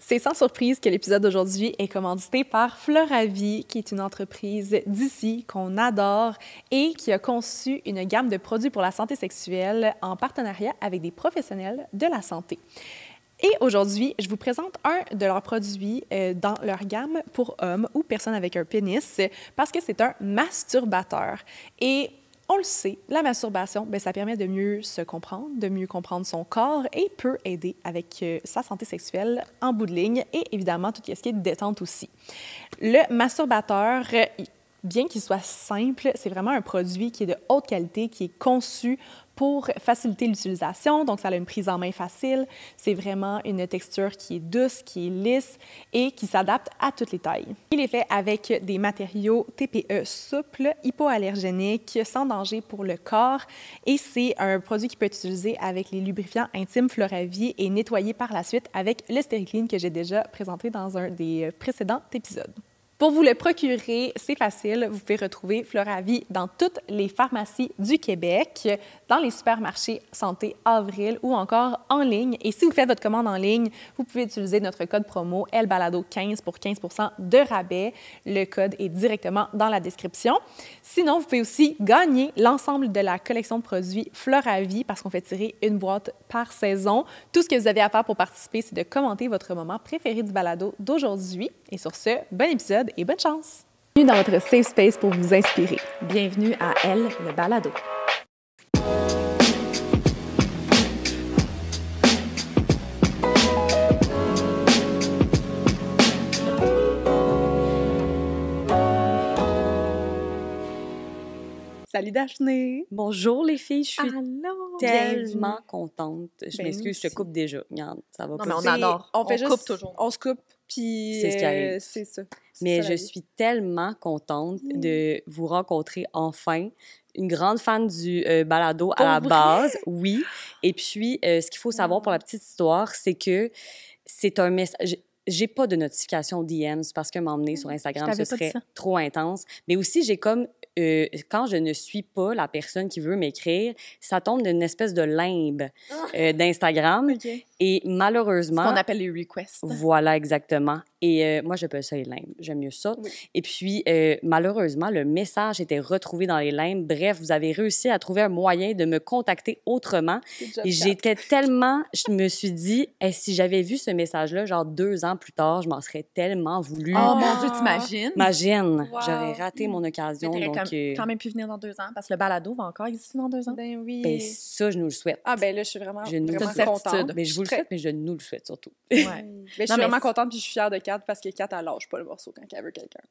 C'est sans surprise que l'épisode d'aujourd'hui est commandité par Floravie, qui est une entreprise d'ici qu'on adore et qui a conçu une gamme de produits pour la santé sexuelle en partenariat avec des professionnels de la santé. Et aujourd'hui, je vous présente un de leurs produits dans leur gamme pour hommes ou personnes avec un pénis parce que c'est un masturbateur. Et on le sait, la masturbation, bien, ça permet de mieux se comprendre, de mieux comprendre son corps et peut aider avec sa santé sexuelle en bout de ligne et évidemment tout ce qui est détente aussi. Le masturbateur, bien qu'il soit simple, c'est vraiment un produit qui est de haute qualité, qui est conçu pour faciliter l'utilisation. Donc, ça a une prise en main facile. C'est vraiment une texture qui est douce, qui est lisse et qui s'adapte à toutes les tailles. Il est fait avec des matériaux TPE souples, hypoallergéniques, sans danger pour le corps. Et c'est un produit qui peut être utilisé avec les lubrifiants intimes Floravie et nettoyé par la suite avec le Steri-Clean que j'ai déjà présenté dans un des précédents épisodes. Pour vous le procurer, c'est facile. Vous pouvez retrouver Floravie dans toutes les pharmacies du Québec, dans les supermarchés Santé Avril ou encore en ligne. Et si vous faites votre commande en ligne, vous pouvez utiliser notre code promo LBALADO15 pour 15 % de rabais. Le code est directement dans la description. Sinon, vous pouvez aussi gagner l'ensemble de la collection de produits Floravie parce qu'on fait tirer une boîte par saison. Tout ce que vous avez à faire pour participer, c'est de commenter votre moment préféré du balado d'aujourd'hui. Et sur ce, bon épisode et bonne chance! Bienvenue dans votre safe space pour vous inspirer. Bienvenue à Elle, le balado. Salut Daphné! Bonjour les filles, je suis Allô! tellement contente. Je Ben, m'excuse, je te coupe déjà. Regarde, ça va Non, pas. mais on adore. On fait juste, coupe toujours. on se coupe, puis C'est ce qui arrive. c'est ça. Mais ça, la je vie. suis tellement contente de vous rencontrer enfin. Une grande fan du balado à la Pour vrai? base, oui. Et puis, ce qu'il faut savoir pour la petite histoire, c'est que c'est un message. J'ai pas de notification DMs parce que m'emmener sur Instagram, t'avais ce pas dit serait ça. trop intense. Mais aussi, j'ai comme, quand je ne suis pas la personne qui veut m'écrire, ça tombe d'une espèce de limbe d'Instagram. OK. Et Ce malheureusement... qu'on appelle les requests. Voilà, exactement. Et moi, j'appelle ça les limbes. J'aime mieux ça. Oui. Et puis, malheureusement, le message était retrouvé dans les limbes. Bref, vous avez réussi à trouver un moyen de me contacter autrement. Et j'étais tellement... Je me suis dit, si j'avais vu ce message-là, genre 2 ans plus tard, je m'en serais tellement voulu. Oh mon Dieu, t'imagines? Imagine, Wow. j'aurais raté mon occasion. T'aurais Donc, quand même pu venir dans 2 ans parce que le balado va encore exister dans 2 ans. Ben oui. ben, ça, je nous le souhaite. Ah ben là, je suis vraiment, Je nous vraiment le souhaite. contente. Mais je vous le Très- souhaite, mais je nous le souhaite surtout. Ouais. Ben, je suis Non, mais vraiment contente puis je suis fière de Kat parce que Kat, elle lâche pas le morceau quand elle veut quelqu'un.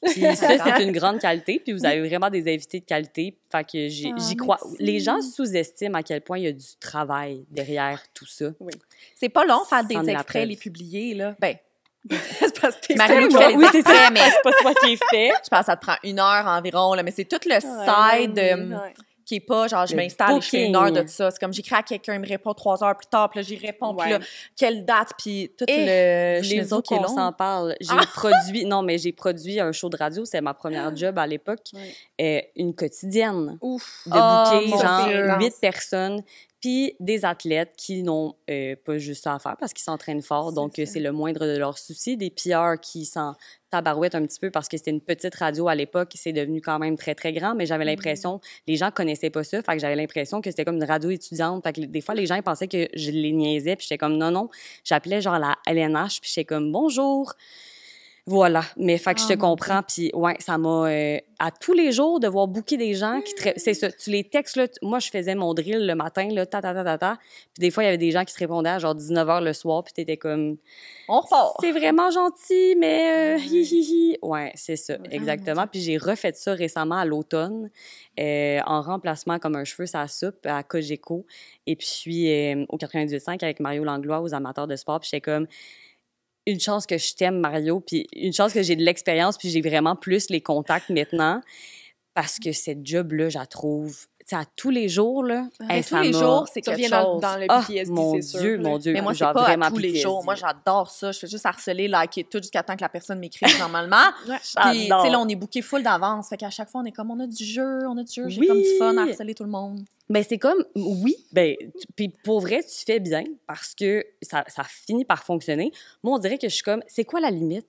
Puis ça, c'est une grande qualité. Puis vous avez vraiment des invités de qualité. Fait que j'y crois. merci. Les gens sous-estiment à quel point il y a du travail derrière tout ça. C'est pas long faire C'en des est la extraits, preuve. les publier, là. Ben, C'est parce que t'es Marie-Lou qui tellement- fait les extraits, mais c'est pas toi qui es fait. je pense que ça te prend 1 heure environ, là. Mais c'est tout le side Ouais. qui est pas genre je Le m'installe et je fais 1 heure booking. de ça. C'est comme j'écris à quelqu'un, il me répond 3 heures plus tard, puis là j'y réponds, puis Ouais. là, quelle date, puis tout Et le Voulez-vous schnitzel qui est qu'on long. s'en parle? J'ai produit un show de radio, c'était ma première job à l'époque, une quotidienne Ouf. de Oh, booker mon genre Dieu. 8 personnes, puis des athlètes qui n'ont pas juste ça à faire parce qu'ils s'entraînent fort, donc ça. c'est le moindre de leurs soucis, des PR qui s'en tabarouettent un petit peu parce que c'était une petite radio à l'époque, c'est devenu quand même très, très grand, mais j'avais l'impression, les gens connaissaient pas ça, fait que j'avais l'impression que c'était comme une radio étudiante, fait que des fois, les gens ils pensaient que je les niaisais, puis j'étais comme non, j'appelais genre la LNH, puis j'étais comme bonjour. Voilà, mais fait que je te comprends, puis ouais, ça m'a à tous les jours de voir booker des gens qui c'est ça, tu les textes là, moi je faisais mon drill le matin là, puis des fois il y avait des gens qui te répondaient à genre 19h le soir, puis t'étais comme On repart. c'est vraiment gentil, mais hi hi hi. Ouais, c'est ça, exactement. Puis j'ai refait ça récemment à l'automne, en remplacement comme un cheveu ça soupe à Cogeco, et puis au 98.5 avec Mario Langlois aux amateurs de sport, puis j'étais comme une chance que je t'aime, Mario, puis une chance que j'ai de l'expérience, puis j'ai vraiment plus les contacts maintenant, parce que cette job-là, je la trouve... Tu sais, à tous les jours, là, Mais ça tous les m'a- jours, c'est Tu quelque reviens chose. dans le Ah, PTSD, mon c'est sûr. Dieu, là. mon Dieu. Mais moi, c'est genre pas à vraiment tous les PTSD. jours. Moi, j'adore ça. Je fais juste harceler, liker tout jusqu'à temps que la personne m'écrive normalement. Puis, tu sais, J'adore. là, on est booké full d'avance. Fait qu'à chaque fois, on est comme, on a du jeu. J'ai Oui. comme du fun à harceler tout le monde. Ben, c'est comme, oui, ben, puis pour vrai, tu fais bien parce que ça finit par fonctionner. Moi, on dirait que je suis comme, c'est quoi la limite?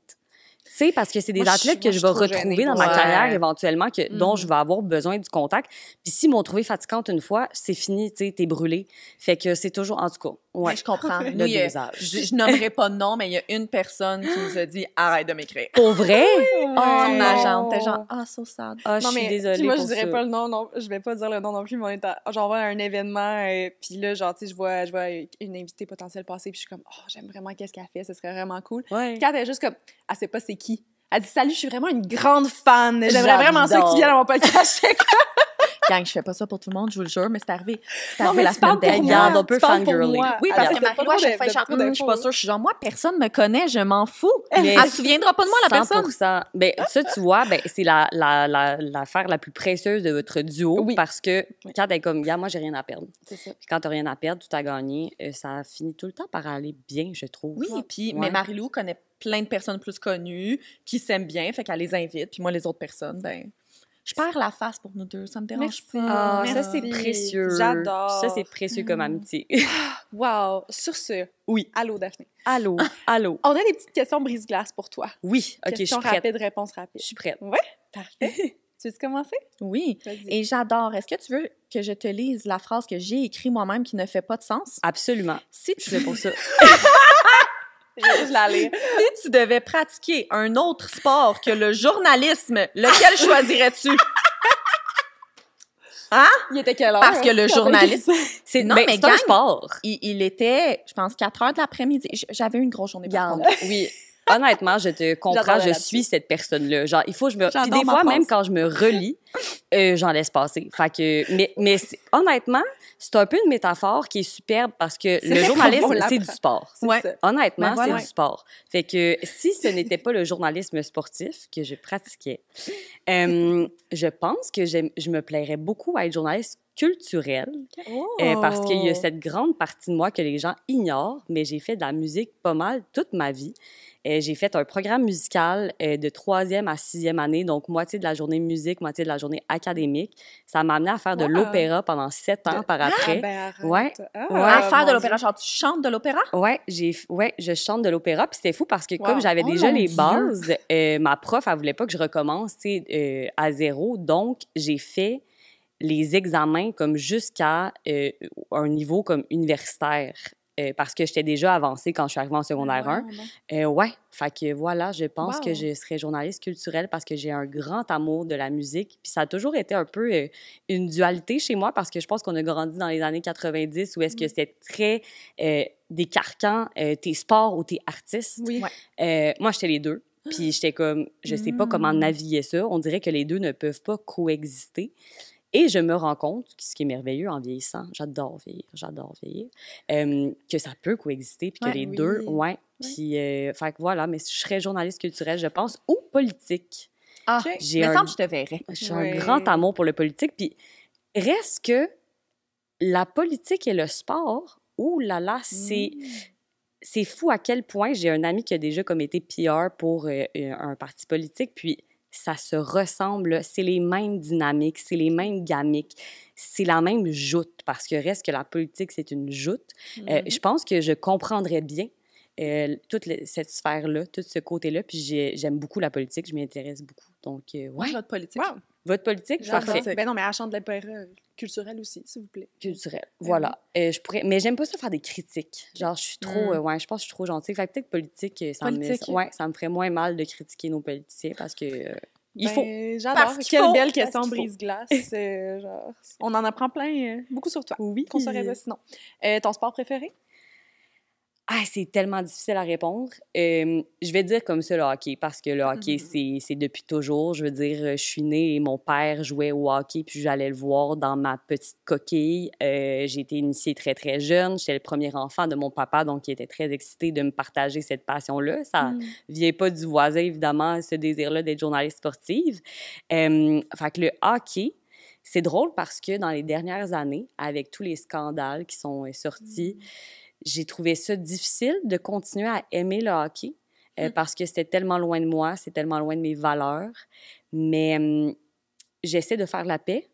Tu sais, parce que c'est des Moi, athlètes que moi, je je vais suis trop retrouver gênée dans pour ma ça. carrière Ouais. éventuellement, dont je vais avoir besoin du contact. Puis s'ils m'ont trouvé fatigante une fois, c'est fini, tu sais, t'es brûlé. Fait que c'est toujours, en tout cas, ouais. Mais je comprends. Le Nous, dosage. je nommerai pas de nom, mais il y a une personne qui nous a dit « Arrête de m'écrire ». Pour vrai? Son non. agente était genre « Ah, so sad ». Ah, je Non, suis mais désolée puis moi, pour je dirais ça. pas le nom, non, je vais pas dire le nom non plus, mais on est j'en vois un événement, puis là, genre, tu sais, je vois une invitée potentielle passer, puis je suis comme, oh, j'aime vraiment qu'est-ce qu'elle fait, ce serait vraiment cool. Ouais. Puis quand elle est juste comme, elle sait pas c'est qui. Elle dit, salut, je suis vraiment une grande fan, j'aimerais vraiment ça que J'adore. tu viennes à mon podcast. Gang, je fais pas ça pour tout le monde, je vous le jure, mais c'est arrivé. C'est Non, arrivé mais la tu semaine parles pour dernière. Regarde, on peut tu parles pour fangirler. moi. Oui, Elle parce a que peut-être Marie-Lou, à pas chaque trop fois, je suis d'infos. genre, je suis pas sûre. Je suis genre, moi, personne me connaît, je m'en fous. Mais Elle se souviendra pas de moi, la personne. 100%. Ben, ça, tu vois, ben, c'est l'affaire la plus précieuse de votre duo Oui. parce que quand t'es comme, gars, moi, j'ai rien à perdre. C'est ça. Puis quand t'as rien à perdre, tout à gagner, ça finit tout le temps par aller bien, je trouve. Oui, puis, Ouais. mais Marie-Lou connaît plein de personnes plus connues qui s'aiment bien, fait qu'elle les invite. Puis moi, les autres personnes, ben, je perds la face pour nous deux, ça me dérange Merci. pas. Ah, ça, Merci. c'est précieux. J'adore. Ça, c'est précieux comme amitié. Wow. Sur ce, Oui. allô, Daphné. Allô, allô. On a des petites questions brise-glace pour toi. Oui, OK, je suis Questions prête. rapides, réponses rapides. Je suis prête. Ouais, parfait. Tu veux commencer? Oui, Vas-y. et j'adore. Est-ce que tu veux que je te lise la phrase que j'ai écrite moi-même qui ne fait pas de sens? Absolument. Si Je tu, suis là pour ça. Je vais juste la lire. si tu devais pratiquer un autre sport que le journalisme, lequel choisirais-tu? Il était quelle heure? Parce que le journaliste, C'est Non, ben, mais c'est un gang, sport. il était, je pense, 4 heures de l'après-midi. J'avais une grosse journée par Garde. contre. Oui. Honnêtement, je te comprends, J'adore je là-dessus. suis cette personne-là. Genre, il faut que je me... Puis J'adore des ma fois, phrase. même quand je me relis, j'en laisse passer. Fait que... Mais honnêtement, c'est un peu une métaphore qui est superbe parce que le vrai journalisme, qu'on c'est du l'apprend. sport. C'est Ouais. ça. Honnêtement, Ben voilà. c'est du sport. Fait que si ce n'était pas le journalisme sportif que je pratiquais, je pense que je me plairais beaucoup à être journaliste culturel parce qu'il y a cette grande partie de moi que les gens ignorent, mais j'ai fait de la musique pas mal toute ma vie. J'ai fait un programme musical de 3e à 6e année, donc moitié de la journée musique, moitié de la journée académique. Ça m'a amené à faire de Wow. l'opéra pendant 7 ans par après. Ah, ben arrête. Ouais. Ah, Ouais. À faire de mon l'opéra, genre tu chantes de l'opéra? Ouais, je chante de l'opéra, puis c'était fou parce que Wow. comme j'avais Oh déjà mon les Dieu. bases, ma prof, elle voulait pas que je recommence, tu sais, à zéro, donc j'ai fait les examens comme jusqu'à un niveau comme universitaire. Parce que j'étais déjà avancée quand je suis arrivée en secondaire 1. Ouais, fait que voilà, je pense Wow. que je serais journaliste culturelle parce que j'ai un grand amour de la musique. Puis ça a toujours été un peu une dualité chez moi parce que je pense qu'on a grandi dans les années 90 où est-ce que c'était très décarquant, t'es sport ou t'es artiste. Oui. Moi, j'étais les deux. Puis j'étais comme, je sais pas comment naviguer ça. On dirait que les deux ne peuvent pas coexister. Et je me rends compte, ce qui est merveilleux en vieillissant, j'adore vieillir, que ça peut coexister, puis que Ouais, les oui. deux, ouais. Puis, fait que voilà, mais je serais journaliste culturelle, je pense, ou politique. Ah, Ok. J'ai mais un- semble que je te verrais. J'ai Ouais. un grand amour pour le politique, puis reste que la politique et le sport, ouh là là, c'est fou à quel point j'ai un ami qui a déjà comme été PR pour un parti politique, puis ça se ressemble, c'est les mêmes dynamiques, c'est les mêmes gamiques, c'est la même joute, parce que reste que la politique, c'est une joute. Je pense que je comprendrais bien cette sphère-là, tout ce côté-là, puis j'aime beaucoup la politique, je m'y intéresse beaucoup. Donc, Moi, ouais, votre politique. Wow. votre politique, J'adore. parfait. Ben non, mais elle chante de l'opéra culturel aussi, s'il vous plaît. Culturel, voilà. Je pourrais, mais j'aime pas ça faire des critiques. Genre, je suis trop, ouais, je pense que je suis trop gentille. Fait que peut-être politique, Politique. ça me ferait moins mal de critiquer nos politiciens parce que il Ben, faut. J'adore. Parce qu'il Quelle faut. belle Parce question qu'il faut. brise-glace. Genre, on en apprend plein, beaucoup sur toi. Oui. Qu'on saurait pas sinon. Ton sport préféré? Ah, c'est tellement difficile à répondre. Je vais dire comme ça le hockey, parce que le hockey, c'est depuis toujours. Je veux dire, je suis née et mon père jouait au hockey, puis j'allais le voir dans ma petite coquille. J'ai été initiée très, très jeune. J'étais le premier enfant de mon papa, donc il était très excité de me partager cette passion-là. Ça vient pas du voisin, évidemment, ce désir-là d'être journaliste sportive. Fait que le hockey, c'est drôle parce que dans les dernières années, avec tous les scandales qui sont sortis, j'ai trouvé ça difficile de continuer à aimer le hockey parce que c'était tellement loin de moi, c'est tellement loin de mes valeurs. Mais j'essaie de faire la paix.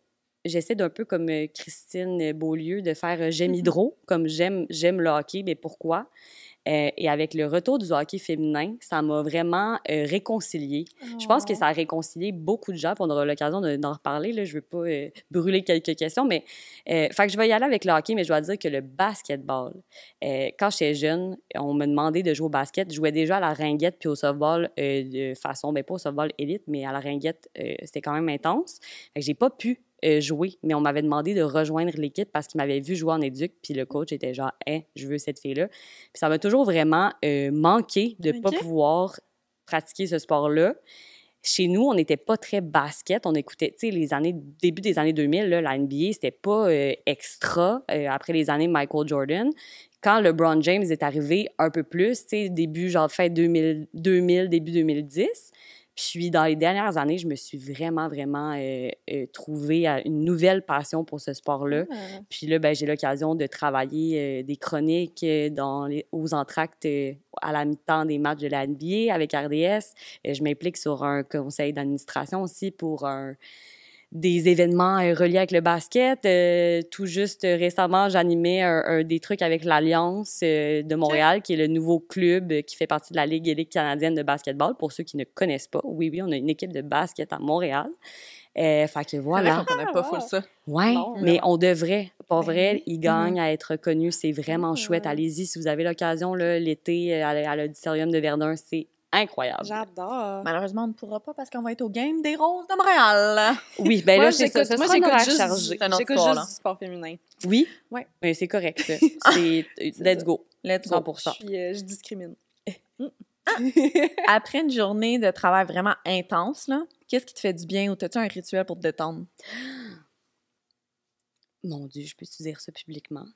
J'essaie d'un peu comme Christine Beaulieu de faire j'aime Hydro, comme j'aime le hockey, mais pourquoi? Et avec le retour du hockey féminin, ça m'a vraiment réconciliée. Je pense que ça a réconcilié beaucoup de gens, puis on aura l'occasion d'en reparler. Là. Je ne veux pas brûler quelques questions, mais fait que je vais y aller avec le hockey, mais je dois dire que le basketball, quand j'étais jeune, on me demandait de jouer au basket. Je jouais déjà à la ringuette puis au softball de façon, bien pas au softball élite, mais à la ringuette, c'était quand même intense. Fait que j'ai pas pu jouer, mais on m'avait demandé de rejoindre l'équipe parce qu'il m'avait vu jouer en éduc, puis le coach était genre « Hey, je veux cette fille-là ». Puis ça m'a toujours vraiment manqué de ne pas pouvoir pratiquer ce sport-là. Chez nous, on n'était pas très basket. On écoutait, tu sais, début des années 2000, là, la NBA, c'était pas extra après les années Michael Jordan. Quand LeBron James est arrivé un peu plus, tu sais, début, genre fin 2000, début 2010, puis dans les dernières années, je me suis vraiment, vraiment trouvée une nouvelle passion pour ce sport-là. Puis là, ben, j'ai l'occasion de travailler des chroniques aux entractes à la mi-temps des matchs de la NBA avec RDS. Je m'implique sur un conseil d'administration aussi pour des événements reliés avec le basket. Tout juste récemment, j'animais des trucs avec l'Alliance de Montréal, qui est le nouveau club qui fait partie de la Ligue élite canadienne de basketball. Pour ceux qui ne connaissent pas, oui, on a une équipe de basket à Montréal. Fait que voilà. C'est vrai qu'on connaît pas full ça. Oui, mais on devrait. Pas vrai, oui. ils gagnent à être connus. C'est vraiment chouette. Allez-y, si vous avez l'occasion, là, l'été, à l'Auditorium de Verdun, c'est incroyable. J'adore. Malheureusement, on ne pourra pas parce qu'on va être au Game des Roses de Montréal. Oui, ben là, c'est ça. Moi, j'écoute j'écoute juste du sport féminin. Oui? Oui. Mais c'est correct, ça. Let's go. Let's go. 100%. Je discrimine. Après une journée de travail vraiment intense, là, qu'est-ce qui te fait du bien ou as-tu un rituel pour te détendre? Mon Dieu, je peux-tu dire ça publiquement?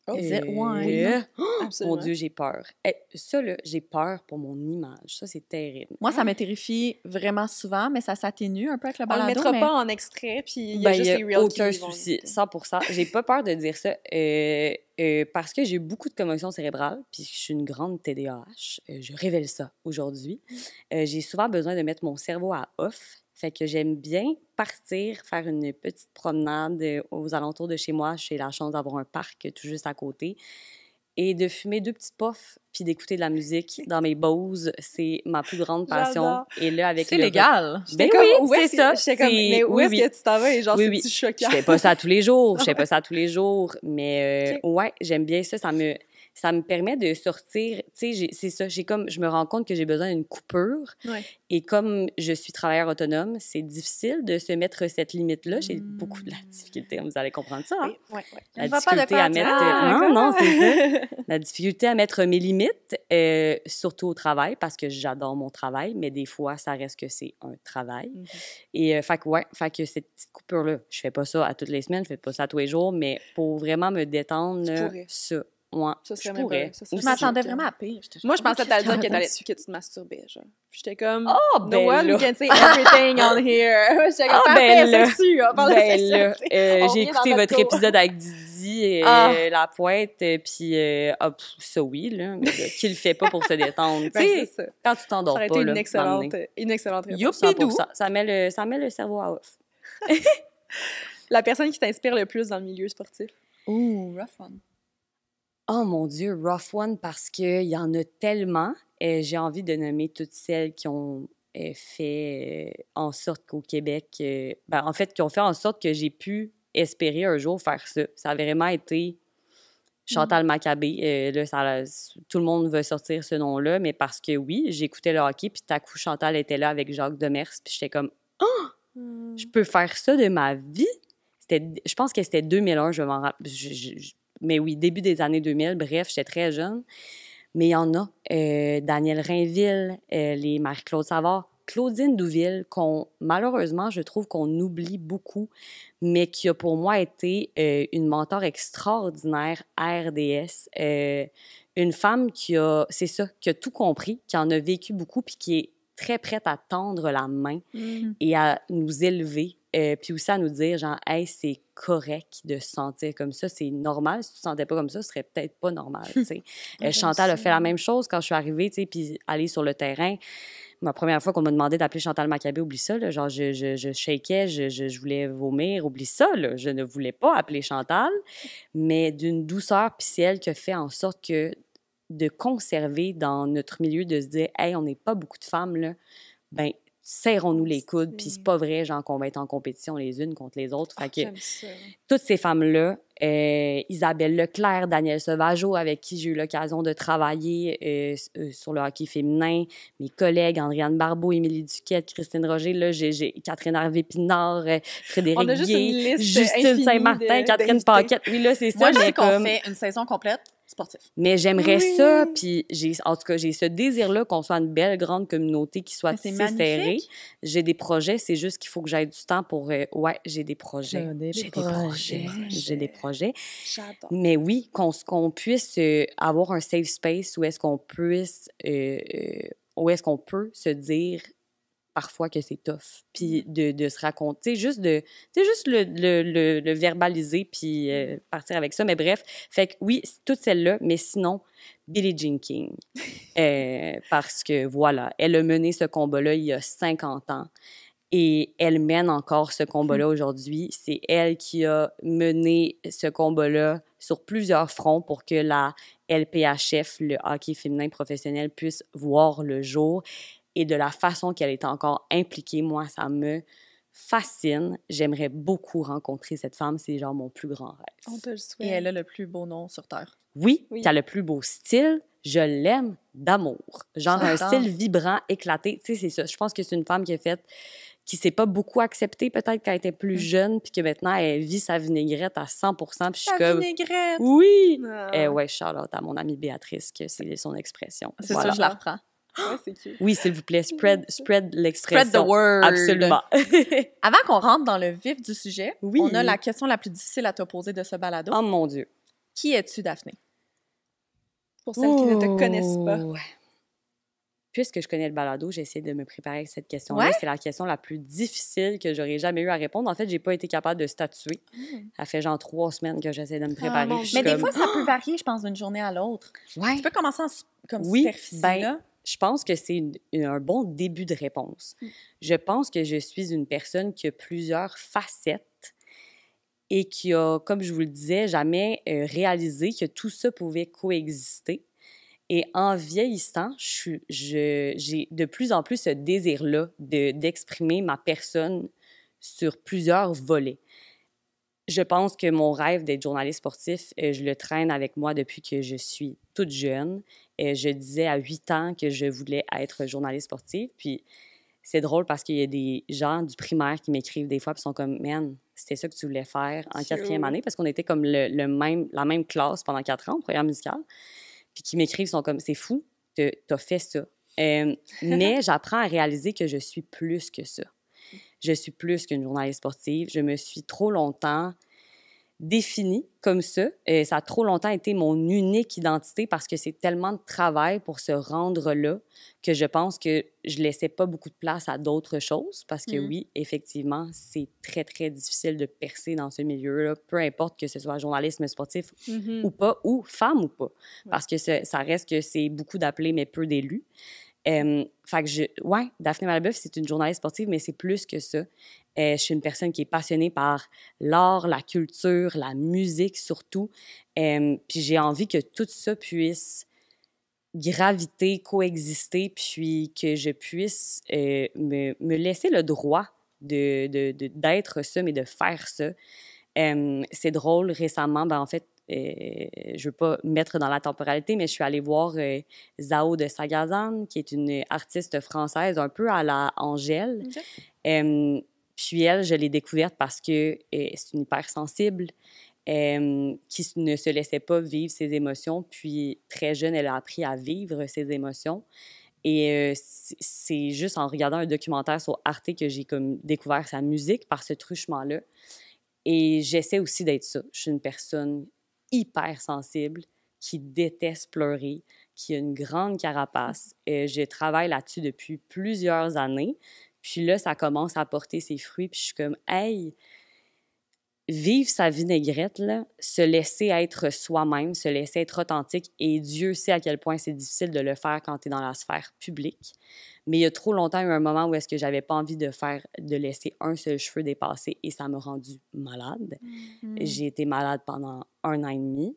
Ouais. Mon Dieu, j'ai peur. Ça, là, j'ai peur pour mon image. Ça, c'est terrible. Moi, ça me terrifie vraiment souvent, mais ça s'atténue un peu avec le On balado. le mettra pas en extrait, puis il y a juste les reels aucun qui vont... souci, 100%. J'ai pas peur de dire ça parce que j'ai eu beaucoup de commotion cérébrale, puis je suis une grande TDAH. Je révèle ça aujourd'hui. J'ai souvent besoin de mettre mon cerveau à off. Fait que j'aime bien partir, faire une petite promenade aux alentours de chez moi. J'ai la chance d'avoir un parc tout juste à côté. Et de fumer 2 petits puffs puis d'écouter de la musique dans mes Bose, c'est ma plus grande passion. J'adore. Et là, avec c'est légal. Ben oui, c'est ça. Mais où est-ce que tu t'en vas? Et genre, oui, c'est choquant. Je fais pas ça tous les jours. Je fais pas ça tous les jours. Mais ouais, j'aime bien ça. Ça me permet de sortir. Tu sais, c'est ça. Je me rends compte que j'ai besoin d'une coupure. Ouais. Et comme je suis travailleur autonome, c'est difficile de se mettre cette limite-là. J'ai beaucoup de la difficulté. Vous allez comprendre ça, hein? Oui. La difficulté à mettre... non, c'est ça. La difficulté à mettre mes limites, surtout au travail, parce que j'adore mon travail, mais des fois, ça reste que c'est un travail. Et fait que cette petite coupure-là, je fais pas ça à toutes les semaines, je fais pas ça à tous les jours, mais pour vraiment me détendre, ça... Ouais, ça serait je pourrais. Je m'attendais vraiment à pire. Moi, je pensais que t'allais dire que tu te masturbais, genre. Puis j'étais comme, oh, ben no one là. can say everything on here. J'étais comme, ben là. Sexu, on parle de sexualité. J'ai écouté votre épisode avec Didi et La Pointe, puis ça oui, là, mais qui le fait pas pour se détendre? Tu sais, quand tu t'endors pas, ça aurait été là, une excellente réponse. Youpidou! Ça met le cerveau à off. La personne qui t'inspire le plus dans le milieu sportif? Ouh, rough one. Oh mon Dieu, rough one, parce qu'il y en a tellement. J'ai envie de nommer toutes celles qui ont fait en sorte qu'au Québec... en fait, qui ont fait en sorte que j'ai pu espérer un jour faire ça. Ça a vraiment été Chantal Maccabé. Là, tout le monde veut sortir ce nom-là, mais parce que oui, j'écoutais le hockey, puis tout à coup, Chantal était là avec Jacques Demers, puis j'étais comme « Oh! Je peux faire ça de ma vie? » Je pense que c'était 2001, je m'en rappelle. Mais oui, début des années 2000, bref, j'étais très jeune. Mais il y en a. Daniel Rainville, les Marie-Claude Savard, Claudine Douville, malheureusement, je trouve qu'on oublie beaucoup, mais qui a pour moi été une mentor extraordinaire à RDS. Une femme qui a tout compris, qui en a vécu beaucoup, puis qui est très prête à tendre la main et à nous élever, puis aussi à nous dire, genre, « Hey, c'est correct de se sentir comme ça, c'est normal. Si tu te sentais pas comme ça, ce serait peut-être pas normal, tu sais. » Chantal a fait la même chose quand je suis arrivée, tu sais, puis aller sur le terrain. Ma première fois qu'on m'a demandé d'appeler Chantal Maccabée, oublie ça, là, genre, je shakeais, je voulais vomir, oublie ça, là. Je ne voulais pas appeler Chantal, mais d'une douceur puis ciel qui a fait en sorte que de conserver dans notre milieu, de se dire « Hey, on n'est pas beaucoup de femmes, là. » Ben, serrons-nous les coudes, puis c'est pas vrai, genre, qu'on va être en compétition les unes contre les autres. Fait que J'aime ça. toutes ces femmes-là, Isabelle Leclerc, Danielle Sauvageau, avec qui j'ai eu l'occasion de travailler sur le hockey féminin, mes collègues, Andréane Barbeau, Émilie Duquette, Christine Roger, là, j'ai Catherine Harvey-Pinard, Frédéric On a juste Guay, une liste Justine infinie Saint-Martin, Catherine d'invités. Paquette. Oui, là, c'est ça. Moi, je mais sais qu'on comme... fait une saison complète sportive. Mais j'aimerais Oui. ça, puis en tout cas, j'ai ce désir-là qu'on soit une belle, grande communauté qui soit Mais c'est tissée, serrée. magnifique. J'ai des projets, c'est juste qu'il faut que j'aille du temps pour... ouais, j'ai des projets. J'ai des projets. J'adore. Mais oui, qu'on puisse avoir un safe space où est-ce qu'on puisse... où est-ce qu'on peut se dire parfois que c'est tough, puis de se raconter, juste le verbaliser, puis partir avec ça. Mais bref, fait que oui, toutes celles-là, mais sinon, Billie Jean King. Parce que, voilà, elle a mené ce combat-là il y a 50 ans. Et elle mène encore ce combat-là aujourd'hui. C'est elle qui a mené ce combat-là sur plusieurs fronts pour que la LPHF, le hockey féminin professionnel, puisse voir le jour. Et de la façon qu'elle est encore impliquée, moi, ça me fascine. J'aimerais beaucoup rencontrer cette femme. C'est genre mon plus grand rêve. On te le Et souhaite. elle a le plus beau nom sur Terre. Oui, Oui. qui a le plus beau style. Je l'aime d'amour. Genre un J'adore. style vibrant, éclaté. Tu sais, c'est ça. Je pense que c'est une femme qui s'est pas beaucoup acceptée peut-être quand elle était plus jeune, puis que maintenant, elle vit sa vinaigrette à 100 %. Puis je suis La comme... vinaigrette! Oui! Ah. Ouais, Charlotte, à mon amie Béatrice, que c'est son expression. C'est Voilà. ça, je la reprends. Ouais, c'est cute. Oui, s'il vous plaît, spread l'expression. Spread the word. Absolument. Avant qu'on rentre dans le vif du sujet, Oui. on a la question la plus difficile à te poser de ce balado. Oh mon Dieu. Qui es-tu, Daphné? Pour celles qui ne te connaissent pas. Oh. Puisque je connais le balado, j'ai essayé de me préparer avec cette question-là. Ouais? C'est la question la plus difficile que j'aurais jamais eu à répondre. En fait, j'ai pas été capable de statuer. Ça fait genre 3 semaines que j'essaie de me préparer. mon Puis je Mais suis des comme, fois, ça peut varier, je pense, d'une journée à l'autre. Ouais. Tu peux commencer comme Oui, superficie, ben, là. je pense que c'est un bon début de réponse. Je pense que je suis une personne qui a plusieurs facettes et qui a, comme je vous le disais, jamais réalisé que tout ça pouvait coexister. Et en vieillissant, j'ai de plus en plus ce désir-là d'exprimer ma personne sur plusieurs volets. Je pense que mon rêve d'être journaliste sportif, je le traîne avec moi depuis que je suis toute jeune. Je disais à 8 ans que je voulais être journaliste sportive. Puis c'est drôle parce qu'il y a des gens du primaire qui m'écrivent des fois et sont comme « Man, c'était ça que tu voulais faire en 4e année? » Parce qu'on était comme la même classe pendant 4 ans au programme musical. Puis qui m'écrivent, sont comme « C'est fou, t'as fait ça. » Mais j'apprends à réaliser que je suis plus que ça. Je suis plus qu'une journaliste sportive. Je me suis trop longtemps définie comme ça. Ça a trop longtemps été mon unique identité parce que c'est tellement de travail pour se rendre là que je pense que je laissais pas beaucoup de place à d'autres choses parce que oui, effectivement, c'est très, très difficile de percer dans ce milieu-là, peu importe que ce soit journalisme sportif ou pas, ou femme ou pas, parce que ça reste que c'est beaucoup d'appelés mais peu d'élus. Fait que Daphné Malbeuf, c'est une journaliste sportive, mais c'est plus que ça. Je suis une personne qui est passionnée par l'art, la culture, la musique surtout. Puis j'ai envie que tout ça puisse graviter, coexister, puis que je puisse me laisser le droit d'être ça, mais de faire ça. C'est drôle, récemment, en fait, je veux pas mettre dans la temporalité, mais je suis allée voir Zao de Sagazan, qui est une artiste française un peu à la Angèle. Okay. Puis elle, je l'ai découverte parce que c'est une hypersensible qui ne se laissait pas vivre ses émotions. Puis très jeune, elle a appris à vivre ses émotions. Et c'est juste en regardant un documentaire sur Arte que j'ai comme découvert sa musique par ce truchement-là. Et j'essaie aussi d'être ça. Je suis une personne hyper sensible, qui déteste pleurer, qui a une grande carapace. Je travaille là-dessus depuis plusieurs années. Puis là, ça commence à porter ses fruits. Puis je suis comme, hey, vivre sa vinaigrette, là, se laisser être soi-même, se laisser être authentique. Et Dieu sait à quel point c'est difficile de le faire quand tu es dans la sphère publique. Mais il y a trop longtemps eu un moment où est-ce que j'avais pas envie de laisser un seul cheveu dépasser et ça m'a rendue malade. J'ai été malade pendant 1 an et demi.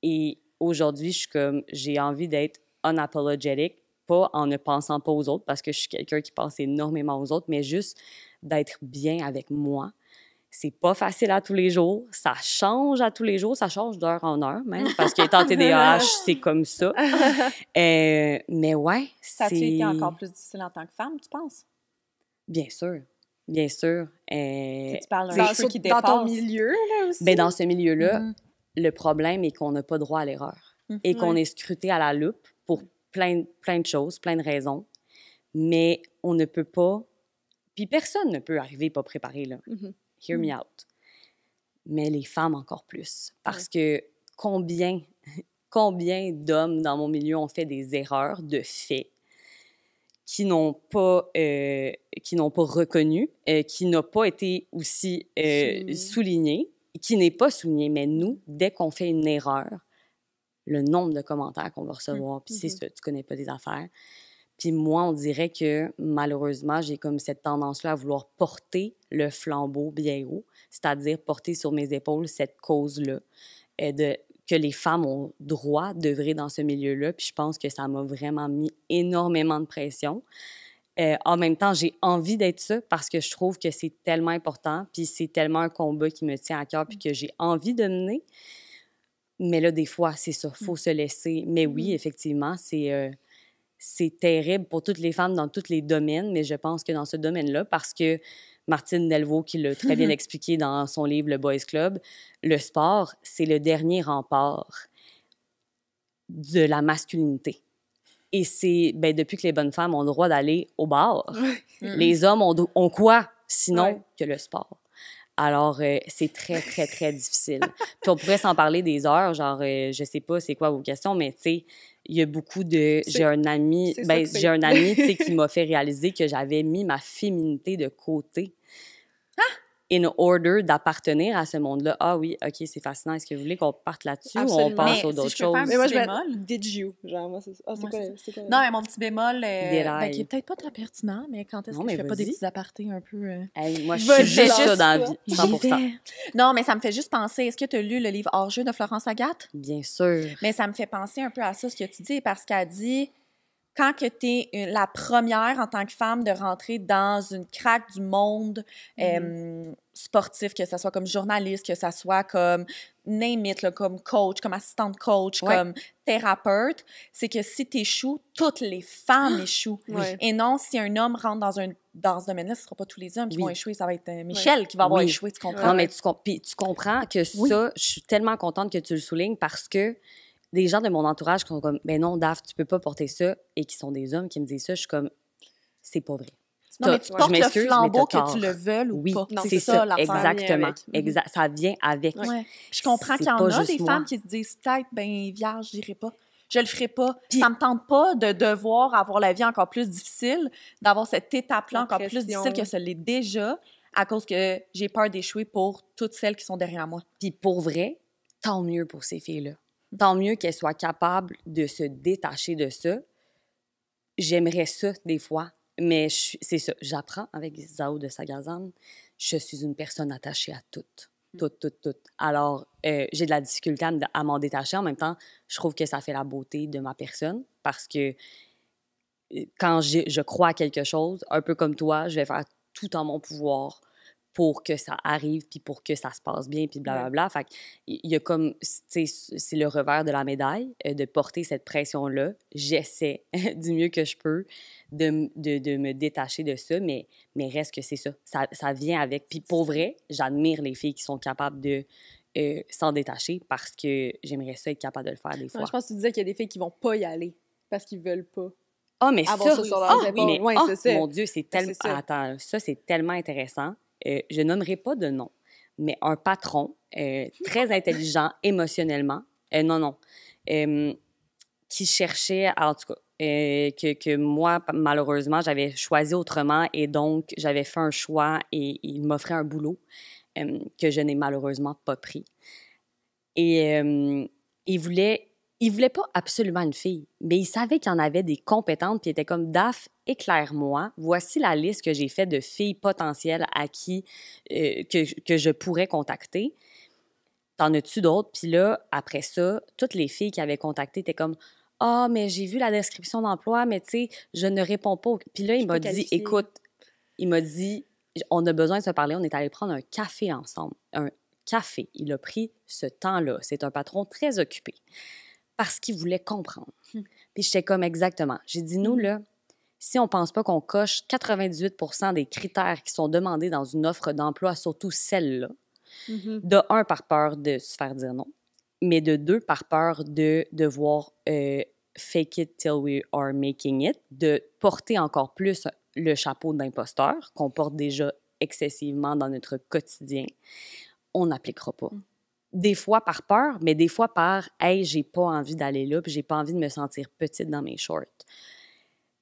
Et aujourd'hui, je suis comme, j'ai envie d'être unapologetic, pas en ne pensant pas aux autres, parce que je suis quelqu'un qui pense énormément aux autres, mais juste d'être bien avec moi. C'est pas facile à tous les jours. Ça change à tous les jours. Ça change d'heure en heure, même, parce qu'étant TDAH, c'est comme ça. Mais ouais, Ça a-tu été encore plus difficile en tant que femme, tu penses? Bien sûr. Bien sûr. Tu parles d'un Dans, cheveu qui dans dépasse. ton milieu, là, aussi? Ben, dans ce milieu-là, le problème est qu'on n'a pas droit à l'erreur et qu'on est scruté à la loupe pour plein de choses, plein de raisons. Mais on ne peut pas... Puis personne ne peut arriver pas préparé, là. Hear me out. Mais les femmes encore plus. Parce que combien d'hommes dans mon milieu ont fait des erreurs de fait qui n'ont pas reconnu, qui n'ont pas été aussi souligné, qui n'est pas souligné. Mais nous, dès qu'on fait une erreur, le nombre de commentaires qu'on va recevoir, puis c'est ça, tu connais pas tes affaires. Puis moi, on dirait que malheureusement, j'ai comme cette tendance-là à vouloir porter le flambeau bien haut, c'est-à-dire porter sur mes épaules cette cause-là, que les femmes ont droit d'œuvrer dans ce milieu-là. Puis je pense que ça m'a vraiment mis énormément de pression. En même temps, j'ai envie d'être ça parce que je trouve que c'est tellement important, puis c'est tellement un combat qui me tient à cœur, puis que j'ai envie de mener. Mais là, des fois, c'est ça, il faut se laisser. Mais oui, effectivement, c'est terrible pour toutes les femmes dans tous les domaines, mais je pense que dans ce domaine-là, parce que Martine Delvaux, qui l'a très bien expliqué dans son livre Le Boys Club, le sport, c'est le dernier rempart de la masculinité. Et c'est, ben, depuis que les bonnes femmes ont le droit d'aller au bar, les hommes ont quoi sinon que le sport? Alors, c'est très, très, très difficile. Puis on pourrait s'en parler des heures, genre, je sais pas c'est quoi vos questions, mais tu sais, il y a beaucoup de... J'ai un ami, tu sais, qui m'a fait réaliser que j'avais mis ma féminité de côté. In order d'appartenir à ce monde-là. Ah oui, OK, c'est fascinant. Est-ce que vous voulez qu'on parte là-dessus ou on passe aux d'autres choses? Mais moi, je vais... Did you? Genre, moi, c'est ça. Ah, c'est quoi? Non, mais mon petit bémol, qui est peut-être pas très pertinent, mais quand est-ce que je fais pas des petits apartés un peu... Hey, moi, je suis juste ça dans la vie, 100%. Non, mais ça me fait juste penser... Est-ce que tu as lu le livre Hors-jeu de Florence Agathe? Bien sûr. Mais ça me fait penser un peu à ça, ce que tu dis, parce qu'elle dit... Quand que tu es la première en tant que femme de rentrer dans une craque du monde sportif, que ce soit comme journaliste, que ce soit comme name it, là, comme coach, comme assistante coach, comme thérapeute, c'est que si tu échoues, toutes les femmes échouent. Et non, si un homme rentre dans ce domaine-là, ce ne sera pas tous les hommes qui vont échouer, ça va être Michel qui va avoir échoué, tu comprends? Non, mais tu comprends que ça, je suis tellement contente que tu le soulignes parce que des gens de mon entourage qui sont comme, ben non, Daph, tu peux pas porter ça, et qui sont des hommes qui me disent ça, je suis comme, c'est pas vrai. Non, mais tu portes le flambeau que tu le veuilles ou pas. Non, c'est ça, exactement. Ça vient avec. Ouais. Je comprends qu'il y en a des femmes qui se disent peut-être, ben vierge, je n'irai pas. Je le ferai pas. Puis, ça me tente pas de devoir avoir la vie encore plus difficile, d'avoir cette étape-là encore plus difficile que ce l'est déjà, à cause que j'ai peur d'échouer pour toutes celles qui sont derrière moi. Puis pour vrai, tant mieux pour ces filles-là. Tant mieux qu'elles soient capables de se détacher de ça. J'aimerais ça, des fois, mais c'est ça. J'apprends avec Zao de Sagazan. Je suis une personne attachée à tout. Tout. Alors, j'ai de la difficulté à m'en détacher. En même temps, je trouve que ça fait la beauté de ma personne parce que quand je crois à quelque chose, un peu comme toi, je vais faire tout en mon pouvoir pour que ça arrive, puis pour que ça se passe bien, puis blablabla. Fait qu'il y a comme, tu sais, c'est le revers de la médaille, de porter cette pression-là. J'essaie du mieux que je peux de me détacher de ça, mais reste que c'est ça. Ça vient avec. Puis pour vrai, j'admire les filles qui sont capables de s'en détacher parce que j'aimerais ça être capable de le faire des fois. Je pense que tu disais qu'il y a des filles qui vont pas y aller parce qu'ils veulent pas. Ah, mais avoir ça sur leurs épaules. Oui, mais c'est ça. Mon Dieu, c'est tellement... Attends, ça, c'est tellement intéressant. Je nommerai pas de nom, mais un patron très intelligent émotionnellement, qui cherchait, en tout cas, que moi, malheureusement, j'avais choisi autrement et donc j'avais fait un choix et il m'offrait un boulot que je n'ai malheureusement pas pris. Et il voulait pas absolument une fille, mais il savait qu'il y en avait des compétentes, puis il était comme, Daph, éclaire-moi, voici la liste que j'ai faite de filles potentielles à qui que je pourrais contacter. T'en as-tu d'autres? Puis là, après ça, toutes les filles qui avaient contacté étaient comme, ah, mais j'ai vu la description d'emploi, mais tu sais, je ne réponds pas. Puis là, il m'a dit, écoute, il m'a dit, on a besoin de se parler, on est allé prendre un café ensemble. Un café. Il a pris ce temps-là. C'est un patron très occupé parce qu'il voulait comprendre. Puis j'étais comme, exactement. J'ai dit, nous, là, si on pense pas qu'on coche 98% des critères qui sont demandés dans une offre d'emploi, surtout celle-là, de un, par peur de se faire dire non, mais de deux, par peur de devoir fake it till we are making it, de porter encore plus le chapeau d'imposteur qu'on porte déjà excessivement dans notre quotidien, on n'appliquera pas. Des fois par peur, mais des fois par « Hey, j'ai pas envie d'aller là, puis j'ai pas envie de me sentir petite dans mes shorts. »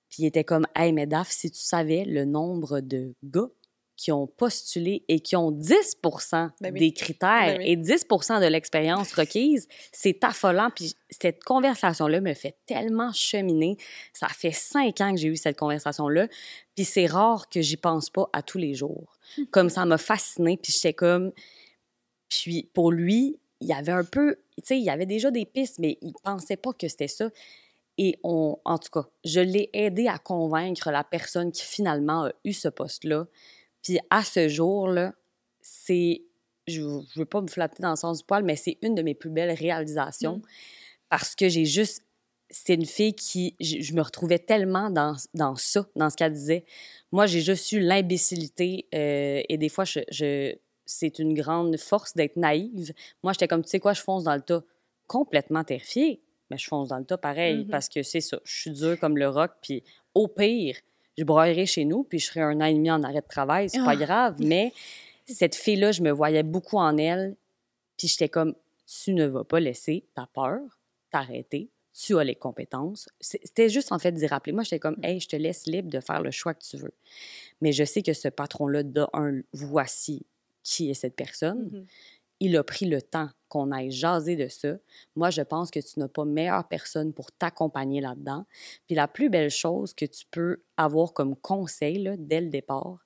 Puis il était comme « Hey, mais Daph, si tu savais le nombre de gars qui ont postulé et qui ont 10% des critères et 10% de l'expérience requise, c'est affolant. » Puis cette conversation-là me fait tellement cheminer. Ça fait 5 ans que j'ai eu cette conversation-là. Puis c'est rare que j'y pense pas à tous les jours. Comme ça m'a fascinée. Puis j'étais comme... Puis pour lui, il y avait un peu... Tu sais, il y avait déjà des pistes, mais il pensait pas que c'était ça. Et en tout cas, je l'ai aidé à convaincre la personne qui finalement a eu ce poste-là. Puis à ce jour-là, c'est... Je veux pas me flatter dans le sens du poil, mais c'est une de mes plus belles réalisations parce que j'ai juste... C'est une fille qui... Je me retrouvais tellement dans ça, dans ce qu'elle disait. Moi, j'ai juste eu l'imbécilité et des fois, c'est une grande force d'être naïve. Moi, j'étais comme, tu sais quoi, je fonce dans le tas. Complètement terrifiée, mais je fonce dans le tas pareil parce que c'est ça. Je suis dure comme le roc, puis au pire... Je broyerais chez nous, puis je serais 1 an et demi en arrêt de travail, c'est pas grave. Mais cette fille-là, je me voyais beaucoup en elle, puis j'étais comme, tu ne vas pas laisser ta peur t'arrêter, tu as les compétences. C'était juste, en fait, d'y rappeler. Moi, j'étais comme, hey, je te laisse libre de faire le choix que tu veux. Mais je sais que ce patron-là, voici qui est cette personne. Il a pris le temps qu'on aille jaser de ça. Moi, je pense que tu n'as pas meilleure personne pour t'accompagner là-dedans. Puis la plus belle chose que tu peux avoir comme conseil, là, dès le départ,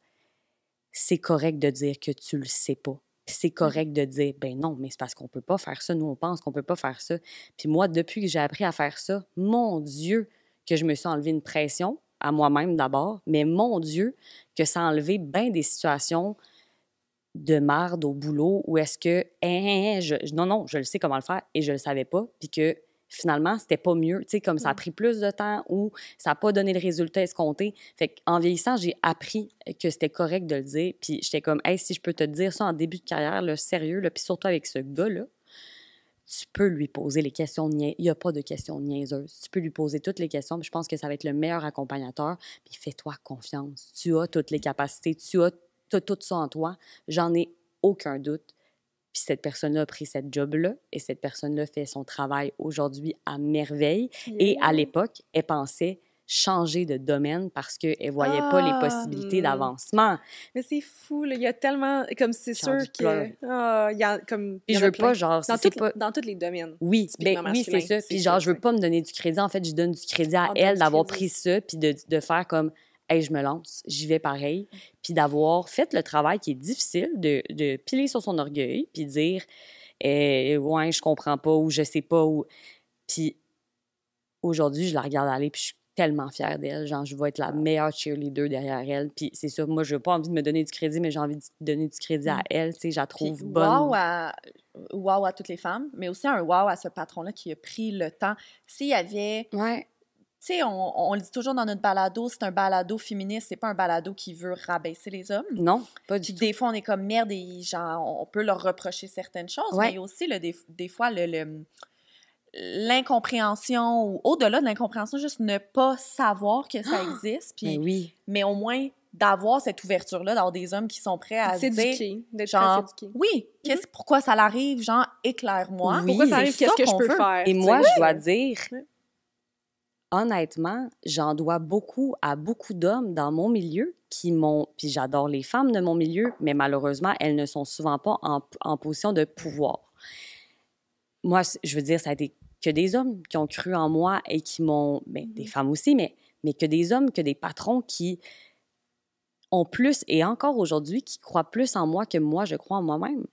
c'est correct de dire que tu le sais pas. Puis c'est correct de dire, ben non, mais c'est parce qu'on peut pas faire ça. Nous, on pense qu'on peut pas faire ça. Puis moi, depuis que j'ai appris à faire ça, mon Dieu, que je me suis enlevé une pression à moi-même d'abord, mais mon Dieu, que ça a enlevé bien des situations de marde au boulot où est-ce que non, je le sais comment le faire et je le savais pas, puis que finalement, c'était pas mieux, tu sais, comme ça a pris plus de temps ou ça a pas donné le résultat escompté. Fait qu'en vieillissant, j'ai appris que c'était correct de le dire, puis j'étais comme, hey, si je peux te dire ça en début de carrière, là, sérieux, là, puis surtout avec ce gars-là, tu peux lui poser les questions il n'y a pas de questions niaiseuses. Tu peux lui poser toutes les questions, puis je pense que ça va être le meilleur accompagnateur, puis fais-toi confiance. Tu as toutes les capacités, tu as tout ça en toi, j'en ai aucun doute. Puis cette personne-là a pris cette job-là et cette personne-là fait son travail aujourd'hui à merveille. Et à l'époque, elle pensait changer de domaine parce qu'elle ne voyait pas les possibilités d'avancement. Mais c'est fou, là. Il y a tellement... Comme c'est sûr que... il y a, comme, puis je veux pas, genre... Dans tous les domaines. Oui, oui, c'est ça. Puis genre, je veux pas me donner du crédit. En fait, je donne du crédit à elle d'avoir pris ça puis de faire comme... Hey, je me lance, j'y vais pareil. Puis d'avoir fait le travail qui est difficile, de piler sur son orgueil, puis dire ouais, je comprends pas, ou je sais pas. Puis aujourd'hui, je la regarde aller, puis je suis tellement fière d'elle. Genre, je vais être la meilleure cheerleader derrière elle. Puis c'est ça, moi, je n'ai pas envie de me donner du crédit, mais j'ai envie de donner du crédit à elle. Tu sais, je la trouve puis, bonne. Wow à toutes les femmes, mais aussi un wow à ce patron-là qui a pris le temps. S'il y avait... Ouais. Tu sais, on le dit toujours dans notre balado, c'est un balado féministe, c'est pas un balado qui veut rabaisser les hommes. Non, pas du tout. Des fois, on est comme merde et genre, on peut leur reprocher certaines choses, mais il y a aussi des fois l'incompréhension ou au-delà de l'incompréhension, juste ne pas savoir que ça existe. Puis, mais au moins d'avoir cette ouverture-là, d'avoir des hommes qui sont prêts à se dire... D'être genre, très éduqué. Oui, pourquoi ça l'arrive? Genre, éclaire-moi. Pourquoi ça arrive? Qu'est-ce que je peux faire? Et moi, je dois dire... honnêtement, j'en dois beaucoup à beaucoup d'hommes dans mon milieu qui m'ont... Puis j'adore les femmes de mon milieu, mais malheureusement, elles ne sont souvent pas en position de pouvoir. Moi, je veux dire, ça a été que des hommes qui ont cru en moi et qui m'ont... Bien, des femmes aussi, mais que des hommes, que des patrons qui ont plus, et encore aujourd'hui, qui croient plus en moi que moi, je crois en moi-même,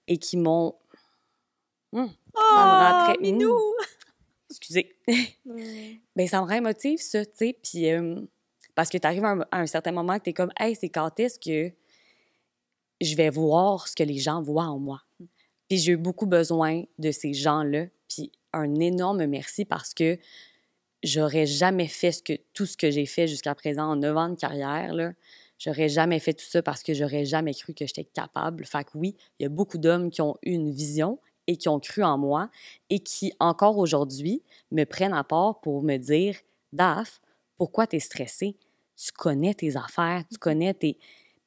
et qui m'ont... ça me rend très... Minou! Excusez. Bien, ça me rend émotive, ça, tu sais, puis parce que tu arrives à un certain moment que tu es comme « Hey, c'est quand est-ce que je vais voir ce que les gens voient en moi? » Puis j'ai eu beaucoup besoin de ces gens-là, puis un énorme merci parce que j'aurais jamais fait tout ce que j'ai fait jusqu'à présent en 9 ans de carrière, là. J'aurais jamais fait tout ça parce que j'aurais jamais cru que j'étais capable. Fait que oui, il y a beaucoup d'hommes qui ont eu une vision et qui ont cru en moi et qui, encore aujourd'hui, me prennent à part pour me dire « Daph, pourquoi t'es stressée? Tu connais tes affaires, tu connais tes... »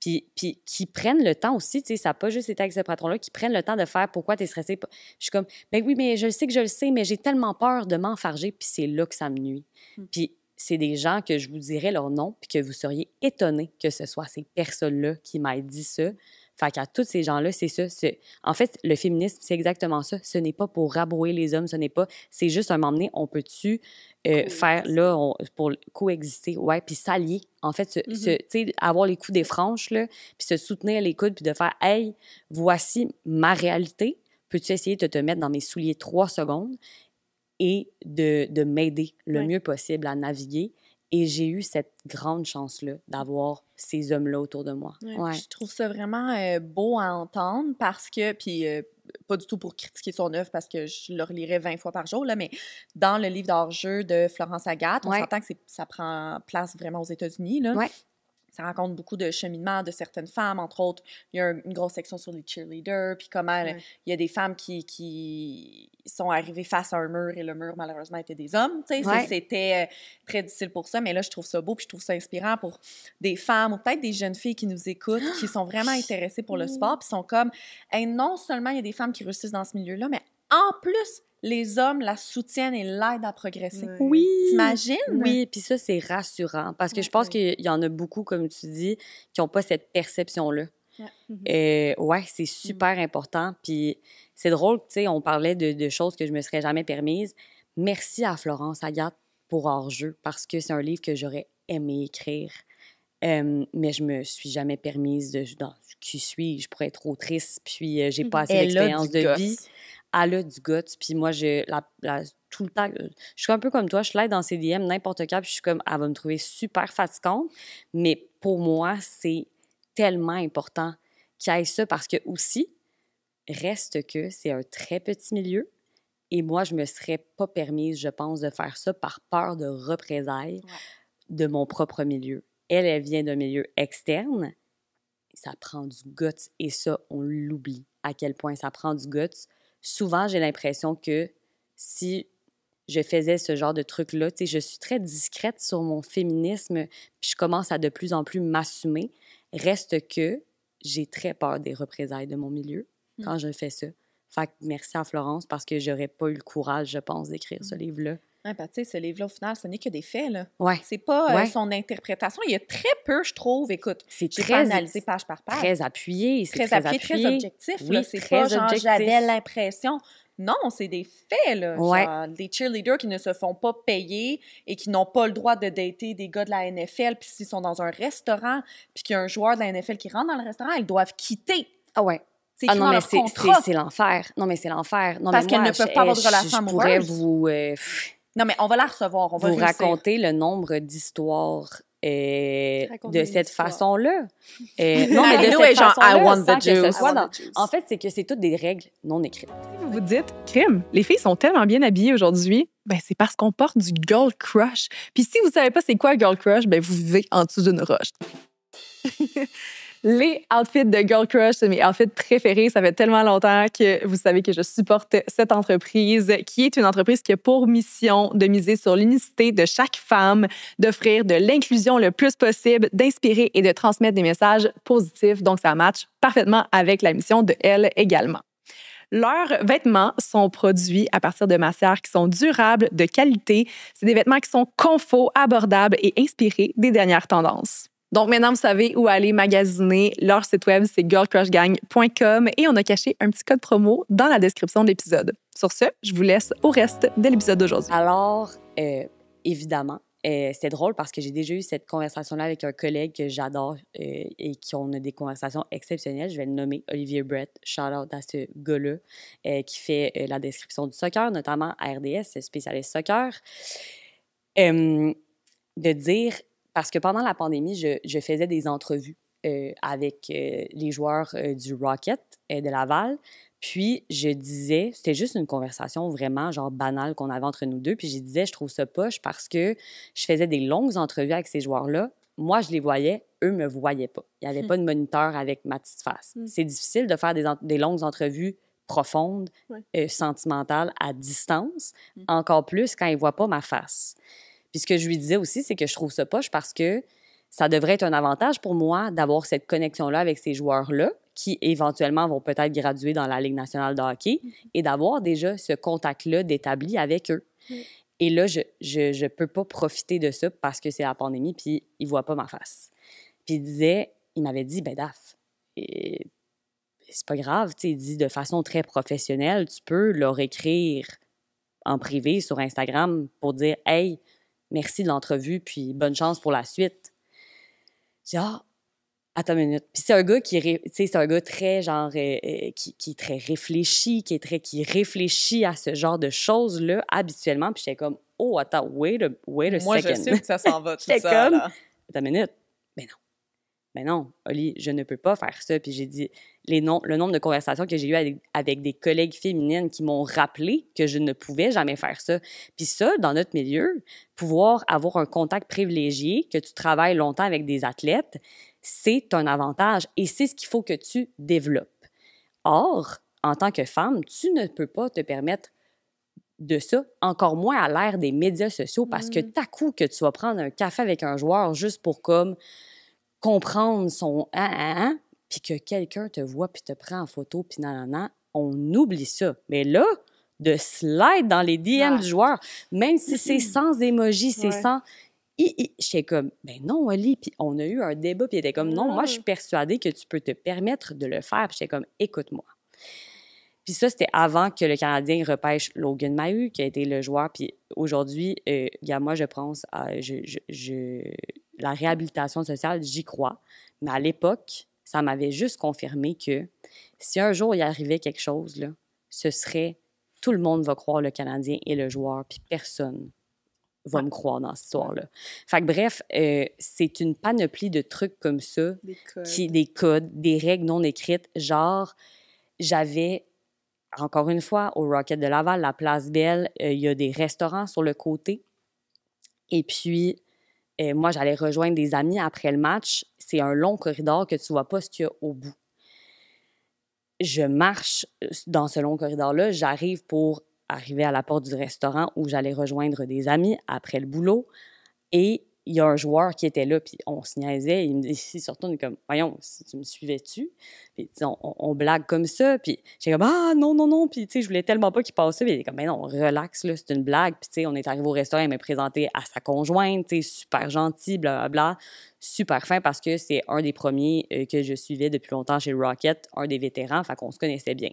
Puis qui prennent le temps aussi, tu sais, ça n'a pas juste été avec ce patron-là, qui prennent le temps de faire « Pourquoi t'es stressée? » Je suis comme « Ben oui, mais je le sais, mais j'ai tellement peur de m'enfarger. » Puis c'est là que ça me nuit. Puis c'est des gens que je vous dirais leur nom puis que vous seriez étonnés que ce soit ces personnes-là qui m'aient dit ça. Fait qu'à tous ces gens-là, c'est ça. En fait, le féminisme, c'est exactement ça. Ce n'est pas pour rabrouer les hommes, ce n'est pas... C'est juste un moment donné, on peut-tu faire, là, pour coexister, ouais, puis s'allier. En fait, tu sais, avoir les coups des franches, là, puis se soutenir les coudes, puis de faire « Hey, voici ma réalité. Peux-tu essayer de te mettre dans mes souliers 3 secondes? » Et de m'aider le mieux possible à naviguer. Et j'ai eu cette grande chance-là d'avoir ces hommes-là autour de moi. Ouais. Je trouve ça vraiment beau à entendre parce que, puis pas du tout pour critiquer son œuvre parce que je le relirais 20 fois par jour, là, mais dans le livre d'hors-jeu de Florence Agathe, on s'entend que ça prend place vraiment aux États-Unis, là. Ouais. Ça raconte beaucoup de cheminement de certaines femmes, entre autres. Il y a une grosse section sur les cheerleaders, puis comment il y a des femmes qui sont arrivées face à un mur et le mur, malheureusement, était des hommes. C'était très difficile pour ça, mais là, je trouve ça beau, puis je trouve ça inspirant pour des femmes ou peut-être des jeunes filles qui nous écoutent, qui sont vraiment intéressées pour le sport, puis sont comme, hey, non seulement il y a des femmes qui réussissent dans ce milieu-là, mais en plus, les hommes la soutiennent et l'aident à progresser. Oui! T'imagines? Oui, puis ça, c'est rassurant parce que je pense qu'il y en a beaucoup, comme tu dis, qui n'ont pas cette perception-là. Ouais, c'est super important. Puis c'est drôle, tu sais, on parlait de choses que je me serais jamais permises. Merci à Florence Agathe pour Hors-jeu parce que c'est un livre que j'aurais aimé écrire. Mais je me suis jamais permise qui suis-je pour être autrice, puis j'ai pas assez d'expérience de vie. Elle a du guts, puis moi, tout le temps, je suis un peu comme toi, je slide dans ses DM n'importe quand, puis je suis comme, elle va me trouver super fatigante, mais pour moi, c'est tellement important qu'il y ait ça, parce que aussi, reste que c'est un très petit milieu, et moi, je me serais pas permise, je pense, de faire ça par peur de représailles de mon propre milieu. Elle vient d'un milieu externe, ça prend du guts, et ça, on l'oublie, à quel point ça prend du guts. Souvent, j'ai l'impression que si je faisais ce genre de truc-là, tu sais, je suis très discrète sur mon féminisme, puis je commence à de plus en plus m'assumer. Reste que j'ai très peur des représailles de mon milieu quand je fais ça. Fait que merci à Florence parce que j'aurais pas eu le courage, je pense, d'écrire ce livre-là. Ouais, ben, tu sais, ce livre-là, au final, ce n'est que des faits, là. Ouais. C'est pas son interprétation. Il y a très peu, je trouve. Écoute, c'est j'ai pas analysé page par page. Très appuyé. Très appuyé, très objectif. Oui, là. C'est pas genre, j'avais l'impression. Non, c'est des faits, là. Ouais. Genre, des cheerleaders qui ne se font pas payer et qui n'ont pas le droit de dater des gars de la NFL. Puis s'ils sont dans un restaurant, puis qu'il y a un joueur de la NFL qui rentre dans le restaurant, ils doivent quitter. Ah ouais. C'est non, mais c'est l'enfer. Non, mais c'est l'enfer. Parce qu'elles ne peuvent pas avoir de relation amoureuse. Je pourrais vous... Non, mais on va la recevoir. On va vous raconter le nombre d'histoires de cette façon-là. Non, mais de cette façon-là, I want the juice. En fait, c'est que c'est toutes des règles non écrites. Si vous vous dites, crime, les filles sont tellement bien habillées aujourd'hui, ben c'est parce qu'on porte du girl crush. Puis si vous savez pas c'est quoi un girl crush, ben vous vivez en dessous d'une roche. Les outfits de Girl Crush, c'est mes outfits préférés. Ça fait tellement longtemps que vous savez que je supporte cette entreprise, qui est une entreprise qui a pour mission de miser sur l'unicité de chaque femme, d'offrir de l'inclusion le plus possible, d'inspirer et de transmettre des messages positifs. Donc, ça matche parfaitement avec la mission de Elle également. Leurs vêtements sont produits à partir de matières qui sont durables, de qualité. C'est des vêtements qui sont confos, abordables et inspirés des dernières tendances. Donc maintenant, vous savez où aller magasiner. Leur site web, c'est girlcrushgang.com et on a caché un petit code promo dans la description de l'épisode. Sur ce, je vous laisse au reste de l'épisode d'aujourd'hui. Alors, évidemment, c'était drôle parce que j'ai déjà eu cette conversation-là avec un collègue que j'adore et qui on a des conversations exceptionnelles. Je vais le nommer Olivier Brett. Shout-out à ce gars-là qui fait la description du soccer, notamment à RDS, spécialiste soccer. De dire, parce que pendant la pandémie, je faisais des entrevues avec les joueurs du Rocket de Laval. Puis, je disais, c'était juste une conversation vraiment genre banale qu'on avait entre nous deux. Puis, je disais, je trouve ça poche parce que je faisais des longues entrevues avec ces joueurs-là. Moi, je les voyais, eux me voyaient pas. Il n'y avait pas de moniteur avec ma petite face. C'est difficile de faire des longues entrevues profondes, sentimentales, à distance, encore plus quand ils ne voient pas ma face. Puis, ce que je lui disais aussi, c'est que je trouve ça poche parce que ça devrait être un avantage pour moi d'avoir cette connexion-là avec ces joueurs-là qui, éventuellement, vont peut-être graduer dans la Ligue nationale de hockey et d'avoir déjà ce contact-là d'établi avec eux. Et là, je peux pas profiter de ça parce que c'est la pandémie puis ils voient pas ma face. Puis il m'avait dit, ben Daph, c'est pas grave, tu sais, il dit de façon très professionnelle, tu peux leur écrire en privé sur Instagram pour dire, hey, merci de l'entrevue puis bonne chance pour la suite. J'ai dit, attends une minute. Puis c'est un gars c'est un gars très genre qui est très réfléchi, qui réfléchit à ce genre de choses-là habituellement. Puis j'étais comme, oh, attends, wait a Moi, second. je sais où ça s'en va, tout J'étais ça. comme, Là. attends une minute. Mais non, Oli, je ne peux pas faire ça. Puis j'ai dit, le nombre de conversations que j'ai eues avec des collègues féminines qui m'ont rappelé que je ne pouvais jamais faire ça. Puis ça, dans notre milieu, pouvoir avoir un contact privilégié, que tu travailles longtemps avec des athlètes, c'est un avantage et c'est ce qu'il faut que tu développes. Or, en tant que femme, tu ne peux pas te permettre de ça, encore moins à l'ère des médias sociaux, parce que t'as coup que tu vas prendre un café avec un joueur juste pour comme comprendre son puis que quelqu'un te voit puis te prend en photo puis nanana, on oublie ça. Mais là, de slide dans les DM du joueur, même si c'est sans émoji, c'est sans... J'étais comme, ben non, Oli. Puis on a eu un débat, puis il était comme, non, moi, je suis persuadée que tu peux te permettre de le faire. Puis j'étais comme, écoute-moi. Puis ça, c'était avant que le Canadien repêche Logan Mailloux, qui a été le joueur. Puis aujourd'hui, moi, je pense à la réhabilitation sociale, j'y crois. Mais à l'époque, ça m'avait juste confirmé que si un jour il arrivait quelque chose, là, ce serait tout le monde va croire le Canadien et le joueur, puis personne va me croire dans cette histoire-là. Fait que bref, c'est une panoplie de trucs comme ça, des codes, des règles non écrites. Genre, j'avais, encore une fois, au Rocket de Laval, la Place Belle, il y a des restaurants sur le côté. Et puis, moi, j'allais rejoindre des amis après le match. C'est un long corridor que tu vois pas ce qu'il y a au bout. Je marche dans ce long corridor-là. J'arrive pour arriver à la porte du restaurant où j'allais rejoindre des amis après le boulot. Et il y a un joueur qui était là, puis on se niaisait. Il me dit, surtout, on est comme, voyons, si tu me suivais-tu? Puis, on blague comme ça. Puis, j'ai comme, ah, non. Puis, tu sais, je voulais tellement pas qu'il passe ça. Puis, il est comme, ben non, relax, là, c'est une blague. Puis, tu sais, on est arrivé au restaurant, il m'a présenté à sa conjointe, tu sais, super gentil, blablabla. Super fin parce que c'est un des premiers que je suivais depuis longtemps chez le Rocket, un des vétérans, fait qu'on se connaissait bien.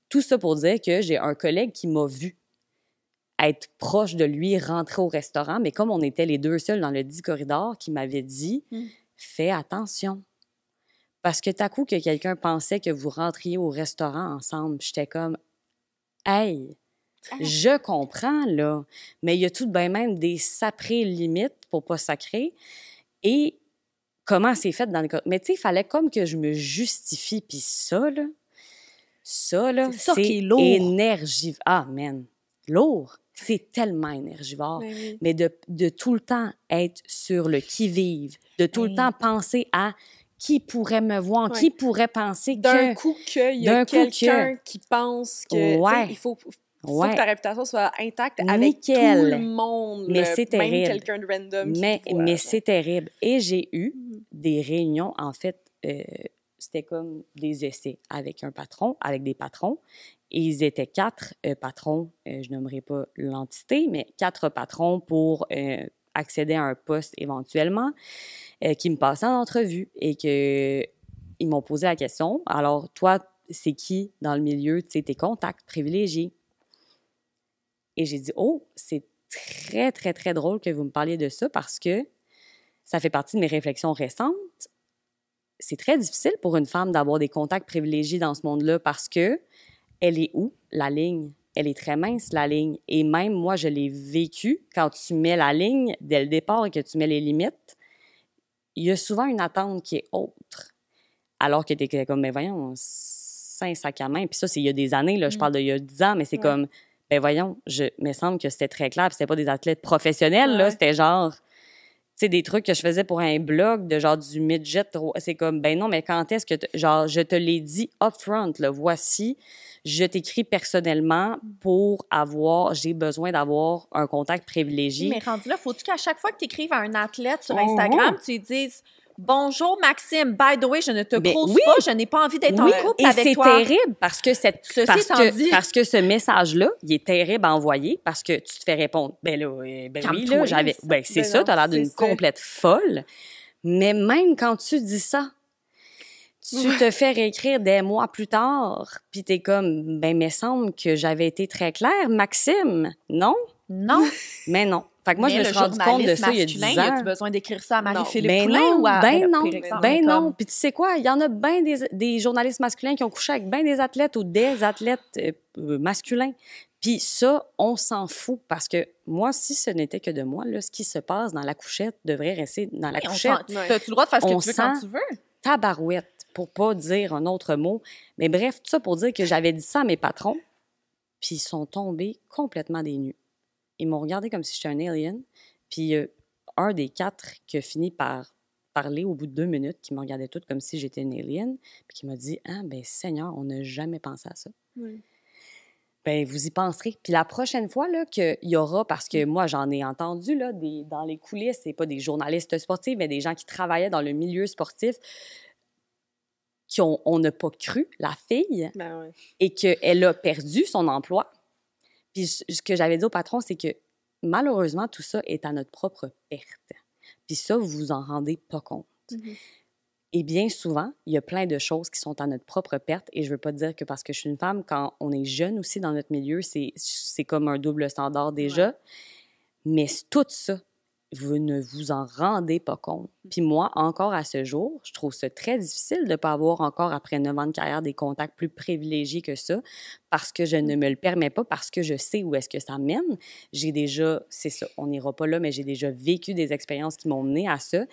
Tout ça pour dire que j'ai un collègue qui m'a vu être proche de lui, rentrer au restaurant, mais comme on était les deux seuls dans le 10 corridor, qui m'avait dit « Fais attention ». Parce que t'as coup que quelqu'un pensait que vous rentriez au restaurant ensemble. J'étais comme « Hey, je comprends, là, mais il y a tout de même des sacrées limites pour pas sacrer. » Et comment c'est fait dans le cas. Mais tu sais, il fallait comme que je me justifie. Puis ça, là, c'est énergivore. Ah, man, lourd. C'est tellement énergivore. Mais de tout le temps être sur le qui-vive, de tout le temps penser à qui pourrait me voir, qui pourrait penser que... D'un coup qu'il y a quelqu'un qui pense que... Il faut que ta réputation soit intacte avec tout le monde. Mais c'est terrible. Même quelqu'un de random mais c'est terrible. Et j'ai eu des réunions, en fait, c'était comme des essais avec des patrons. Et ils étaient 4 patrons, je nommerai pas l'entité, mais 4 patrons pour accéder à un poste éventuellement, qui me passaient en entrevue et qu'ils m'ont posé la question. Alors, toi, c'est qui dans le milieu, tu sais, tes contacts privilégiés? Et j'ai dit, oh, c'est très, très, très drôle que vous me parliez de ça parce que ça fait partie de mes réflexions récentes. C'est très difficile pour une femme d'avoir des contacts privilégiés dans ce monde-là parce que elle est où, la ligne? Elle est très mince, la ligne. Et même moi, je l'ai vécu quand tu mets la ligne dès le départ et que tu mets les limites. Il y a souvent une attente qui est autre. Alors que tu es comme, mais voyons, c'est un sac à main. Puis ça, c'est il y a des années, là, je parle d'il y a 10 ans, mais c'est comme, ben voyons, me semble que c'était très clair. Puis c'était pas des athlètes professionnels, là, c'était genre... Tu sais, des trucs que je faisais pour un blog de genre du midget, c'est comme, ben non, mais quand est-ce que, genre, je te l'ai dit upfront, là, voici, je t'écris personnellement j'ai besoin d'avoir un contact privilégié. Mais rendu là, faut-tu qu'à chaque fois que tu écrives à un athlète sur Instagram, tu lui dises « Bonjour Maxime, by the way, je ne te crouse pas, je n'ai pas envie d'être en couple avec toi. » Et c'est terrible parce que parce que ce message-là, il est terrible à envoyer parce que tu te fais répondre « Ben là, oui, là, j'avais... » Ben c'est ça, t'as l'air d'une complète folle. Mais même quand tu dis ça, tu te fais réécrire des mois plus tard, puis t'es comme « Ben, me semble que j'avais été très claire, Maxime. » Non? Non. Mais non. Fait que moi, je me suis rendu compte de ça il y a 10 ans. As-tu besoin d'écrire ça à Marie-Philippe Ben Poulin non, ou à non. Puis tu sais quoi, il y en a bien des journalistes masculins qui ont couché avec bien des athlètes ou des athlètes masculins. Puis ça, on s'en fout parce que moi, si ce n'était que de moi, là, ce qui se passe dans la couchette devrait rester dans la couchette. T'as-tu le droit de faire ce que tu veux quand tu veux? Tabarouette, pour pas dire un autre mot. Mais bref, tout ça pour dire que j'avais dit ça à mes patrons, puis ils sont tombés complètement des nues. Ils m'ont regardé comme si j'étais un alien. Puis un des 4 qui a fini par parler au bout de 2 minutes, qui me regardait tout comme si j'étais une alien, puis qui m'a dit « Ah, ben Seigneur, on n'a jamais pensé à ça. Oui. » Ben vous y penserez. Puis la prochaine fois là, qu'il y aura, parce que moi, j'en ai entendu là, dans les coulisses, c'est pas des journalistes sportifs, mais des gens qui travaillaient dans le milieu sportif, on n'a pas cru la fille et qu'elle a perdu son emploi. Puis ce que j'avais dit au patron, c'est que malheureusement, tout ça est à notre propre perte. Puis ça, vous vous en rendez pas compte. Mm-hmm. Et bien souvent, il y a plein de choses qui sont à notre propre perte. Et je veux pas dire que parce que je suis une femme, quand on est jeune aussi dans notre milieu, c'est comme un double standard déjà. Ouais. Mais tout ça, vous ne vous en rendez pas compte. Puis moi, encore à ce jour, je trouve ça très difficile de ne pas avoir encore, après 9 ans de carrière, des contacts plus privilégiés que ça, parce que je ne me le permets pas, parce que je sais où est-ce que ça mène. J'ai déjà, c'est ça, on n'ira pas là, mais j'ai déjà vécu des expériences qui m'ont mené à ça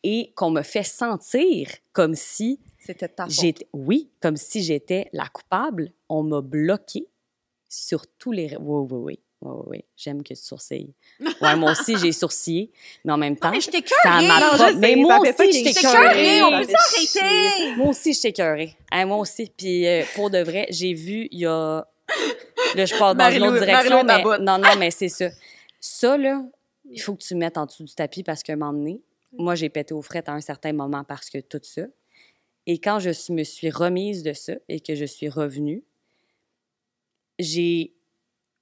et qu'on me fait sentir comme si... C'était ta faute. Oui, comme si j'étais la coupable. On m'a bloquée sur tous les... Oui. Oui, j'aime que tu sourcilles. Ouais, moi aussi, j'ai sourcillé, mais en même temps, mais je t'ai ça m'a mais moi aussi, je t'ai écœurée. On peut s'arrêter. Moi aussi, je t'ai écœurée. Moi aussi. Puis, pour de vrai, j'ai vu, il y a... Là, je pars dans une autre direction, mais... Non, mais c'est ça. Ça, là, il faut que tu mettes en dessous du tapis parce qu'à un moment donné, moi, j'ai pété aux frettes à un certain moment parce que tout ça. Et quand je me suis remise de ça et que je suis revenue, j'ai...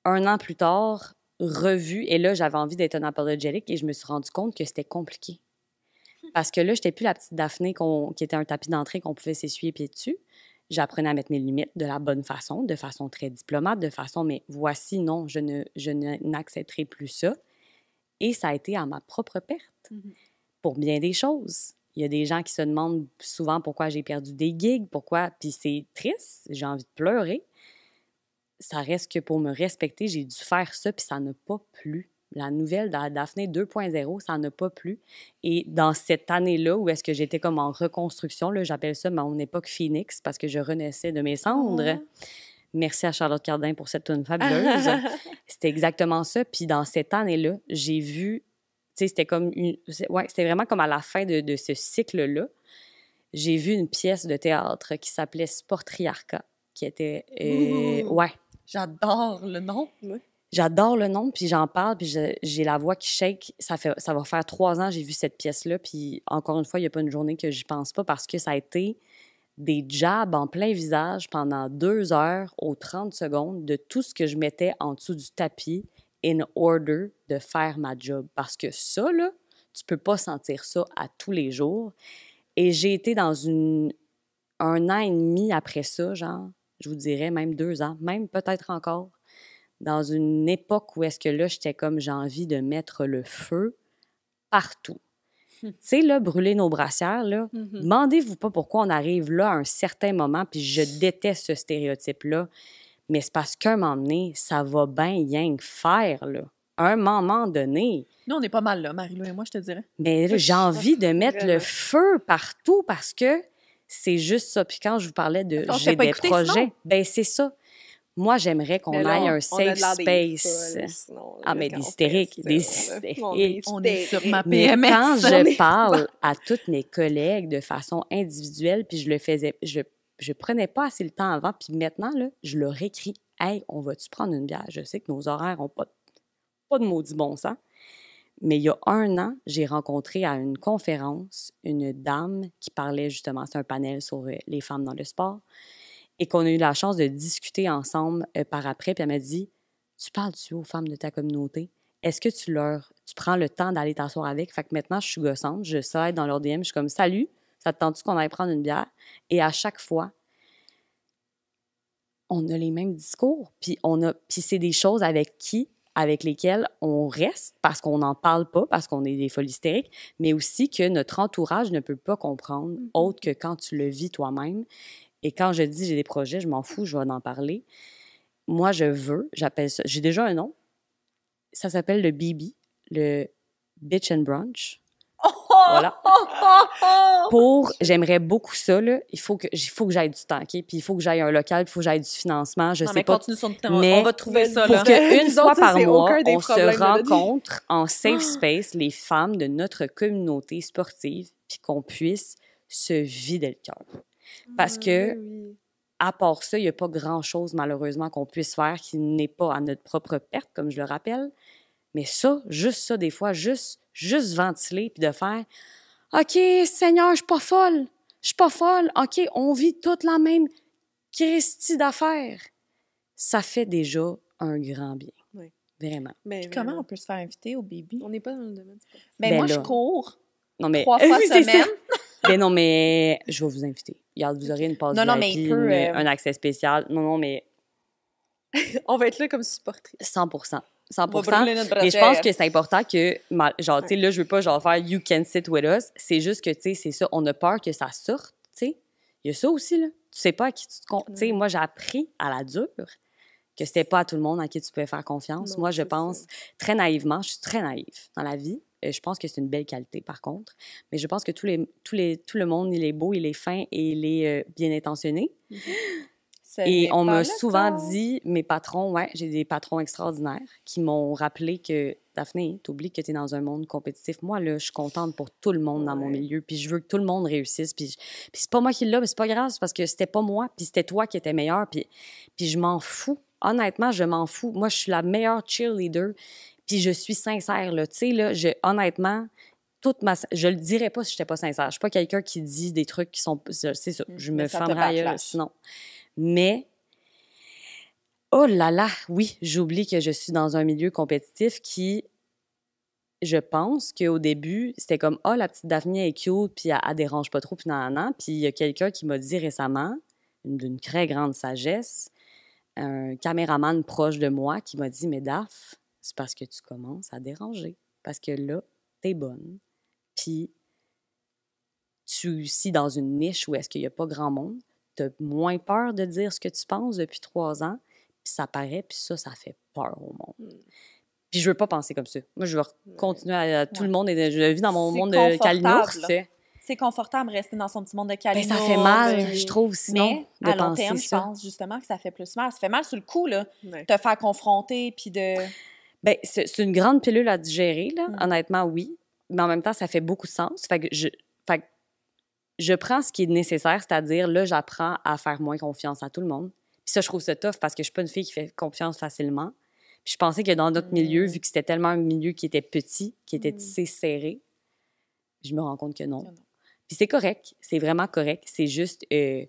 1 an plus tard, revu, et là, j'avais envie d'être unapologetic et je me suis rendu compte que c'était compliqué. Parce que là, j'étais plus la petite Daphné qui était un tapis d'entrée qu'on pouvait s'essuyer pieds dessus. J'apprenais à mettre mes limites de la bonne façon, de façon très diplomate, de façon, mais voici, non, je n'accepterai plus ça. Et ça a été à ma propre perte, pour bien des choses. Il y a des gens qui se demandent souvent pourquoi j'ai perdu des gigs, puis c'est triste, j'ai envie de pleurer. Ça reste que pour me respecter, j'ai dû faire ça, puis ça n'a pas plu. La nouvelle de Daphné 2.0, ça n'a pas plu. Et dans cette année-là, où est-ce que j'étais comme en reconstruction, là, j'appelle ça mon époque Phoenix, parce que je renaissais de mes cendres. Merci à Charlotte Cardin pour cette toune fabuleuse. C'était exactement ça. Puis dans cette année-là, j'ai vu... Tu sais, c'était comme c'était vraiment comme à la fin de ce cycle-là. J'ai vu une pièce de théâtre qui s'appelait Sportriarcat, qui était... J'adore le nom. Oui. J'adore le nom, puis j'en parle, puis j'ai la voix qui shake. Ça va faire 3 ans que j'ai vu cette pièce-là, puis encore une fois, il n'y a pas une journée que j'y pense pas parce que ça a été des jabs en plein visage pendant 2 heures aux 30 secondes de tout ce que je mettais en dessous du tapis in order de faire ma job. Parce que ça, là, tu peux pas sentir ça à tous les jours. Et j'ai été dans un an et demi après ça, genre, je vous dirais même 2 ans, même peut-être encore, dans une époque où est-ce que là, j'étais comme, j'ai envie de mettre le feu partout. Tu sais, là, brûler nos brassières, là, demandez-vous pas pourquoi on arrive là à un certain moment, puis je déteste ce stéréotype-là, mais c'est parce qu'à un moment donné, ça va bien rien que faire, là. À un moment donné. Nous, on est pas mal là, Marie-Lou et moi, je te dirais. Mais là, j'ai envie de mettre Vraiment. le feu partout parce que c'est juste ça. Puis quand je vous parlais de On se j'ai fait pas des écouter, projets, sinon. ben c'est ça. Moi, j'aimerais qu'on Mais là, aille on un a safe de l'air des space. folles, sinon, là, Ah, mais quand des on hystériques, fait des ça, là. hystériques. On est sur ma Mais PMS. quand on je est- parle à toutes mes collègues de façon individuelle, puis je le faisais, je prenais pas assez le temps avant, puis maintenant, là, je leur écris « Hey, on va-tu prendre une bière? » Je sais que nos horaires n'ont pas de maudit bon sens. Mais il y a 1 an, j'ai rencontré à une conférence une dame qui parlait justement, c'est un panel sur les femmes dans le sport, et qu'on a eu la chance de discuter ensemble par après. Puis elle m'a dit, tu parles-tu aux femmes de ta communauté? Est-ce que tu prends le temps d'aller t'asseoir avec? Fait que maintenant, je suis gossante, je slide dans leur DM, je suis comme, salut, ça te tente-tu qu'on aille prendre une bière? Et à chaque fois, on a les mêmes discours, puis c'est des choses avec lesquelles on reste parce qu'on n'en parle pas, parce qu'on est des folles hystériques, mais aussi que notre entourage ne peut pas comprendre autre que quand tu le vis toi-même. Et quand je dis j'ai des projets, je m'en fous, je vais en parler. Moi, j'appelle ça, j'ai déjà un nom, ça s'appelle le BB, le Bitch and Brunch. Voilà. J'aimerais beaucoup ça, là. Il faut que j'aille du temps, OK? Puis il faut que j'aille un local, il faut que j'aille du financement, je Non, sais mais pas. continue sur le thème. Mais On va trouver ça, pour là. qu'une Nous fois autres, par c'est mois, aucun des on se problèmes, Mélodie. rencontre en safe space, les femmes de notre communauté sportive, puis qu'on puisse se vider le cœur. Parce que, à part ça, il n'y a pas grand-chose, malheureusement, qu'on puisse faire qui n'est pas à notre propre perte, comme je le rappelle. Mais ça, juste ça, des fois, juste ventiler, puis de faire « OK, Seigneur, je suis pas folle. Je suis pas folle. OK, on vit toute la même Christie d'affaires. » Ça fait déjà un grand bien. Oui. Vraiment. Mais Comment vraiment. on peut se faire inviter au baby? On n'est pas dans le domaine sportif. Ben, Ben moi, là. je cours Non, mais 3 fois Oui, c'est semaine. ça. Ben non, mais je vais vous inviter. Regarde, vous aurez une passe Non, mais VIP, il peut, un accès spécial. Non, mais On va être là comme supportrice. 100%. On va brûler notre Mais je brassière. pense que c'est important que, genre, tu sais, là, je veux pas, genre, faire « you can sit with us ». C'est juste que, tu sais, c'est ça, on a peur que ça sorte, tu sais. Il y a ça aussi, là. Tu sais pas à qui tu te... Tu sais, moi, j'ai appris à la dure que c'était pas à tout le monde à qui tu pouvais faire confiance. Non, Moi, je c'est pense ça. très naïvement, je suis très naïve dans la vie. Je pense que c'est une belle qualité, par contre. Mais je pense que tout le monde, il est beau, il est fin et il est bien intentionné. Et on m'a souvent dit, mes patrons, j'ai des patrons extraordinaires qui m'ont rappelé que, Daphné, t'oublies que t'es dans un monde compétitif. Moi, là, je suis contente pour tout le monde dans mon milieu, puis je veux que tout le monde réussisse. Puis c'est pas moi qui l'ai, mais c'est pas grave, c'est parce que c'était pas moi, puis c'était toi qui étais meilleur, puis je m'en fous. Honnêtement, je m'en fous. Moi, je suis la meilleure cheerleader, puis je suis sincère, là. Tu sais, là, honnêtement... Je le dirais pas si j'étais pas sincère. Je suis pas quelqu'un qui dit des trucs qui sont... C'est ça, je me ça te fermerais ailleurs, backlash. sinon. Mais, oh là là, oui, j'oublie que je suis dans un milieu compétitif qui, je pense qu'au début, c'était comme « Ah, la petite Daphné est cute, puis elle dérange pas trop, puis nan. » Puis il y a quelqu'un qui m'a dit récemment, d'une très grande sagesse, un caméraman proche de moi qui m'a dit « Mais Daph, c'est parce que tu commences à déranger. Parce que là, t'es bonne. Puis tu es aussi dans une niche où est-ce qu'il n'y a pas grand monde. Tu as moins peur de dire ce que tu penses depuis 3 ans, puis ça paraît, puis ça fait peur au monde. Puis je veux pas penser comme ça. Moi, je veux continuer à tout le monde, et je vis dans mon monde de calinours. C'est confortable de rester dans son petit monde de calinours. Ben, ça fait mal, je trouve, sinon, mais de à long penser terme, ça. je pense justement que ça fait plus mal. Ça fait mal sur le coup, là, Ouais. te faire confronter, puis de... Ben, c'est une grande pilule à digérer, là. Honnêtement, oui. Mais en même temps, ça fait beaucoup de sens. Fait que je prends ce qui est nécessaire, c'est-à-dire, là, j'apprends à faire moins confiance à tout le monde. Puis ça, je trouve ça tough parce que je suis pas une fille qui fait confiance facilement. Puis je pensais que dans notre milieu, vu que c'était tellement un milieu qui était petit, qui était tissé serré, je me rends compte que non. Puis Puis c'est correct, c'est vraiment correct. C'est juste, tu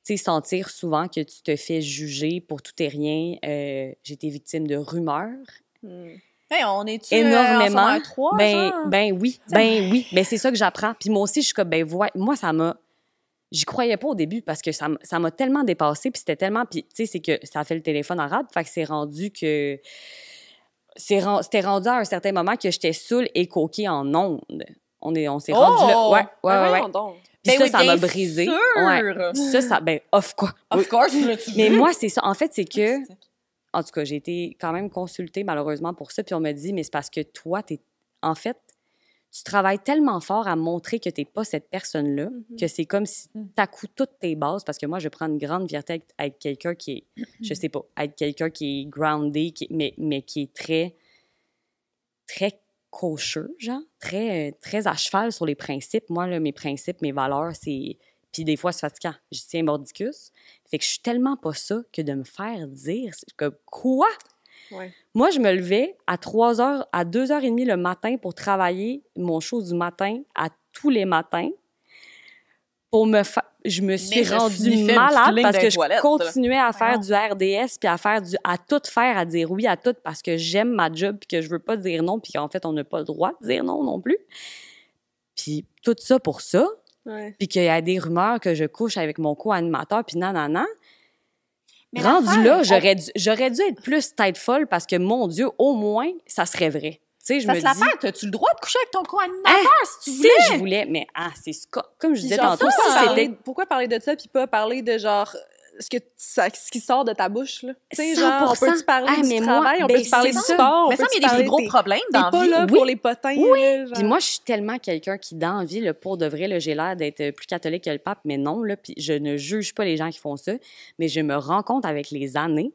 sais, sentir souvent que tu te fais juger pour tout et rien. J'ai été victime de rumeurs. Hey, on est-tu Énormément. en 3, ben oui, oui. Ben c'est ça que j'apprends. Puis moi aussi, je suis comme, moi, ça m'a... J'y croyais pas au début parce que ça m'a tellement dépassé, puis c'était tellement... Puis, tu sais, c'est que ça a fait le téléphone arabe, fait que c'est rendu que... C'était rendu à un certain moment que j'étais saoule et coquée en ondes. On s'est rendu là. Ouais. Puis Ben ça m'a bien brisé. sûr. Ouais. Ça, of quoi. Of course, Mais moi, c'est ça. En fait, c'est que... En tout cas, j'ai été quand même consultée, malheureusement, pour ça. Puis on m'a dit, mais c'est parce que toi, en fait, tu travailles tellement fort à montrer que tu n'es pas cette personne-là, que c'est comme si tu accoues toutes tes bases. Parce que moi, je prends une grande fierté à être quelqu'un qui est, je sais pas, à être quelqu'un qui est groundé, mais qui est très, très kosher, genre, très à cheval sur les principes. Moi, là, mes principes, mes valeurs, c'est... Puis des fois, c'est fatigant. Je tiens mordicus. Fait que je suis tellement pas ça que de me faire dire comme quoi? Ouais. Moi, je me levais à 3h, à 2h30 le matin pour travailler mon show du matin à tous les matins. Je me suis rendue malade parce que je continuais à faire du RDS puis à tout faire, à dire oui à tout parce que j'aime ma job puis que je veux pas dire non puis qu'en fait, on n'a pas le droit de dire non plus. Puis tout ça pour ça. Ouais. Puis qu'il y a des rumeurs que je couche avec mon co-animateur, puis nanana. Rendu là, j'aurais dû être plus tête folle parce que, mon Dieu, au moins, ça serait vrai. Tu sais, je me dis... l'affaire, t'as-tu le droit de coucher avec ton co-animateur si tu voulais? Si je voulais, mais c'est comme je disais tantôt, Pourquoi parler de ça puis pas parler de genre... ce qui sort de ta bouche, là. Tu sais, 100%. genre, on peut-tu parler du travail, on peut-tu parler du sport, mais ça, il y a des gros problèmes dans la vie. T'es pas là pour les potins. Oui, puis moi, je suis tellement quelqu'un qui, dans la vie, là, pour de vrai, là, j'ai l'air d'être plus catholique que le pape, mais non, là, puis je ne juge pas les gens qui font ça, mais je me rends compte avec les années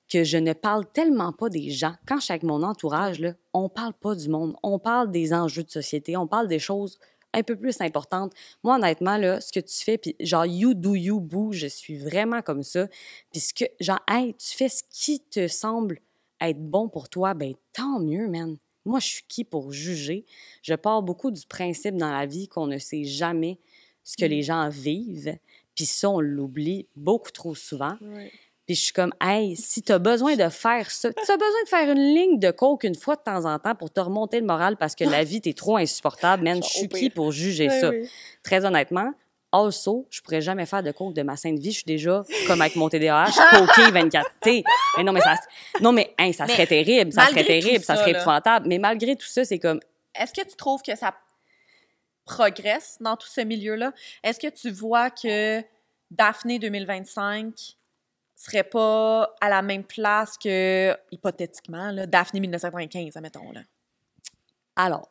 que je ne parle tellement pas des gens. Quand je suis avec mon entourage, là, on parle pas du monde, on parle des enjeux de société, on parle des choses un peu plus importante. Moi, honnêtement, là, ce que tu fais, puis genre, you do you, boo, je suis vraiment comme ça. Puis genre, hey, tu fais ce qui te semble être bon pour toi, ben tant mieux, man. Moi, je suis qui pour juger? Je pars beaucoup du principe dans la vie qu'on ne sait jamais ce que les gens vivent. Puis ça, on l'oublie beaucoup trop souvent. Ouais. Puis je suis comme, hey, si t'as besoin de faire ça, t'as besoin de faire une ligne de coke une fois de temps en temps pour te remonter le moral parce que la vie, t'es trop insupportable, man. Je suis qui pour juger ça? Oui. Très honnêtement, also, je pourrais jamais faire de coke de ma sainte vie. Je suis déjà, comme avec mon TDAH, coquée 24. T'sais, mais non, mais ça serait terrible. Ça serait terrible, ça serait épouvantable. Mais malgré tout ça, c'est comme... Est-ce que tu trouves que ça progresse dans tout ce milieu-là? Est-ce que tu vois que Daphné 2025... serait pas à la même place que, hypothétiquement, là, Daphné 1995, admettons, là? Alors,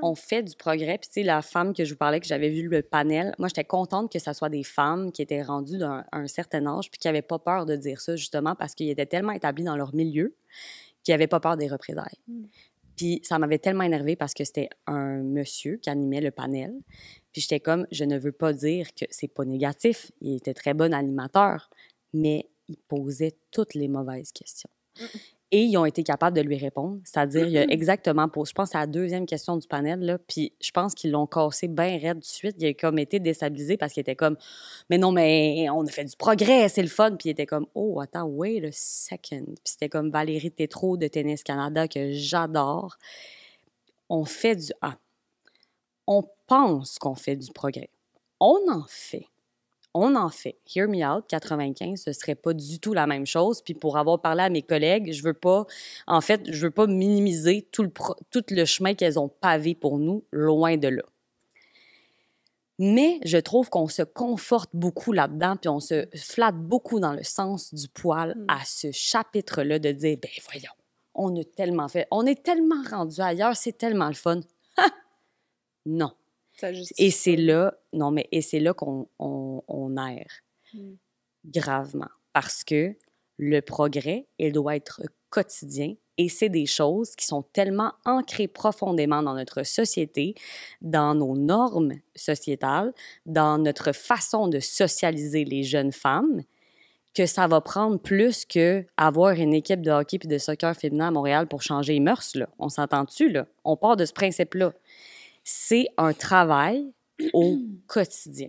on fait du progrès. Puis, tu sais, la femme que je vous parlais, que j'avais vu le panel, moi, j'étais contente que ça soit des femmes qui étaient rendues d'un un certain âge puis qui n'avaient pas peur de dire ça, justement, parce qu'ils étaient tellement établis dans leur milieu qu'ils n'avaient pas peur des représailles. Puis ça m'avait tellement énervée parce que c'était un monsieur qui animait le panel. Puis j'étais comme, je ne veux pas dire que c'est pas négatif. Il était très bon animateur, mais il posait toutes les mauvaises questions. Et ils ont été capables de lui répondre. C'est-à-dire, il y a exactement, je pense que c'est la deuxième question du panel, là, puis je pense qu'ils l'ont cassé bien raide de suite. Il a comme été déstabilisé parce qu'il était comme, mais non, mais on a fait du progrès, c'est le fun. Puis il était comme, oh, attends, wait a second. Puis c'était comme Valérie Tétrault de Tennis Canada, que j'adore. On fait on pense qu'on fait du progrès. On en fait. Hear me out, 95, ce serait pas du tout la même chose. Puis pour avoir parlé à mes collègues, je veux pas minimiser tout le chemin qu'elles ont pavé pour nous, loin de là. Mais je trouve qu'on se conforte beaucoup là-dedans, puis on se flatte beaucoup dans le sens du poil à ce chapitre-là de dire, ben voyons, on a tellement fait, on est tellement rendu ailleurs, c'est tellement le fun. Non. Et c'est là, qu'on erre gravement. Parce que le progrès, il doit être quotidien et c'est des choses qui sont tellement ancrées profondément dans notre société, dans nos normes sociétales, dans notre façon de socialiser les jeunes femmes, que ça va prendre plus qu'avoir une équipe de hockey et de soccer féminin à Montréal pour changer les mœurs, là. On s'entend-tu, là? On part de ce principe-là. c'est un travail au quotidien.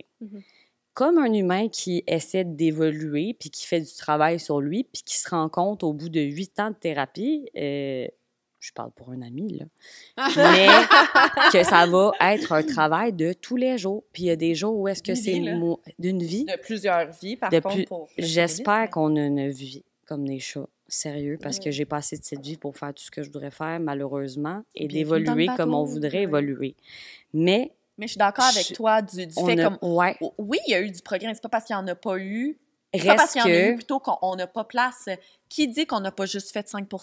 Comme un humain qui essaie d'évoluer, puis qui fait du travail sur lui, puis qui se rend compte au bout de 8 ans de thérapie, je parle pour un ami, là, mais que ça va être un travail de tous les jours. Puis il y a des jours où est-ce que c'est d'une vie. De plusieurs vies, par contre. J'espère qu'on a une vie comme des chats. Sérieux, parce que j'ai pas assez de cette vie pour faire tout ce que je voudrais faire, malheureusement, et d'évoluer comme on voudrait évoluer. Mais je suis d'accord avec toi du fait comme... Ouais. Oui, il y a eu du progrès, c'est pas parce qu'il n'y en a pas eu. C'est pas parce qu'il y en a eu plutôt qu'on n'a pas place. Qui dit qu'on n'a pas juste fait 5 de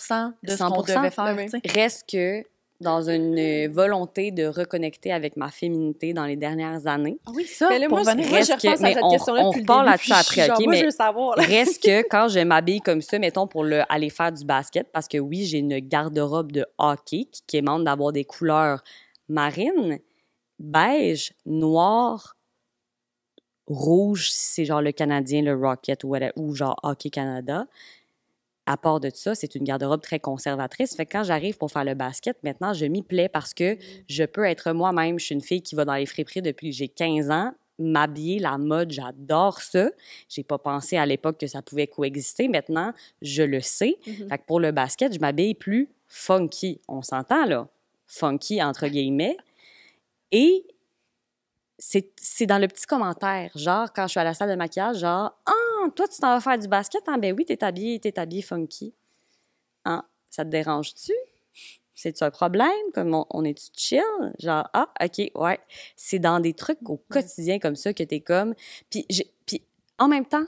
ce qu'on devait faire? Reste que dans une volonté de reconnecter avec ma féminité dans les dernières années. Ah oui, ça, mais là, moi, je repense à cette question-là depuis le début. On là-dessus après, OK? Moi, mais je veux savoir, reste que quand je m'habille comme ça, mettons, pour aller faire du basket, parce que oui, j'ai une garde-robe de hockey qui demande d'avoir des couleurs marines, beige, noir, rouge, si c'est genre le Canadien, le Rocket ou genre Hockey Canada. À part de ça, c'est une garde-robe très conservatrice. Fait que quand j'arrive pour faire le basket, maintenant, je m'y plais parce que je peux être moi-même. Je suis une fille qui va dans les friperies depuis que j'ai 15 ans. M'habiller, la mode, j'adore ça. J'ai pas pensé à l'époque que ça pouvait coexister. Maintenant, je le sais. Fait que pour le basket, je m'habille plus funky. On s'entend, là? Funky, entre guillemets. Et c'est dans le petit commentaire, genre, quand je suis à la salle de maquillage, genre, « Ah, toi, tu t'en vas faire du basket? Ah, ben oui, t'es habillée funky. Ah, ça te dérange-tu? C'est-tu un problème? Comme on est-tu chill? Genre, ah, OK, ouais. » C'est dans des trucs au quotidien comme ça que t'es comme... Puis en même temps,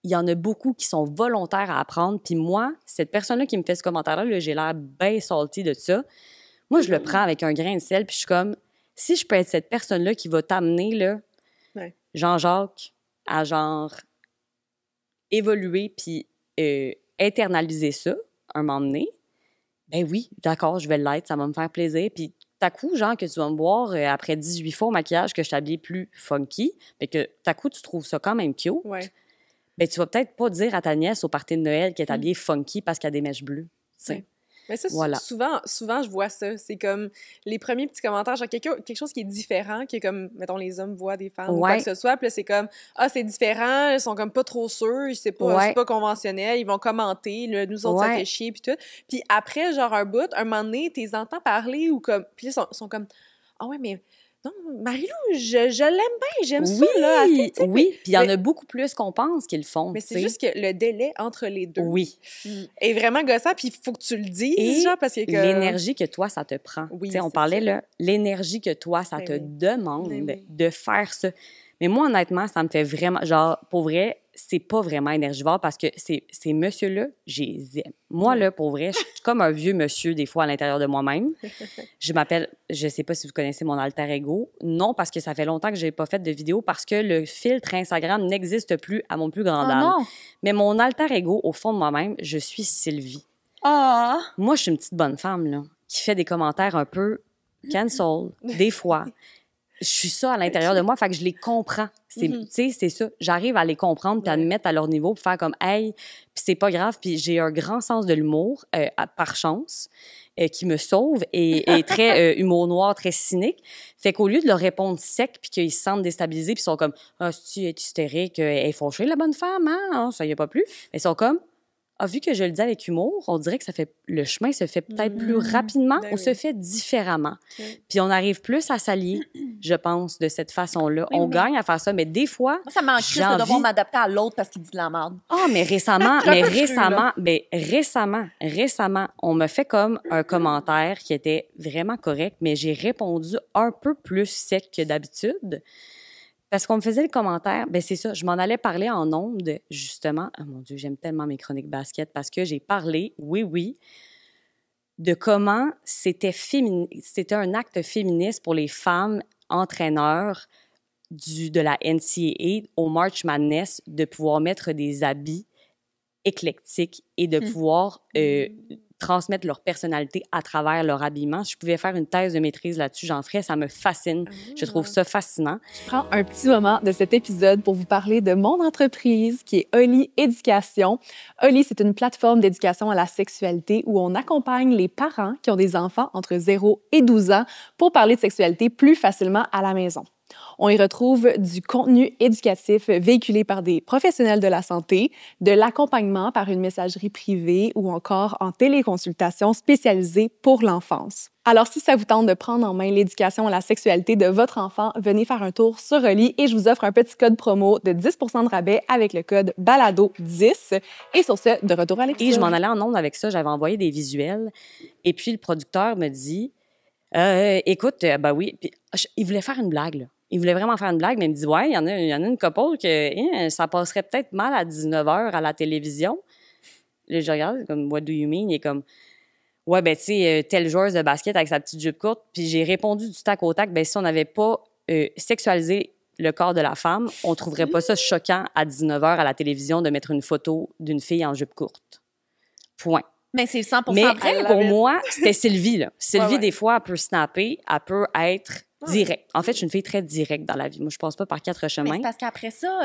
il y en a beaucoup qui sont volontaires à apprendre. Puis moi, cette personne-là qui me fait ce commentaire-là, là, j'ai l'air bien salty de ça. Moi, je le prends avec un grain de sel, puis je suis comme... Si je peux être cette personne-là qui va t'amener, là, Jean-Jacques, à genre évoluer puis internaliser ça, un moment donné, ben oui, d'accord, je vais l'être, ça va me faire plaisir. Puis t'as coup, genre, que tu vas me voir après 18 fois au maquillage que je t'habille plus funky, mais que t'as coup, tu trouves ça quand même cute, ben tu vas peut-être pas dire à ta nièce au party de Noël qu'elle est habillée funky parce qu'elle a des mèches bleues, tu sais. Mais ça, souvent, je vois ça. C'est comme les premiers petits commentaires, genre quelque chose qui est différent, qui est comme, mettons, les hommes voient des femmes ou quoi que ce soit, puis là, c'est comme, ah, c'est différent, ils sont comme pas trop sûrs, c'est pas conventionnel, ils vont commenter, là, nous autres, ça fait chier, puis tout. Puis après, genre, un moment donné, t'es entends parler ou comme, puis ils sont comme, ah ouais, mais... Non, Marie-Lou, je l'aime bien, j'aime ça, là. Oui, puis il y en a beaucoup plus qu'on pense qu'ils le font. Mais c'est juste que le délai entre les deux est vraiment gossant, puis il faut que tu le dises, genre, parce que... l'énergie que toi, ça te prend. Tu sais, on parlait, là, l'énergie que toi, ça te demande de faire ça. Mais moi, honnêtement, ça me fait vraiment... Genre, pour vrai, c'est pas vraiment énergivore parce que ces messieurs-là, je les aime. Moi, là, pour vrai, je suis comme un vieux monsieur, des fois, à l'intérieur de moi-même. Je m'appelle... Je sais pas si vous connaissez mon alter ego. Non, parce que ça fait longtemps que j'ai pas fait de vidéo parce que le filtre Instagram n'existe plus à mon plus grand âme. Non. Mais mon alter ego, au fond de moi-même, je suis Sylvie. Ah! Moi, je suis une petite bonne femme, là, qui fait des commentaires un peu cancel, des fois. Je suis ça à l'intérieur de moi, fait que je les comprends. Tu sais, c'est ça. J'arrive à les comprendre puis à me mettre à leur niveau puis faire comme « Hey! » Puis c'est pas grave. Puis j'ai un grand sens de l'humour, par chance, qui me sauve et très humour noir, très cynique. Fait qu'au lieu de leur répondre sec puis qu'ils se sentent déstabilisés puis ils sont comme « Ah, tu es hystérique, elle est fauchée, la bonne femme, hein? Ça y est pas plus. » Mais ils sont comme « Ah, vu que je le dis avec humour, on dirait que le chemin se fait peut-être plus rapidement, on se fait différemment. Puis on arrive plus à s'allier, je pense, de cette façon-là. On gagne à faire ça, mais des fois... Moi, ça manque juste de devoir m'adapter à l'autre parce qu'il dit de la merde. Ah, mais récemment, récemment, on me fait comme un commentaire qui était vraiment correct, mais j'ai répondu un peu plus sec que d'habitude. Parce qu'on me faisait le commentaire, ben c'est ça, je m'en allais parler en ondes, justement. Oh mon Dieu, j'aime tellement mes chroniques basket parce que j'ai parlé, oui, de comment c'était un acte féministe pour les femmes entraîneurs de la NCAA au March Madness de pouvoir mettre des habits éclectiques et de pouvoir transmettre leur personnalité à travers leur habillement. Si je pouvais faire une thèse de maîtrise là-dessus, j'en ferais. Ça me fascine. Je trouve ça fascinant. Je prends un petit moment de cet épisode pour vous parler de mon entreprise qui est Oli Éducation. Oli, c'est une plateforme d'éducation à la sexualité où on accompagne les parents qui ont des enfants entre 0 et 12 ans pour parler de sexualité plus facilement à la maison. On y retrouve du contenu éducatif véhiculé par des professionnels de la santé, de l'accompagnement par une messagerie privée ou encore en téléconsultation spécialisée pour l'enfance. Alors, si ça vous tente de prendre en main l'éducation à la sexualité de votre enfant, venez faire un tour sur Oli et je vous offre un petit code promo de 10 % de rabais avec le code BALADO10. Et sur ce, de retour à l'épisode. Et je m'en allais en ondes avec ça. J'avais envoyé des visuels. Et puis, le producteur me dit, écoute, ben oui. Puis, il voulait faire une blague, là. Il voulait vraiment faire une blague, mais il me dit, ouais, il y en a une couple que ça passerait peut-être mal à 19h à la télévision. Là, je regarde, comme, what do you mean? Il est comme, ouais, ben, tu sais, telle joueuse de basket avec sa petite jupe courte. Puis j'ai répondu du tac au tac, ben, si on n'avait pas sexualisé le corps de la femme, on trouverait pas ça choquant à 19h à la télévision de mettre une photo d'une fille en jupe courte. Point. Mais c'est 100% Mais vrai. pour moi, c'était Sylvie, là. Sylvie, Ouais. des fois, elle peut snapper, elle peut être directe. En fait, je suis une fille très directe dans la vie. Moi, je passe pas par 4 Mais chemins. c'est parce qu'après ça,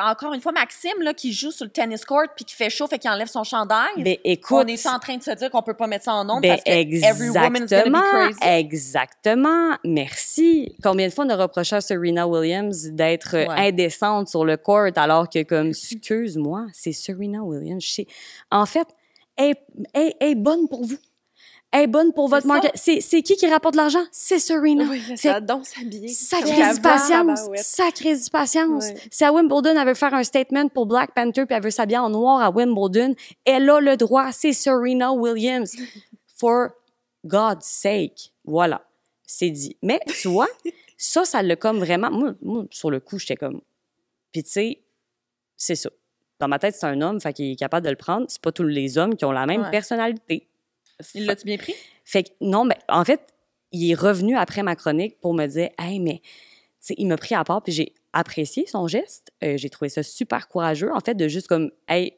encore une fois, Maxime, là, qui joue sur le tennis court puis qui fait chaud, fait qu'il enlève son chandail. Ben, écoute. On est en train de se dire qu'on peut pas mettre ça en ondes Ben, parce que every woman's gonna be crazy. exactement. Merci. Combien de fois on a reproché à Serena Williams d'être indécente sur le court alors que, comme, excuse-moi, c'est Serena Williams. En fait, elle est bonne pour vous. Elle est bonne pour votre market. C'est qui rapporte de l'argent? C'est Serena. Oui, Fait ça donc s'habiller. sacrée du patience. Sacrée du patience. Ouais. Si à Wimbledon, elle veut faire un statement pour Black Panther puis elle veut s'habiller en noir à Wimbledon, elle a le droit. C'est Serena Williams. For God's sake. Voilà. C'est dit. Mais, tu vois, ça l'a comme vraiment... Moi, sur le coup, j'étais comme... Puis, tu sais, c'est ça. Dans ma tête, c'est un homme, fait qu'il est capable de le prendre. C'est pas tous les hommes qui ont la même personnalité. Il l'a-tu bien pris? Fait que, non, mais en fait, il est revenu après ma chronique pour me dire, hey, mais, tu sais, il m'a pris à part, puis j'ai apprécié son geste. J'ai trouvé ça super courageux, en fait, de juste comme, hey,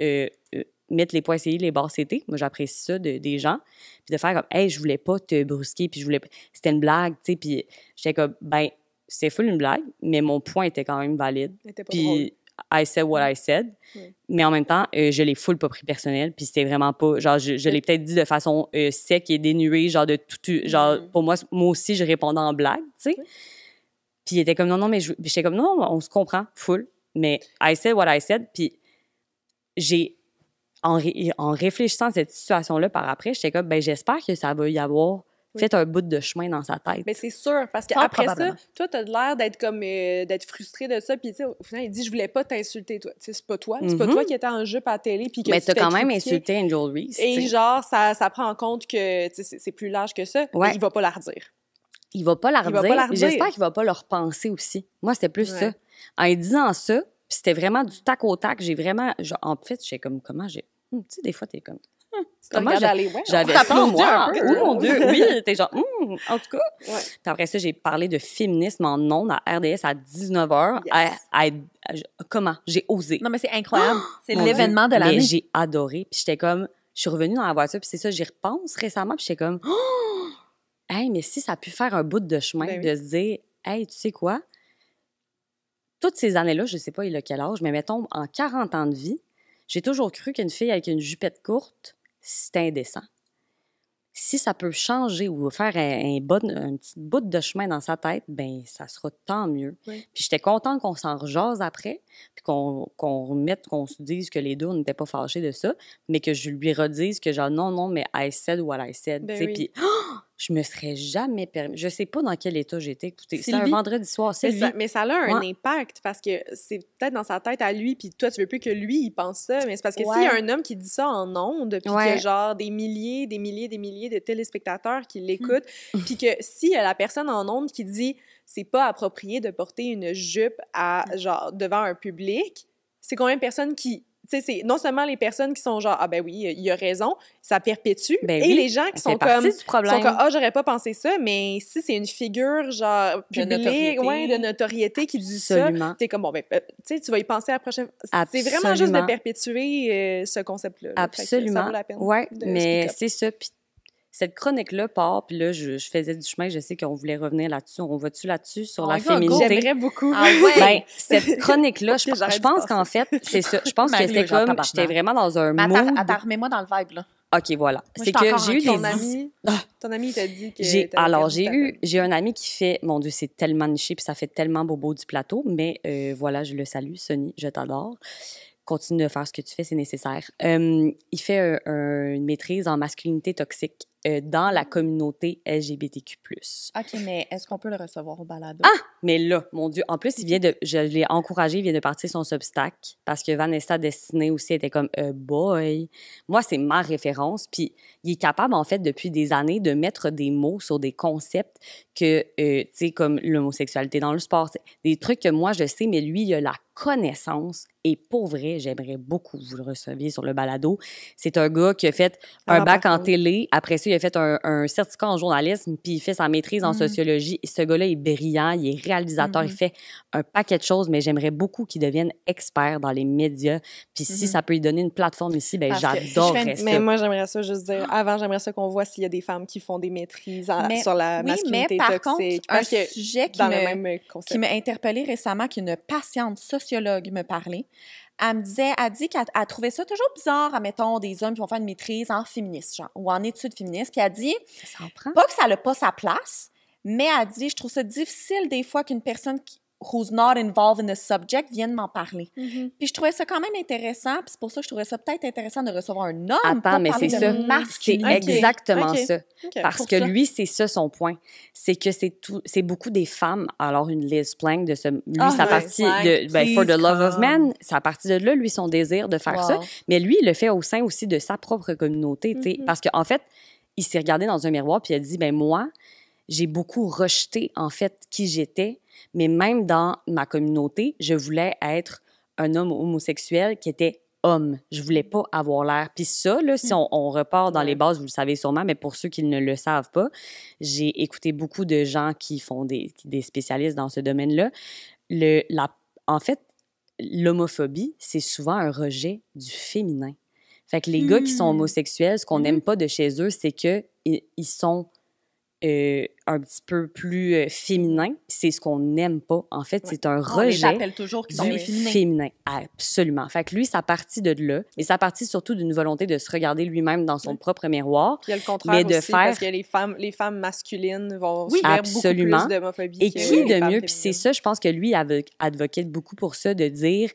mettre les points essayés, les barres CT. Moi, j'apprécie ça des gens. Puis de faire comme, hey, je voulais pas te brusquer, puis c'était une blague, tu sais, puis j'étais comme, ben, c'est full une blague, mais mon point était quand même valide. Puis, I said what I said. Ouais. Mais en même temps, je l'ai full pas pris personnel. Puis c'était vraiment pas... Genre, je l'ai peut-être dit de façon sec et dénuée, genre de tout... Genre, pour moi aussi, je répondais en blague, tu sais. Puis il était comme, non, mais j'étais comme, non, on se comprend, full. Mais I said what I said. Puis en réfléchissant à cette situation-là par après, j'étais comme, ben j'espère que ça va y avoir fait un bout de chemin dans sa tête. Mais c'est sûr, parce qu'après ça, toi, t'as l'air d'être comme, d'être frustré de ça, puis tu sais, au final, il dit, je voulais pas t'insulter, toi. Tu sais, c'est pas toi. C'est pas toi qui étais en jupe à la télé, puis que mais tu t'as fais quand même critiquer. insulté Angel Reese. Et t'sais. genre, ça prend en compte que, tu sais, c'est plus large que ça, mais il va pas la redire. Il va pas la redire. Il va pas la redire. J'espère qu'il va pas le repenser aussi. Moi, c'était plus ça. En disant ça, puis c'était vraiment du tac au tac, j'ai vraiment... Genre, en fait, j'étais comme, comment j'ai... Tu sais, des fois, t'es comme... Comment j'avais ça en moi? Oh mon Dieu, oui, t'es genre, en tout cas. Ouais. Puis après ça, j'ai parlé de féminisme en ondes à RDS à 19h. Yes. Comment? J'ai osé. Non, mais c'est incroyable. C'est l'événement de l'année. Mais j'ai adoré. Puis j'étais comme, je suis revenue dans la voiture, puis c'est ça, j'y repense récemment, puis j'étais comme, hey, mais si ça a pu faire un bout de chemin, de se dire, hey, tu sais quoi? Toutes ces années-là, je sais pas il a quel âge, mais mettons, en 40 ans de vie, j'ai toujours cru qu'une fille avec une jupette courte, c'est indécent. Si ça peut changer ou faire un petit bout de chemin dans sa tête, ben ça sera tant mieux. Oui. Puis j'étais contente qu'on s'en rejase après, puis qu'on se dise que les deux, on n'était pas fâchés de ça, mais que je lui redise que genre non, mais I said what I said. Ben oui. Puis je me serais jamais permis. Je sais pas dans quel état j'étais. Écoutez, c'est un vendredi soir, mais ça a un impact parce que c'est peut-être dans sa tête à lui, puis toi, tu veux plus que lui, il pense ça, mais c'est parce que s'il y a un homme qui dit ça en ondes, puis qu'il y a genre des milliers de téléspectateurs qui l'écoutent, puis que s'il y a la personne en ondes qui dit c'est pas approprié de porter une jupe à genre devant un public, c'est combien de personnes qui sais, c'est non seulement les personnes qui sont genre, ah ben oui, il a raison, ça perpétue, Ben et oui, les gens qui ça fait sont partie comme, du problème. ah, j'aurais pas pensé ça, mais si c'est une figure, genre, publique, de notoriété qui dit ça, t'es comme, bon, ben, tu sais, tu vas y penser à la prochaine. C'est vraiment juste de perpétuer ce concept-là. Absolument. Ça vaut la peine. Ouais, mais c'est ça. Puis cette chronique-là part, puis là, je faisais du chemin, je sais qu'on voulait revenir là-dessus. On va-tu là-dessus sur la féminité? J'aimerais beaucoup. Ah ouais? Ben, cette chronique-là, je pense qu'en fait, c'est ça. Je pense que c'était comme, j'étais vraiment dans un mood. Attends, remets-moi dans le vibe, là. OK, voilà. C'est que j'ai eu des... Ton ami t'a dit que... j'ai un ami qui fait... Mon Dieu, c'est tellement niché, puis ça fait tellement bobo du plateau, mais voilà, je le salue, Sonny, je t'adore. Continue de faire ce que tu fais, c'est nécessaire. Il fait une maîtrise en masculinité toxique dans la communauté LGBTQ+. OK, mais est-ce qu'on peut le recevoir au balado? Ah! Mais là, mon Dieu, en plus, je l'ai encouragé, il vient de partir son Substack parce que Vanessa Destinée aussi était comme boy. Moi, c'est ma référence. Puis, il est capable, en fait, depuis des années, de mettre des mots sur des concepts que, tu sais, comme l'homosexualité dans le sport, des trucs que moi, je sais, mais lui, il a la connaissance. Et pour vrai, j'aimerais beaucoup que vous le receviez sur le balado. C'est un gars qui a fait un bac en télé. Après ça, il a fait un certificat en journalisme, puis il fait sa maîtrise en sociologie. Et ce gars-là est brillant, il est réalisateur, il fait un paquet de choses, mais j'aimerais beaucoup qu'il devienne expert dans les médias. Puis si ça peut lui donner une plateforme ici, ben j'adorerais ça. Mais moi, j'aimerais ça juste dire, avant, j'aimerais ça qu'on voit s'il y a des femmes qui font des maîtrises sur la masculinité mais par toxique. Contre, un sujet qui m'a interpellée récemment, qu'une patiente sociologue me parlait. Elle dit qu'elle trouvait ça toujours bizarre, admettons, des hommes qui vont faire une maîtrise en féminisme, genre, ou en études féministes. Puis elle dit, pas que ça n'a pas sa place, mais elle dit, je trouve ça difficile des fois qu'une personne who's not involved in the subject vienne m'en parler. Puis je trouvais ça quand même intéressant, puis c'est pour ça que je trouvais ça peut-être intéressant de recevoir un homme pour parler de masculinité. C'est exactement ça. Parce que lui, c'est ça son point. C'est que c'est beaucoup des femmes. Alors, une Liz Plank, sa partie de For the Love of Men, sa partie de là, lui, son désir de faire ça. Mais lui, il le fait au sein aussi de sa propre communauté, tu sais. Parce qu'en fait, il s'est regardé dans un miroir, puis il a dit, ben moi, j'ai beaucoup rejeté, en fait, qui j'étais. Mais même dans ma communauté, je voulais être un homme homosexuel qui était homme. Je voulais pas avoir l'air. Puis ça, là, si on repart dans les bases, vous le savez sûrement, mais pour ceux qui ne le savent pas, j'ai écouté beaucoup de gens qui font des spécialistes dans ce domaine-là. En fait, l'homophobie, c'est souvent un rejet du féminin. Fait que les gars qui sont homosexuels, ce qu'on n'aime pas de chez eux, c'est qu'ils sont un petit peu plus féminin. C'est ce qu'on n'aime pas. En fait, c'est un rejet. On les appelle toujours qu'ils sont féminins. Absolument. Fait que lui, ça partit de là. Et ça partit surtout d'une volonté de se regarder lui-même dans son propre miroir. Il y a le contraire aussi, parce que les femmes masculines vont subir beaucoup plus d'homophobie. Et qui de mieux? Puis c'est ça, je pense que lui advoquait beaucoup pour ça, de dire,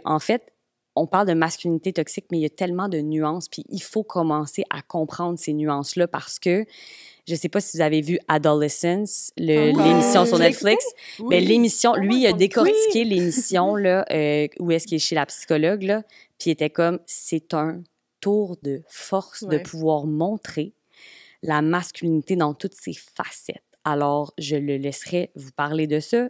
en fait, on parle de masculinité toxique, mais il y a tellement de nuances, puis il faut commencer à comprendre ces nuances-là parce que je ne sais pas si vous avez vu Adolescence, l'émission sur Netflix. Mais l'émission, lui, il a décortiqué l'émission là, où est-ce qu'il est chez la psychologue, là, puis il était comme, c'est un tour de force de pouvoir montrer la masculinité dans toutes ses facettes. Alors, je le laisserai vous parler de ça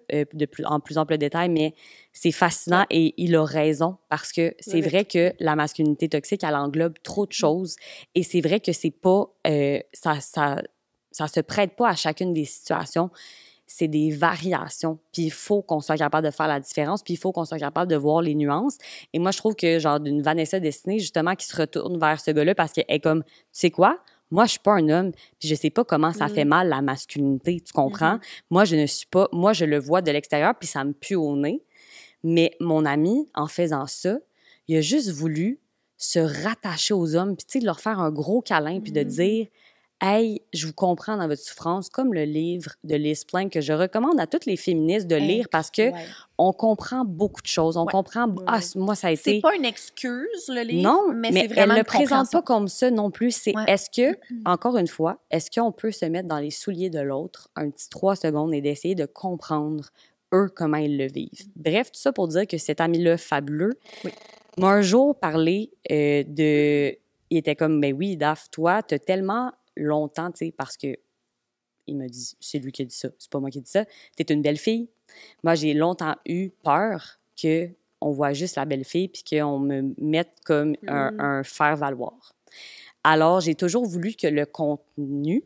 en plus ample détail, mais c'est fascinant et il a raison parce que c'est vrai que la masculinité toxique, elle englobe trop de choses et c'est vrai que c'est pas... ça se prête pas à chacune des situations. C'est des variations. Puis il faut qu'on soit capable de faire la différence, puis il faut qu'on soit capable de voir les nuances. Et moi, je trouve que, genre, d'une Vanessa Destinée, justement, qui se retourne vers ce gars-là parce qu'elle est comme, tu sais quoi? Moi, je suis pas un homme, puis je sais pas comment ça fait mal, la masculinité, tu comprends? Moi, je ne suis pas... Moi, je le vois de l'extérieur, puis ça me pue au nez. Mais mon ami, en faisant ça, il a juste voulu se rattacher aux hommes, puis tu sais, de leur faire un gros câlin, puis de dire... Hey, je vous comprends dans votre souffrance, comme le livre de Liz Plank que je recommande à toutes les féministes de lire parce que on comprend beaucoup de choses. On comprend... moi, ça a été... C'est pas une excuse, le livre, non, mais c'est vraiment elle le présente pas comme ça non plus. C'est est-ce que, encore une fois, est-ce qu'on peut se mettre dans les souliers de l'autre un petit 3 secondes et d'essayer de comprendre eux comment ils le vivent? Bref, tout ça pour dire que cet ami-là fabuleux m'a un jour parlé de... Il était comme, ben oui, Daph, toi, t'as tellement... longtemps, tu sais, parce que il me dit, c'est lui qui a dit ça, c'est pas moi qui ai dit ça, t'es une belle fille. Moi, j'ai longtemps eu peur que on voit juste la belle fille puis qu'on me mette comme un faire-valoir. Alors, j'ai toujours voulu que le contenu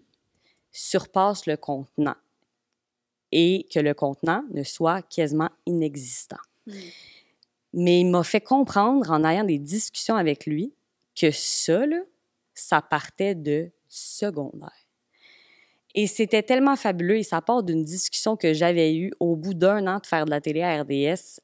surpasse le contenant et que le contenant ne soit quasiment inexistant. Mais il m'a fait comprendre, en ayant des discussions avec lui, que ça, là, ça partait du secondaire. Et c'était tellement fabuleux, et ça part d'une discussion que j'avais eue au bout d'1 an de faire de la télé à RDS.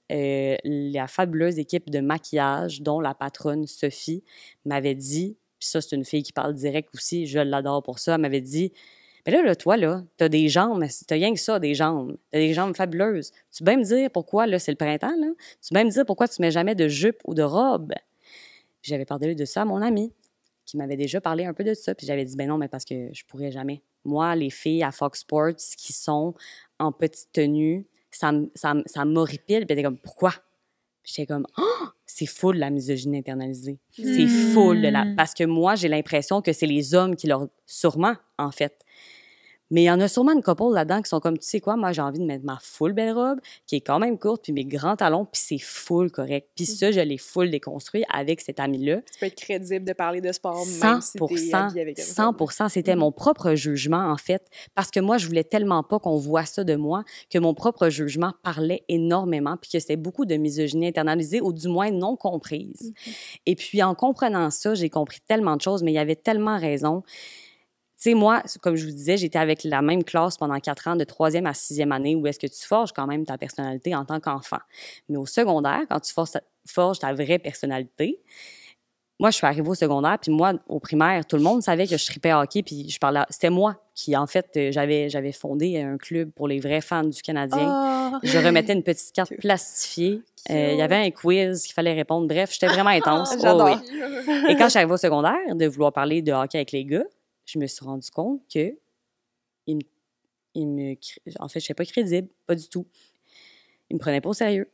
La fabuleuse équipe de maquillage, dont la patronne Sophie, m'avait dit, puis ça, c'est une fille qui parle direct aussi, je l'adore pour ça, elle m'avait dit, « Mais là, toi, là, t'as des jambes, t'as rien que ça, des jambes. T'as des jambes fabuleuses. Tu peux bien me dire pourquoi, là, c'est le printemps, là? Tu peux bien me dire pourquoi tu mets jamais de jupe ou de robe? » Puis j'avais parlé de ça à mon ami, qui m'avait déjà parlé un peu de ça. Puis j'avais dit, ben non, mais parce que je pourrais jamais. Moi, les filles à Fox Sports qui sont en petite tenue, ça m'horripile. Puis elle était comme, pourquoi? Puis j'étais comme, oh, c'est full la misogynie internalisée. C'est full de la... Parce que moi, j'ai l'impression que c'est les hommes qui leur... Sûrement, en fait. Mais il y en a sûrement une couple là-dedans qui sont comme, tu sais quoi, moi, j'ai envie de mettre ma full belle robe, qui est quand même courte, puis mes grands talons, puis c'est full correct. Puis ça, je l'ai full déconstruit avec cet ami-là. Tu peux être crédible de parler de sport, 100%, même si t'es habillée avec 100%, c'était mon propre jugement, en fait, parce que moi, je voulais tellement pas qu'on voit ça de moi, que mon propre jugement parlait énormément, puis que c'était beaucoup de misogynie internalisée, ou du moins non comprise. Et puis, en comprenant ça, j'ai compris tellement de choses, mais il y avait tellement raison. Tu sais, moi, comme je vous disais, j'étais avec la même classe pendant 4 ans, de 3e à 6e année, où est-ce que tu forges quand même ta personnalité en tant qu'enfant. Mais au secondaire, quand tu forges ta vraie personnalité, moi, je suis arrivée au secondaire, puis moi, au primaire, tout le monde savait que je tripais hockey, puis je parlais... C'était moi qui, en fait, j'avais fondé un club pour les vrais fans du Canadien. Je remettais une petite carte plastifiée. Il y avait un quiz qu'il fallait répondre. Bref, j'étais vraiment intense. J'adore. Oh, oui. Et quand je suis arrivée au secondaire, de vouloir parler de hockey avec les gars, je me suis rendu compte que en fait, je n'étais pas crédible, pas du tout. Il me prenait pas au sérieux.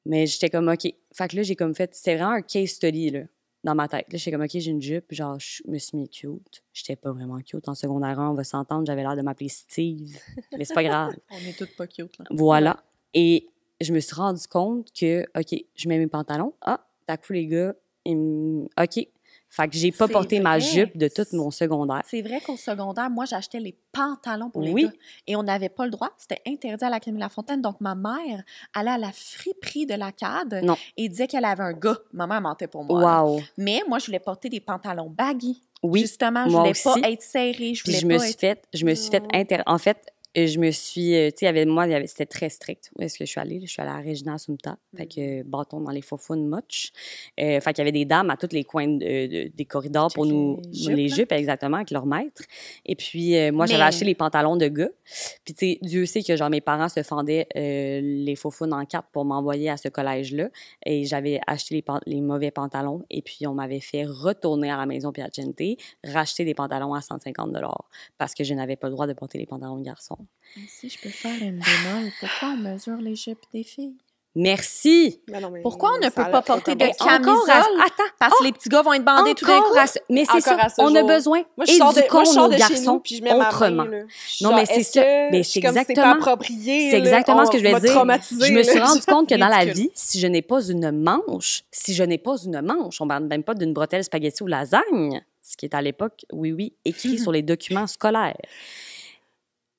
Mais j'étais comme, OK. Fait que là, j'ai comme fait, c'était vraiment un case study, là, dans ma tête. Là, j'étais comme, OK, j'ai une jupe, genre, je me suis mis cute. J'étais pas vraiment cute. En secondaire 1, on va s'entendre, j'avais l'air de m'appeler Steve. Mais c'est pas grave. On est toutes pas cute, là. Voilà. Ouais. Et je me suis rendu compte que, OK, je mets mes pantalons. Ah, t'as coup, les gars, OK. Fait que j'ai pas porté ma jupe de tout mon secondaire. C'est vrai qu'au secondaire, moi, j'achetais les pantalons pour les gars. Et on n'avait pas le droit. C'était interdit à l'Académie Lafontaine. Donc, ma mère allait à la friperie de l'Acad et disait qu'elle avait un gars. Ma mère mentait pour moi. Wow. Mais moi, je voulais porter des pantalons baggy. Oui. Justement, je voulais pas être serrée. Je me suis fait en fait, je me suis, tu sais, c'était très strict. Où est-ce que je suis allée? Je suis allée à Regina Sumta. Fait que bâton dans les faufounes much. Fait qu'il y avait des dames à tous les coins des corridors pour nous, les jupes, exactement, avec leurs maîtres. Et puis, moi, j'avais acheté les pantalons de gars. Puis, tu sais, Dieu sait que, genre, mes parents se fendaient les faufounes en 4 pour m'envoyer à ce collège-là. Et j'avais acheté les mauvais pantalons. Et puis, on m'avait fait retourner à la maison Piacente, racheter des pantalons à 150 $ parce que je n'avais pas le droit de porter les pantalons de garçon. Si je peux faire une bémol, pourquoi on mesure les jupes des filles? Merci! Non, pourquoi on ne peut pas porter de camisole? Parce que les petits gars vont être bandés tout d'un coup. Mais c'est ça, on a besoin éduquons nos garçons autrement. Non, mais c'est ça. Mais c'est exactement ce que je voulais dire. Je me suis rendu compte que dans la vie, si je n'ai pas une manche, on parle même pas d'une bretelle spaghetti ou lasagne, ce qui est à l'époque, oui, écrit sur les documents scolaires.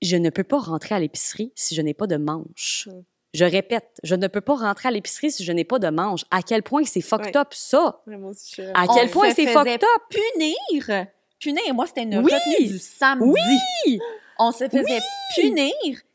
Je ne peux pas rentrer à l'épicerie si je n'ai pas de manche. Je répète, je ne peux pas rentrer à l'épicerie si je n'ai pas de manche. À quel point c'est fucked up, ça? À quel point c'est fucked up? Punir, moi, c'était une retenue du samedi. Oui! On se faisait punir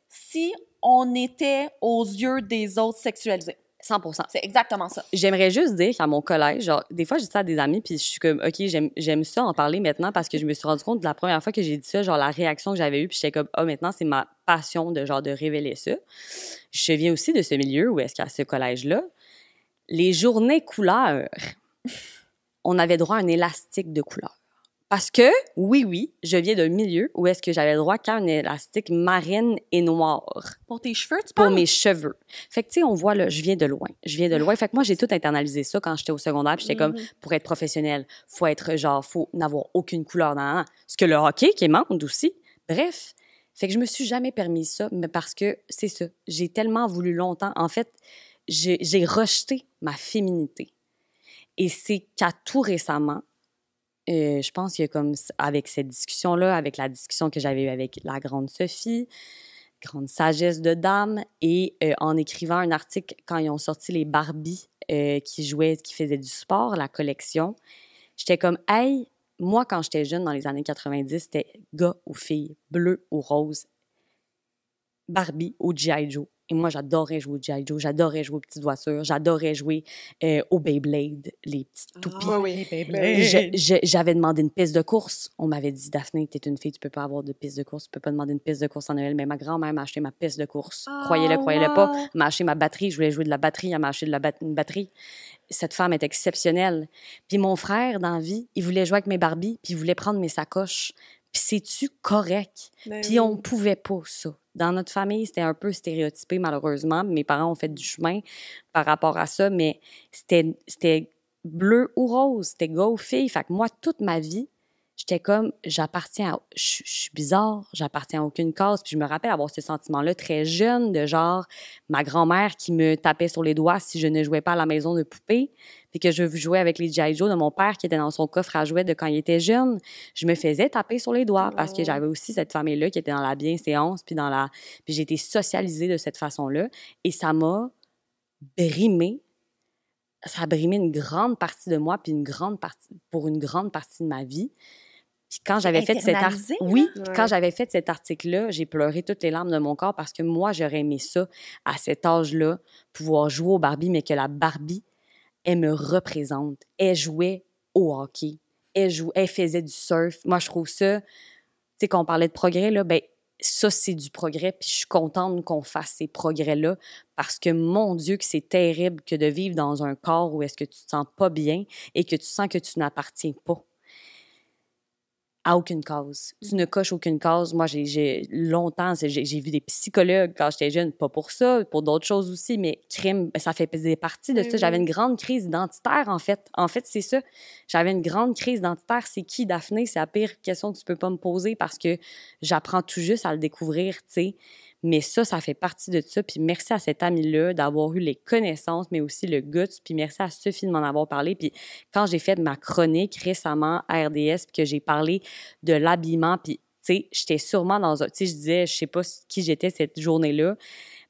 si on était aux yeux des autres sexualisés. 100%. C'est exactement ça. J'aimerais juste dire qu'à mon collège, genre, des fois, je dis ça à des amis, puis je suis comme, OK, j'aime ça en parler maintenant parce que je me suis rendu compte de la première fois que j'ai dit ça, genre, la réaction que j'avais eue, puis j'étais comme, maintenant, c'est ma passion de, genre, de révéler ça. Je viens aussi de ce milieu où est-ce qu'à ce collège-là, les journées couleurs, on avait droit à un élastique de couleur. Parce que, oui, je viens d'un milieu où est-ce que j'avais le droit qu'à un élastique marine et noir. Pour tes cheveux, tu parles? Pour mes cheveux. Fait que, tu sais, on voit, là, je viens de loin. Fait que moi, j'ai tout internalisé ça quand j'étais au secondaire. Puis j'étais comme, pour être professionnel, faut être, genre, faut n'avoir aucune couleur dans ce que le hockey, qui est monde aussi. Bref. Fait que je me suis jamais permis ça, mais parce que, c'est ça. J'ai tellement voulu longtemps. En fait, j'ai rejeté ma féminité. Et c'est qu'à tout récemment, je pense qu'il y a comme, avec cette discussion-là, avec la discussion que j'avais eue avec la grande Sophie, grande sagesse de dame, et en écrivant un article quand ils ont sorti les Barbie qui faisaient du sport, la collection, j'étais comme, hey, moi, quand j'étais jeune, dans les années 90, c'était gars ou filles, bleu ou rose, Barbie ou G.I. Joe. Et moi, j'adorais jouer au G.I. Joe, j'adorais jouer aux petites voitures, j'adorais jouer au Beyblade, les petites toupies. Oui. J'avais demandé une piste de course. On m'avait dit, Daphné, t'es une fille, tu peux pas avoir de piste de course, tu peux pas demander une piste de course en Noël. Mais ma grand-mère m'a acheté ma piste de course. Croyez-le pas. Elle m'a acheté ma batterie, je voulais jouer de la batterie, elle m'a acheté une batterie. Cette femme est exceptionnelle. Puis mon frère, dans la vie, il voulait jouer avec mes Barbies, puis il voulait prendre mes sacoches. Puis c'est-tu correct? Puis on pouvait pas ça. Dans notre famille, c'était un peu stéréotypé, malheureusement. Mes parents ont fait du chemin par rapport à ça, mais c'était bleu ou rose, c'était gars ou fille. Fait que moi, toute ma vie, j'étais comme, j'appartiens à... Je suis bizarre, j'appartiens à aucune case. Puis je me rappelle avoir ce sentiment-là très jeune, de genre, ma grand-mère qui me tapait sur les doigts si je ne jouais pas à la maison de poupée, puis que je jouais avec les G.I. Joe de mon père qui était dans son coffre à jouets de quand il était jeune. Je me faisais taper sur les doigts parce que j'avais aussi cette famille-là qui était dans la bienséance, puis j'ai été socialisée de cette façon-là. Et ça m'a brimée. Ça a brimé une grande partie de moi, puis pour une grande partie de ma vie. Puis quand j'avais fait quand j'avais fait cet article-là, j'ai pleuré toutes les larmes de mon corps parce que moi, j'aurais aimé ça, à cet âge-là, pouvoir jouer au Barbie, mais que la Barbie, elle me représente. Elle jouait au hockey. Elle faisait du surf. Moi, je trouve ça... Tu sais, quand on parlait de progrès, là, ben ça, c'est du progrès, puis je suis contente qu'on fasse ces progrès-là parce que, mon Dieu, que c'est terrible que de vivre dans un corps où est-ce que tu te sens pas bien et que tu sens que tu n'appartiens pas à aucune cause. Tu ne coches aucune cause. Moi, j'ai longtemps, j'ai vu des psychologues quand j'étais jeune, pas pour ça, pour d'autres choses aussi, mais crime, ça fait partie de ça. J'avais une grande crise identitaire, en fait. En fait, c'est ça. J'avais une grande crise identitaire. C'est qui, Daphné? C'est la pire question que tu peux pas me poser parce que j'apprends tout juste à le découvrir, tu sais. Mais ça fait partie de ça. Puis merci à cet ami-là d'avoir eu les connaissances, mais aussi le guts. Puis merci à Sophie de m'en avoir parlé. Puis quand j'ai fait ma chronique récemment à RDS, puis que j'ai parlé de l'habillement, puis tu sais, j'étais sûrement dans un... Tu sais, je disais, je sais pas qui j'étais cette journée-là.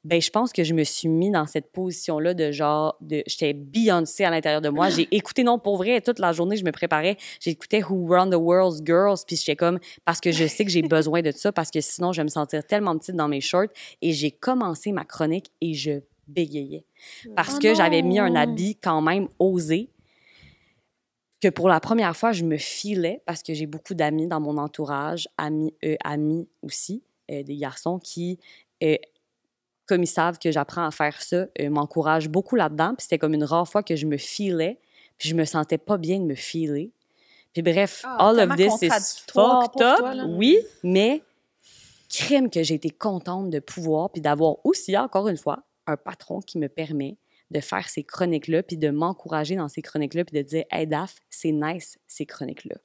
Ben je pense que je me suis mis dans cette position-là de genre... J'étais Beyoncé à l'intérieur de moi. J'ai écouté, non, pour vrai, toute la journée, je me préparais. J'écoutais Who Run the World's Girls, puis j'étais comme... Parce que je sais que j'ai besoin de ça, parce que sinon, je vais me sentir tellement petite dans mes shorts. Et j'ai commencé ma chronique et je bégayais. Parce que j'avais mis un habit quand même osé, que pour la première fois, je me filais, parce que j'ai beaucoup d'amis dans mon entourage, amis aussi, des garçons qui... comme ils savent que j'apprends à faire ça, m'encouragent beaucoup là-dedans. Puis c'était comme une rare fois que je me filais, puis je me sentais pas bien de me filer. Puis bref, all of this is fucked up, oui, mais crime que j'ai été contente de pouvoir, puis d'avoir aussi, encore une fois, un patron qui me permet de faire ces chroniques-là, puis de m'encourager dans ces chroniques-là, puis de dire « Hey, Daph, c'est nice, ces chroniques-là. »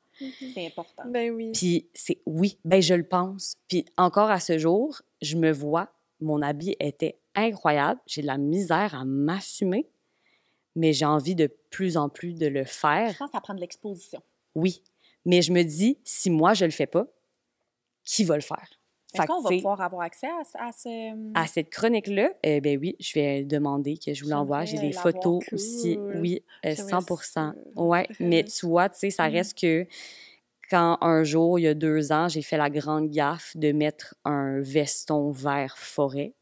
C'est important. Ben oui. Puis je le pense. Puis encore à ce jour, je me vois, mon habit était incroyable. J'ai de la misère à m'assumer, mais j'ai envie de plus en plus de le faire. Je pense que ça prend de l'exposition. Oui, mais je me dis, si moi, je le fais pas, qui va le faire? Est-ce qu'on va pouvoir avoir accès à cette chronique-là? Ben oui, je vais demander que je vous l'envoie. J'ai des photos aussi. Oui, 100%. Ouais, mais tu vois, tu sais, ça reste que quand un jour, il y a 2 ans, j'ai fait la grande gaffe de mettre un veston vert forêt,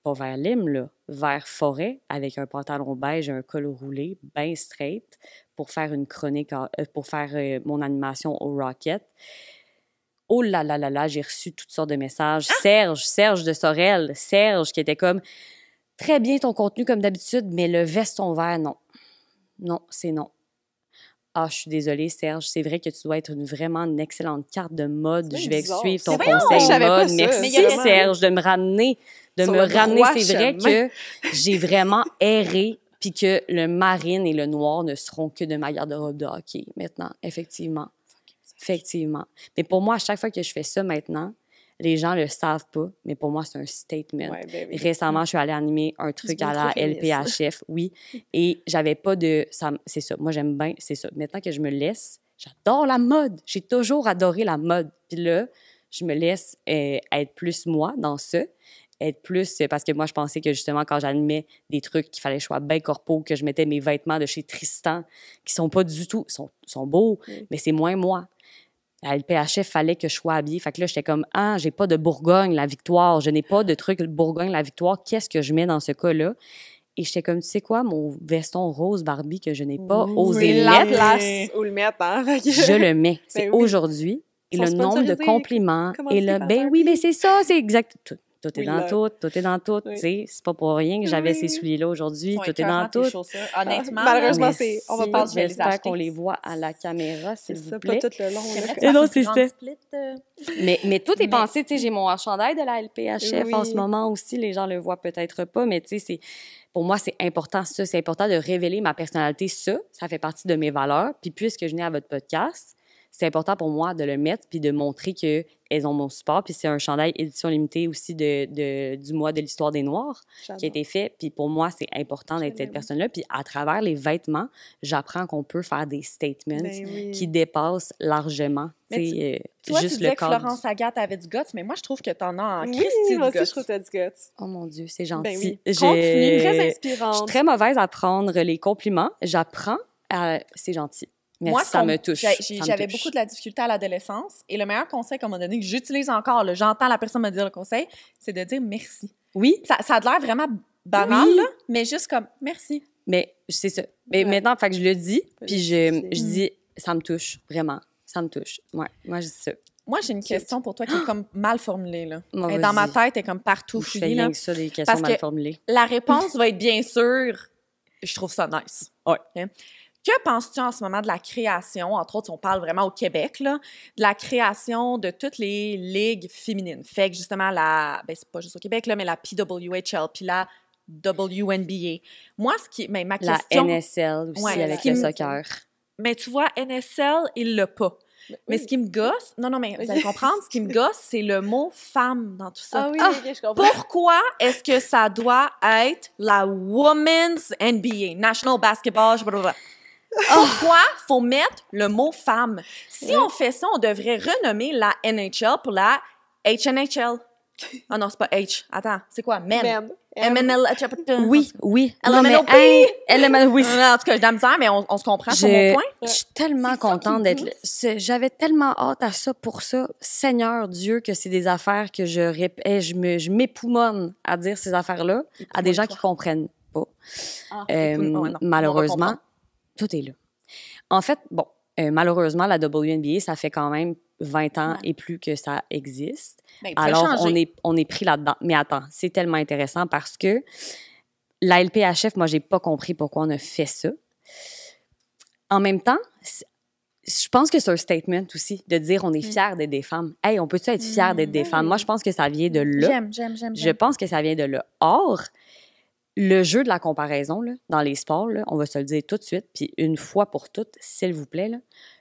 pas vert lime, là, vert forêt, avec un pantalon beige et un col roulé, bien straight, pour faire une chronique, pour faire mon animation au Rocket. Oh là là là là, j'ai reçu toutes sortes de messages. Serge de Sorel, Serge qui était comme « Très bien ton contenu comme d'habitude, mais le veston vert, non. Non, c'est non. » Ah, je suis désolée, Serge. C'est vrai que tu dois être vraiment une excellente carte de mode. Je vais suivre ton conseil mode. Merci, Serge, de me ramener. C'est vrai que j'ai vraiment erré puis que le marine et le noir ne seront que de ma garde-robe de hockey maintenant, effectivement. Effectivement. Mais pour moi, à chaque fois que je fais ça maintenant, Les gens le savent pas, mais pour moi, c'est un statement. Ouais, ben oui. Récemment, je suis allée animer un truc à la LPHF, oui, et j'avais pas de... c'est ça, moi, j'aime bien, c'est ça. Maintenant que je me laisse, j'adore la mode. J'ai toujours adoré la mode. Puis là, je me laisse être plus moi dans ça. Être plus... Parce que moi, je pensais que justement, quand j'animais des trucs qu'il fallait que je sois bien corpo, que je mettais mes vêtements de chez Tristan, qui sont pas du tout... sont beaux, mais c'est moins moi. À LPHF, fallait que je sois habillée. Fait que là, j'étais comme, j'ai pas de Bourgogne, la victoire. Je n'ai pas de truc Bourgogne, la victoire. Qu'est-ce que je mets dans ce cas-là? Et j'étais comme, tu sais quoi, mon veston rose Barbie que je n'ai pas osé la mettre, place où le mettre, hein? je le mets. C'est Ben oui. aujourd'hui. Et Ils le sont nombre de sponsorisés, compliments. Et là, par ben oui, Barbie. mais c'est ça, c'est exact. Tout est Oui, dans là. tout est dans tout. Oui. Tu sais, c'est pas pour rien que j'avais Oui. ces souliers-là aujourd'hui. Sont Tout est dans écœurants, tes tout. chaussures. Honnêtement, Malheureusement, là, c'est... On va Merci. pas je vais les J'espère acheter. qu'on les voit à la caméra, C'est s'il vous ça, plaît. pas tout le long. j'aimerais là. que tu non, fasses c'est une grande ça. split, Mais tout est Mais- pensé, tu sais, j'ai mon chandail de la LPHF en Oui. ce moment aussi, les gens le voient peut-être pas, mais tu sais, pour moi, c'est important ça, c'est important de révéler ma personnalité, ça fait partie de mes valeurs, puis puisque je venais à votre podcast, c'est important pour moi de le mettre puis de montrer qu'elles ont mon support, puis c'est un chandail édition limitée aussi du mois de l'histoire des Noirs qui a été fait, puis pour moi, c'est important d'être cette personne-là, puis à travers les vêtements, j'apprends qu'on peut faire des statements Ben oui. qui dépassent largement, Mais tu sais, Tu vois, tu juste disais le que cadre. Florence Agathe avait du guts, mais moi, je trouve que t'en as en Oui, Christy moi du aussi, je trouve guts. que t'as du guts. Oh mon Dieu, c'est gentil. Ben oui. Je- Continue, très Je suis inspirante. très mauvaise à prendre les compliments. J'apprends à... C'est gentil. Merci, Moi, ça me touche. Ça me J'avais touche. beaucoup de la difficulté à l'adolescence et le meilleur conseil qu'on m'a donné, que j'utilise encore, là, j'entends la personne me dire le conseil, c'est de dire merci. Oui, Ça a l'air vraiment banal, Oui. là, mais juste comme merci. mais c'est ça. Mais Ouais. maintenant, fait que je le dis, puis je Mm. dis, ça me touche, vraiment. Ça me touche. Ouais, moi, je dis ça. Moi, j'ai une question pour toi qui est comme mal formulée. Là. Bon, Elle est dans ma vas-y. tête, elle est comme partout Je fais fouillée. rien Là. que ça, des questions Parce mal que- formulées. La réponse va être bien sûr, je trouve ça nice. Ouais. OK? Que penses-tu en ce moment de la création, entre autres, si on parle vraiment au Québec, là, de la création de toutes les ligues féminines? Fait que justement, c'est pas juste au Québec, là, mais la PWHL, puis la WNBA. Moi, ma La question... NSL aussi, Ouais, avec qui le me- soccer. Mais tu vois, NSL, il l'a pas. Mais Oui. ce qui me gosse... Non, mais vous allez comprendre, ce qui me gosse, c'est le mot « femme » dans tout ça. Ah oui, ok, je comprends. Pourquoi est-ce que ça doit être la Women's NBA, National Basketball, je sais pas quoi. Pourquoi faut mettre le mot femme? Si on fait ça, on devrait renommer la NHL pour la HNHL. Ah non, c'est pas H. Attends, c'est quoi? Men. Men. MNL. Oui, oui. LMNOP. Oui. En tout cas, j'ai de la misère, mais on se comprend sur mon point. Je suis tellement C'est ça contente qui d'être me là. J'avais tellement hâte à ça pour ça. Seigneur Dieu, que c'est des affaires que je répète. Je m'époumonne à dire ces affaires-là à des gens qui comprennent pas. Ouais, non, on Malheureusement, va comprendre. tout est là. En fait, bon, malheureusement, la WNBA, ça fait quand même 20 ans et plus que ça existe. Ben, il pourrait Alors, changer. on est pris là-dedans. Mais attends, c'est tellement intéressant parce que la LPHF, moi, j'ai pas compris pourquoi on a fait ça. En même temps, je pense que c'est un statement aussi de dire on est fiers d'être des femmes. Hey, on peut-tu être fiers d'être des femmes? Moi, je pense que ça vient de là. J'aime. Je pense que ça vient de là. Or, le jeu de la comparaison, là, dans les sports, là, on va se le dire tout de suite, puis une fois pour toutes, s'il vous plaît, là,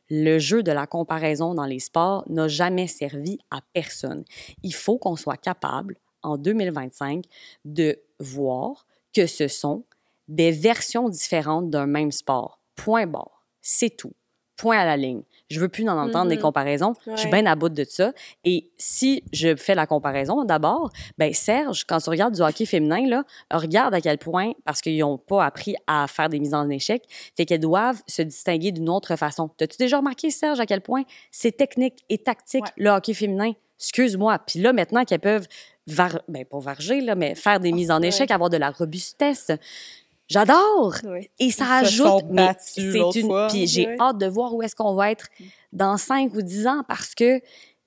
le jeu de la comparaison dans les sports n'a jamais servi à personne. Il faut qu'on soit capable, en 2025, de voir que ce sont des versions différentes d'un même sport. Point barre. C'est tout. Point à la ligne. Je veux plus en entendre des comparaisons. Je suis Ouais. bien à bout de ça. Et si je fais la comparaison, d'abord, ben Serge, quand tu regardes du hockey féminin, là, regarde à quel point, parce qu'ils n'ont pas appris à faire des mises en échec, fait qu'elles doivent se distinguer d'une autre façon. T'as-tu déjà remarqué, Serge, à quel point c'est technique et tactique, Ouais. le hockey féminin? Excuse-moi. Puis là, maintenant qu'elles peuvent, pas varger, là, mais faire des mises en échec, avoir de la robustesse, j'adore! Oui. Et ça Ils se ajoute, sont mais battus c'est l'autre fois. puis j'ai Ouais. hâte de voir où est-ce qu'on va être dans 5 ou 10 ans parce que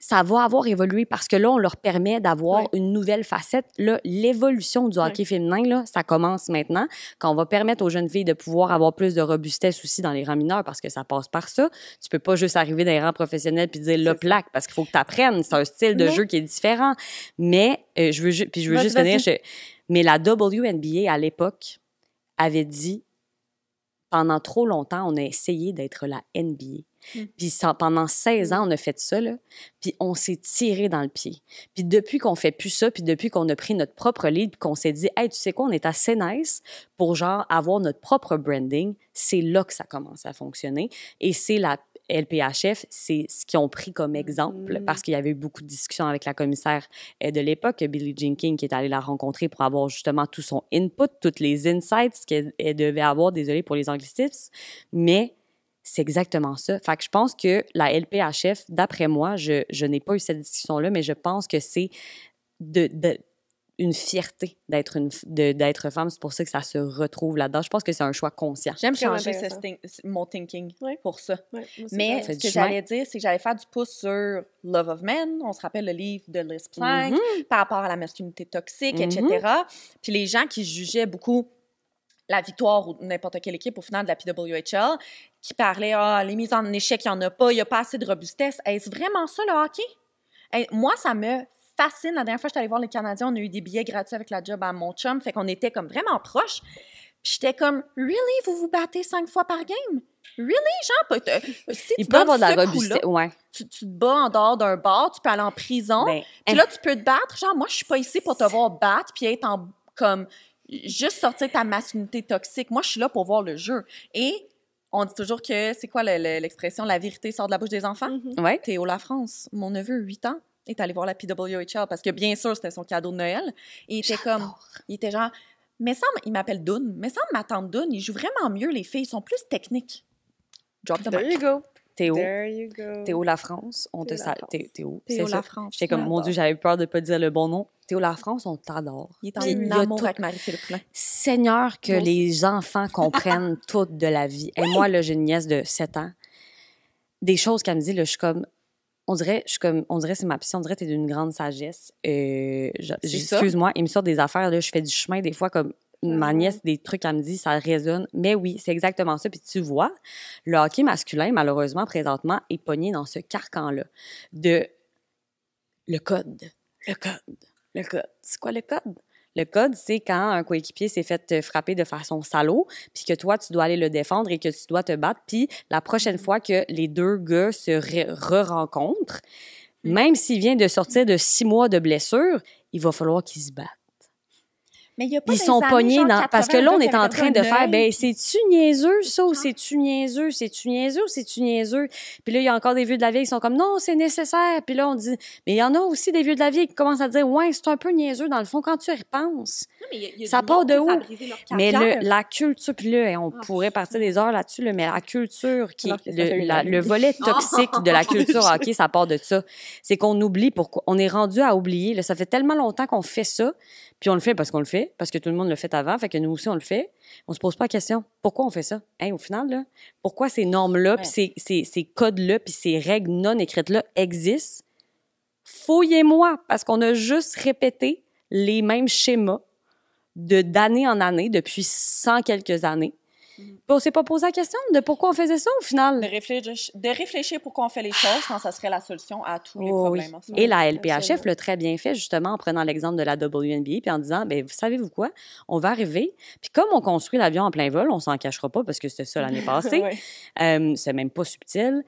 ça va avoir évolué, parce que là, on leur permet d'avoir Ouais. une nouvelle facette. Là, l'évolution du hockey féminin, là, ça commence maintenant, quand on va permettre aux jeunes filles de pouvoir avoir plus de robustesse aussi dans les rangs mineurs, parce que ça passe par ça. Tu peux pas juste arriver dans les rangs professionnels puis dire là, ça. plaque, parce qu'il faut que tu apprennes. C'est un style de Mais- jeu qui est différent. Mais, je veux juste Vas-y. finir. Mais la WNBA, à l'époque, avait dit pendant trop longtemps, on a essayé d'être la NBA. Puis pendant 16 ans, on a fait ça, là. Puis on s'est tiré dans le pied. Puis depuis qu'on fait plus ça, puis depuis qu'on a pris notre propre lead, puis qu'on s'est dit, hey, tu sais quoi, on est assez nice pour genre avoir notre propre branding, c'est là que ça commence à fonctionner. Et c'est la LPHF, c'est ce qu'ils ont pris comme exemple, parce qu'il y avait eu beaucoup de discussions avec la commissaire de l'époque, Billie Jean King, qui est allée la rencontrer pour avoir justement tout son input, toutes les insights qu'elle devait avoir, désolée pour les anglicismes, mais c'est exactement ça. Fait que je pense que la LPHF, d'après moi, je n'ai pas eu cette discussion-là, mais je pense que c'est une fierté d'être femme. C'est pour ça que ça se retrouve là-dedans. Je pense que c'est un choix conscient. J'aime Très changer intéressant. mon thinking Ouais. pour ça. Ouais, moi, c'est Mais vrai. ce que j'allais dire, c'est que j'allais faire du pouce sur Love of Men. On se rappelle le livre de Liz Plank par rapport à la masculinité toxique, etc. Puis les gens qui jugeaient beaucoup la victoire ou n'importe quelle équipe au final de la PWHL, qui parlaient « les mises en échec, il n'y en a pas, il n'y a pas assez de robustesse. » Est-ce vraiment ça, le hockey? Moi, ça me fascine. La dernière fois que j'étais allée voir les Canadiens, on a eu des billets gratuits avec la job à mon chum, fait qu'on était comme vraiment proches. Puis j'étais comme « Really? Vous vous battez 5 fois par game? Really? Genre, si Il tu peut avoir de donnes la ce robustesse. coup-là, Ouais. tu te bats en dehors d'un bar, tu peux aller en prison, Ben, puis là, tu peux te battre. Genre, moi, je suis pas ici pour te voir battre puis être comme juste sortir ta masculinité toxique. Moi, je suis là pour voir le jeu. Et on dit toujours que, c'est quoi l'expression, la vérité sort de la bouche des enfants? ouais. Théo Lafrance, mon neveu, 8 ans, est allé voir la PWHL parce que, bien sûr, c'était son cadeau de Noël. Et il était il était genre, mais ça, il m'appelle Doune, mais ça, ma tante Doune, il joue vraiment mieux, les filles, ils sont plus techniques. Drop the There mic. you go. Théo. There you go. Théo Lafrance, on te Théo salue. Lafrance. Théo, Théo c'est ça. Lafrance. J'étais comme, mon Dieu, j'avais peur de ne pas dire le bon nom. Théo Lafrance, on t'adore. Il est en Puis il y a amour tout- avec Marie-Philippe Poulin. Seigneur, que Moi aussi. les enfants comprennent tout de la vie. Et moi, là, j'ai une nièce de 7 ans. Des choses qu'elle me dit, là, je suis comme, on dirait c'est ma psy, on dirait que t'es d'une grande sagesse. Excuse-moi, il me sort des affaires, là, je fais du chemin, des fois, comme ma nièce, des trucs qu'elle me dit, ça résonne. Mais oui, c'est exactement ça. Puis tu vois, le hockey masculin, malheureusement, présentement, est pogné dans ce carcan-là de le code. Le code. Le code. C'est quoi le code? Le code, c'est quand un coéquipier s'est fait frapper de façon salaud, puis que toi, tu dois aller le défendre et que tu dois te battre. Puis la prochaine fois que les deux gars se re-rencontrent, même s'il vient de sortir de 6 mois de blessure, il va falloir qu'ils se battent. Mais il y a pas Ils des sont années, pognés genre dans... Parce que là, on est en 82, train de faire, œil. ben c'est-tu niaiseux, ça, ou c'est-tu niaiseux? C'est-tu niaiseux ou c'est-tu niaiseux? Puis là, il y a encore des vieux de la vieille qui sont comme, non, c'est nécessaire. Puis là, on dit, mais il y en a aussi des vieux de la vieille qui commencent à dire, ouais, c'est un peu niaiseux, dans le fond, quand tu y repenses. Non, mais il y a Ça du part monde de qui, où? ça a brisé leur Mais carrière. la culture, puis là, on pourrait partir des heures là-dessus, là, mais la culture, qui Alors que ça fait une année. le volet toxique de la culture hockey, ça part de ça. C'est qu'on oublie pourquoi. On est rendu à oublier. Là, ça fait tellement longtemps qu'on fait ça, puis on le fait, parce que tout le monde le fait avant, fait que nous aussi, on le fait. On se pose pas la question. Pourquoi on fait ça? Au final, là, pourquoi ces normes-là, puis ces codes-là, puis ces règles non écrites-là existent? Fouillez-moi, parce qu'on a juste répété les mêmes schémas d'année en année, depuis 100 quelques années. Puis on s'est pas posé la question de pourquoi on faisait ça, au final. De réfléchir pourquoi on fait les choses, je pense que ça serait la solution à tous les Oh, problèmes. oui. en ce Et moment. la LPHF absolument. l'a très bien fait, justement, en prenant l'exemple de la WNBA, puis en disant, ben savez-vous quoi? On va arriver, puis comme on construit l'avion en plein vol, on s'en cachera pas, parce que c'était ça l'année passée, Ouais. c'est même pas subtil,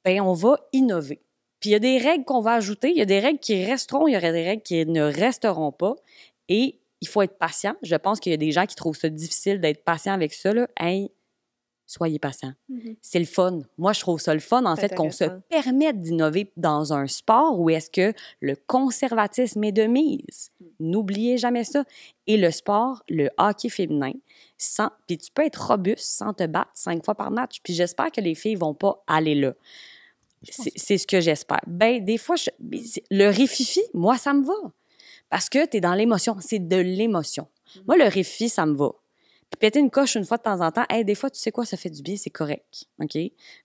ben on va innover. Puis il y a des règles qu'on va ajouter, il y a des règles qui resteront, il y aura des règles qui ne resteront pas, et il faut être patient. Je pense qu'il y a des gens qui trouvent ça difficile d'être patient avec ça, là. Hey, soyez patient. C'est le fun. Moi, je trouve ça le fun, en C'est fait, qu'on se intéressant. permette d'innover dans un sport où est-ce que le conservatisme est de mise. N'oubliez jamais ça. Et le sport, le hockey féminin, puis tu peux être robuste sans te battre 5 fois par match. Puis j'espère que les filles vont pas aller là. C'est ce que j'espère. Ben, des fois, le rififi, moi, ça me va. Parce que tu es dans l'émotion. C'est de l'émotion. Moi, le rififi, ça me va. Puis péter une coche une fois de temps en temps, des fois, tu sais quoi, ça fait du bien, c'est correct. OK?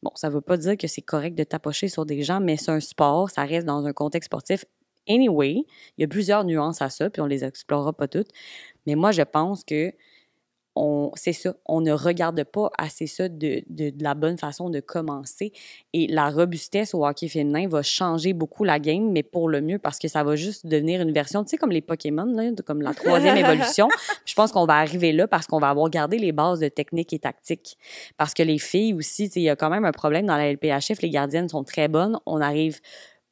Bon, ça veut pas dire que c'est correct de tapocher sur des gens, mais c'est un sport, ça reste dans un contexte sportif. Anyway, il y a plusieurs nuances à ça, puis on les explorera pas toutes. Mais moi, je pense que c'est ça, on ne regarde pas assez ça de la bonne façon de commencer. Et la robustesse au hockey féminin va changer beaucoup la game, mais pour le mieux, parce que ça va juste devenir une version, tu sais, comme les Pokémon, là, comme la 3e évolution. Je Je pense qu'on va arriver là parce qu'on va avoir gardé les bases de technique et tactique. Parce que les filles aussi, il y a quand même un problème dans la LPHF. Les gardiennes sont très bonnes. On n'arrive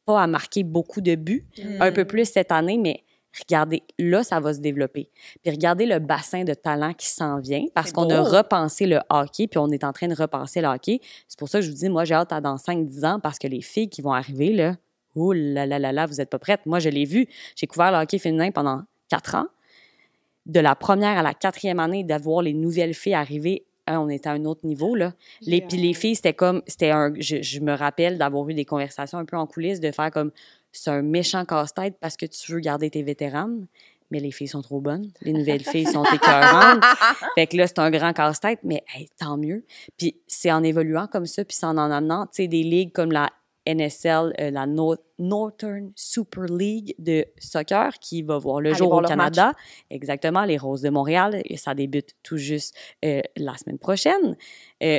pas à marquer beaucoup de buts. Un peu plus cette année, mais regardez, là, ça va se développer. Puis regardez le bassin de talent qui s'en vient parce qu'on a repensé le hockey, puis on est en train de repenser le hockey. C'est pour ça que je vous dis, moi, j'ai hâte à dans 5-10 ans parce que les filles qui vont arriver, là, ouh là là là là, vous n'êtes pas prêtes. Moi, je l'ai vu. J'ai couvert le hockey féminin pendant 4 ans. De la première à la 4e année, d'avoir les nouvelles filles arriver, on était à un autre niveau, là. Puis les filles, je me rappelle d'avoir eu des conversations un peu en coulisses, de faire comme, c'est un méchant casse-tête parce que tu veux garder tes vétéranes, mais les filles sont trop bonnes. Les nouvelles filles sont écœurantes. Fait que là, c'est un grand casse-tête, mais hey, tant mieux. Puis c'est en évoluant comme ça, puis c'est en amenant, tu sais, des ligues comme la NSL, la Northern Super League de soccer qui va voir le jour au Canada. Exactement, les Roses de Montréal. Et ça débute tout juste la semaine prochaine.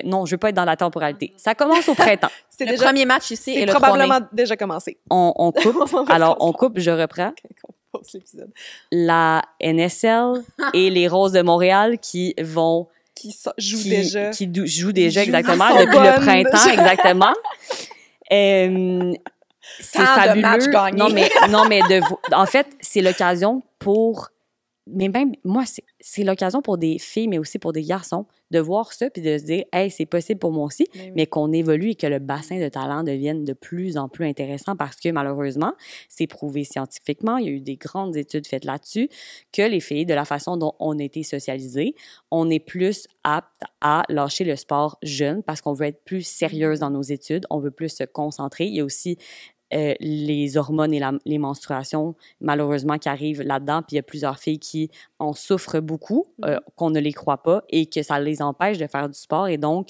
Non, je veux pas être dans la temporalité. Ça commence au printemps. C'est le premier match ici et le probablement déjà commencé. On coupe. Alors, on coupe, je reprends. On pose l'épisode. La NSL et les Roses de Montréal qui jouent déjà, exactement, depuis le printemps, exactement. C'est fabuleux. Non, mais en fait, c'est l'occasion pour... Mais même, moi, c'est l'occasion pour des filles, mais aussi pour des garçons, de voir ça puis de se dire, hey, c'est possible pour moi aussi, mais qu'on évolue et que le bassin de talent devienne de plus en plus intéressant parce que, malheureusement, c'est prouvé scientifiquement, il y a eu des grandes études faites là-dessus, que les filles, de la façon dont on a été socialisées, on est plus apte à lâcher le sport jeune parce qu'on veut être plus sérieuse dans nos études, on veut plus se concentrer. Il y a aussi les hormones et les menstruations, malheureusement, qui arrivent là-dedans. Puis il y a plusieurs filles qui en souffrent beaucoup, qu'on ne les croit pas et que ça les empêche de faire du sport. Et donc,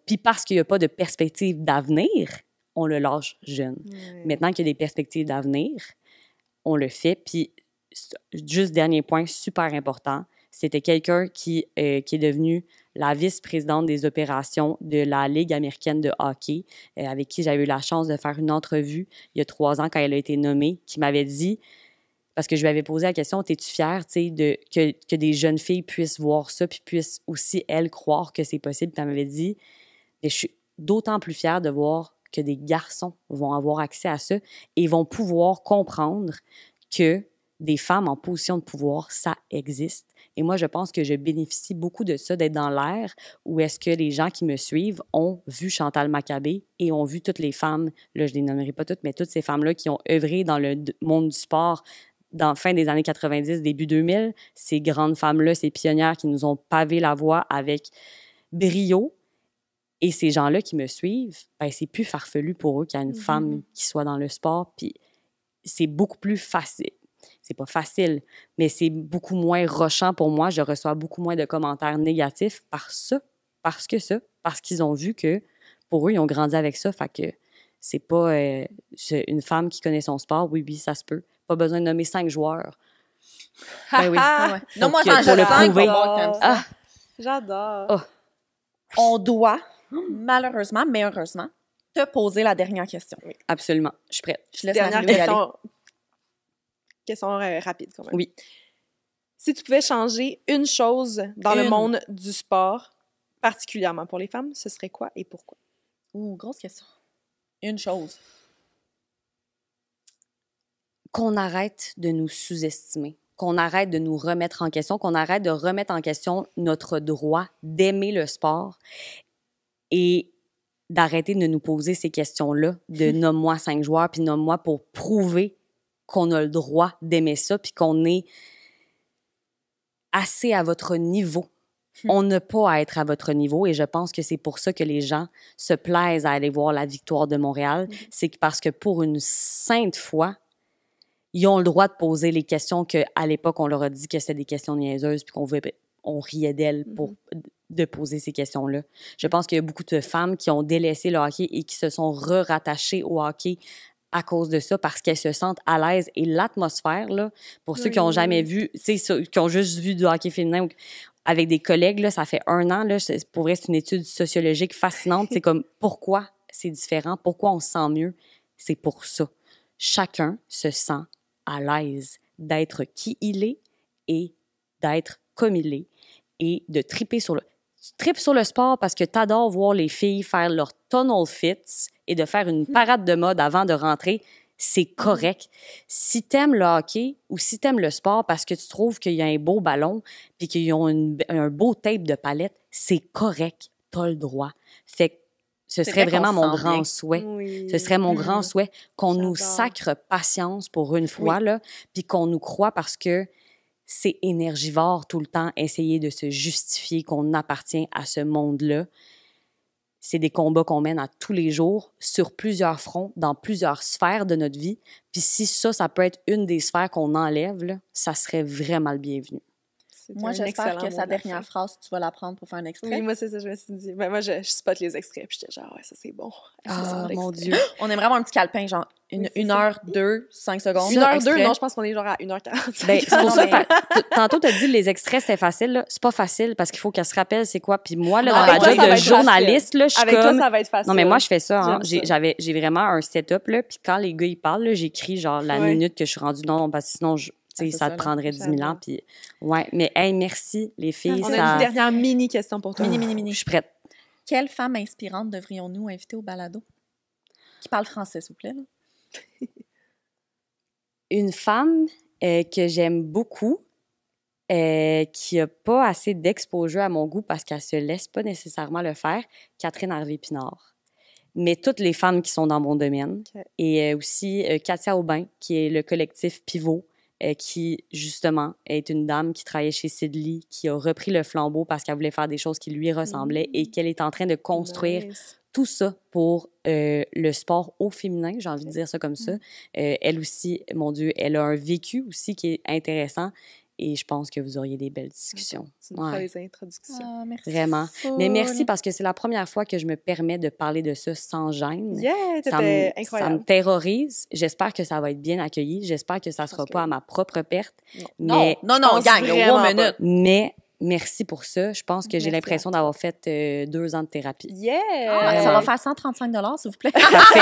puis parce qu'il n'y a pas de perspective d'avenir, on le lâche jeune. Maintenant qu'il y a des perspectives d'avenir, on le fait. Puis, juste dernier point super important, c'était quelqu'un qui est devenu la vice-présidente des opérations de la Ligue américaine de hockey, avec qui j'avais eu la chance de faire une entrevue il y a 3 ans quand elle a été nommée, qui m'avait dit, parce que je lui avais posé la question, t'es-tu fière, tu sais, que des jeunes filles puissent voir ça, puis puissent aussi, elles, croire que c'est possible? Puis elle m'avait dit, mais je suis d'autant plus fière de voir que des garçons vont avoir accès à ça et vont pouvoir comprendre que des femmes en position de pouvoir, ça existe. Et moi, je pense que je bénéficie beaucoup de ça, d'être dans l'ère où est-ce que les gens qui me suivent ont vu Chantal Maccabé et ont vu toutes les femmes, là, je les nommerai pas toutes, mais toutes ces femmes-là qui ont œuvré dans le monde du sport dans fin des années 90, début 2000, ces grandes femmes-là, ces pionnières qui nous ont pavé la voie avec brio. Et ces gens-là qui me suivent, ben, c'est plus farfelu pour eux qu'il y a une femme qui soit dans le sport, puis c'est beaucoup plus facile. C'est pas facile, mais c'est beaucoup moins rochant pour moi. Je reçois beaucoup moins de commentaires négatifs parce qu'ils ont vu que, pour eux, ils ont grandi avec ça. Fait que c'est pas une femme qui connaît son sport. Oui, ça se peut. Pas besoin de nommer 5 joueurs. Ben oui. Non, moi, quand je le prouver. J'adore. Oh. On doit, malheureusement, mais heureusement, te poser la dernière question. Oui. Absolument. Je suis prête. Je laisse dernière question rapide, quand même. Oui. Si tu pouvais changer une chose dans le monde du sport, particulièrement pour les femmes, ce serait quoi et pourquoi? Grosse question. Une chose. Qu'on arrête de nous sous-estimer, qu'on arrête de nous remettre en question, qu'on arrête de remettre en question notre droit d'aimer le sport et d'arrêter de nous poser ces questions-là, de nomme-moi 5 joueurs, puis nomme-moi pour prouver qu'on a le droit d'aimer ça, puis qu'on est assez à votre niveau. On n'a pas à être à votre niveau, et je pense que c'est pour ça que les gens se plaisent à aller voir la victoire de Montréal. C'est parce que pour une sainte fois, ils ont le droit de poser les questions qu'à l'époque, on leur a dit que c'était des questions niaiseuses, puis on riait d'elles pour de poser ces questions-là. Je pense qu'il y a beaucoup de femmes qui ont délaissé le hockey et qui se sont rattachées au hockey à cause de ça, parce qu'elles se sentent à l'aise. Et l'atmosphère, là, pour ceux qui n'ont jamais vu, tu sais, qui ont juste vu du hockey féminin avec des collègues, là, ça fait 1 an, là, pour vrai, c'est une étude sociologique fascinante. C'est comme, pourquoi c'est différent? Pourquoi on se sent mieux? C'est pour ça. Chacun se sent à l'aise d'être qui il est et d'être comme il est et de triper sur le... Tu tripes sur le sport parce que tu adores voir les filles faire leur tunnel fits et de faire une parade de mode avant de rentrer, c'est correct. Si t'aimes le hockey ou si t'aimes le sport parce que tu trouves qu'il y a un beau ballon puis qu'ils ont un beau tape de palette, c'est correct. T'as le droit. Fait que ce serait vraiment mon grand souhait. Oui. Ce serait mon grand souhait qu'on nous J'adore. sacre patience pour une fois, là, puis qu'on nous croit parce que c'est énergivore tout le temps, essayer de se justifier qu'on appartient à ce monde-là. C'est des combats qu'on mène à tous les jours, sur plusieurs fronts, dans plusieurs sphères de notre vie. Puis si ça peut être une des sphères qu'on enlève, là, ça serait vraiment le bienvenu. Moi, j'espère que sa dernière phrase, tu vas la prendre pour faire un extrait. Oui, moi, c'est ça, je me suis dit. Ben, moi, je spot les extraits, puis j'étais genre, ouais, ça, c'est bon. Ah, mon Dieu. On aimerait avoir un petit calepin, genre une heure, 2, 5 secondes. 1 heure, 2, extrait. non, je pense qu'on est genre à 1h45. Ben, c'est pour ça mais- que tantôt, tu as dit les extraits, c'était facile. Là. C'est pas facile parce qu'il faut qu'elle se rappelle c'est quoi. Puis moi, là, Non, dans avec ma toi, job ça va de être journaliste, là, je suis Avec comme... toi, ça va être facile. Non, mais moi, je fais ça. Hein. J'aime ça. J'ai vraiment un setup, là. Puis quand les gars, ils parlent, là, j'écris genre la Ouais. minute que je suis rendue. Non, parce que sinon, c'est ça ça, te là. prendrait 10 000 ans. J'adore. Puis, ouais. Mais, hey, merci, les filles. On ça... a une dernière mini-question pour toi. Je suis prête. Quelle femme inspirante devrions-nous inviter au balado? Qui parle français, s'il vous plaît. Là. Une femme que j'aime beaucoup, qui a pas assez d'exposure à mon goût parce qu'elle se laisse pas nécessairement le faire, Catherine Harvey-Pinard. Mais toutes les femmes qui sont dans mon domaine. OK. Et aussi Katia Aubin, qui est le collectif Pivot, qui, justement, est une dame qui travaillait chez Sidley, qui a repris le flambeau parce qu'elle voulait faire des choses qui lui ressemblaient et qu'elle est en train de construire Nice. tout ça pour le sport au féminin, j'ai envie de dire ça comme ça. Elle aussi, mon Dieu, elle a un vécu aussi qui est intéressant et je pense que vous auriez des belles discussions. Tu nous feras les introductions. Ah, merci. Vraiment. full. Mais merci parce que c'est la première fois que je me permets de parler de ça sans gêne. Yeah, Ça c'était me incroyable. terrorise. J'espère que ça va être bien accueilli. J'espère que ça ne Je sera pense pas que à ma propre perte. Non, Mais, non, pense gang, vraiment 1 minute. mais merci pour ça. Je pense que j'ai Merci l'impression d'avoir fait 2 ans de thérapie. Yeah! Ça va faire 135 $ s'il vous plaît. Parfait.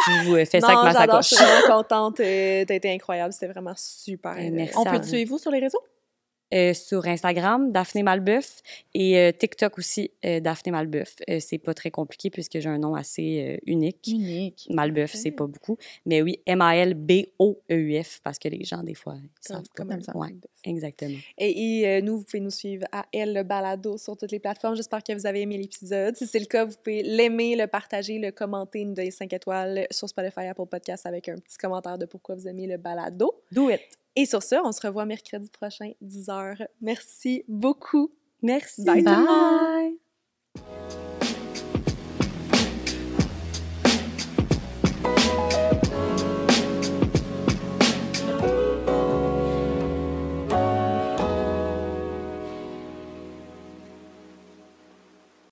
Je vous fais ça Non, avec ma j'adore, je sacoche. suis vraiment contente. T'as été incroyable. C'était vraiment super. Merci. On Ça peut va. te suivre vous sur les réseaux? Sur Instagram, Daphné Malbeuf, et TikTok aussi, Daphné Malbeuf. C'est pas très compliqué puisque j'ai un nom assez unique. Unique. Malbeuf, c'est pas beaucoup. Mais oui, M-A-L-B-O-E-U-F, parce que les gens, des fois, ils savent pas. comme ça. Ouais, exactement. Et nous, vous pouvez nous suivre à Elle, le balado, sur toutes les plateformes. J'espère que vous avez aimé l'épisode. Si c'est le cas, vous pouvez l'aimer, le partager, le commenter, nous donner 5 étoiles sur Spotify, Apple Podcast avec un petit commentaire de pourquoi vous aimez le balado. Do it! Et sur ce, on se revoit mercredi prochain, 10h. Merci beaucoup. Merci! Bye tout le monde! Bye!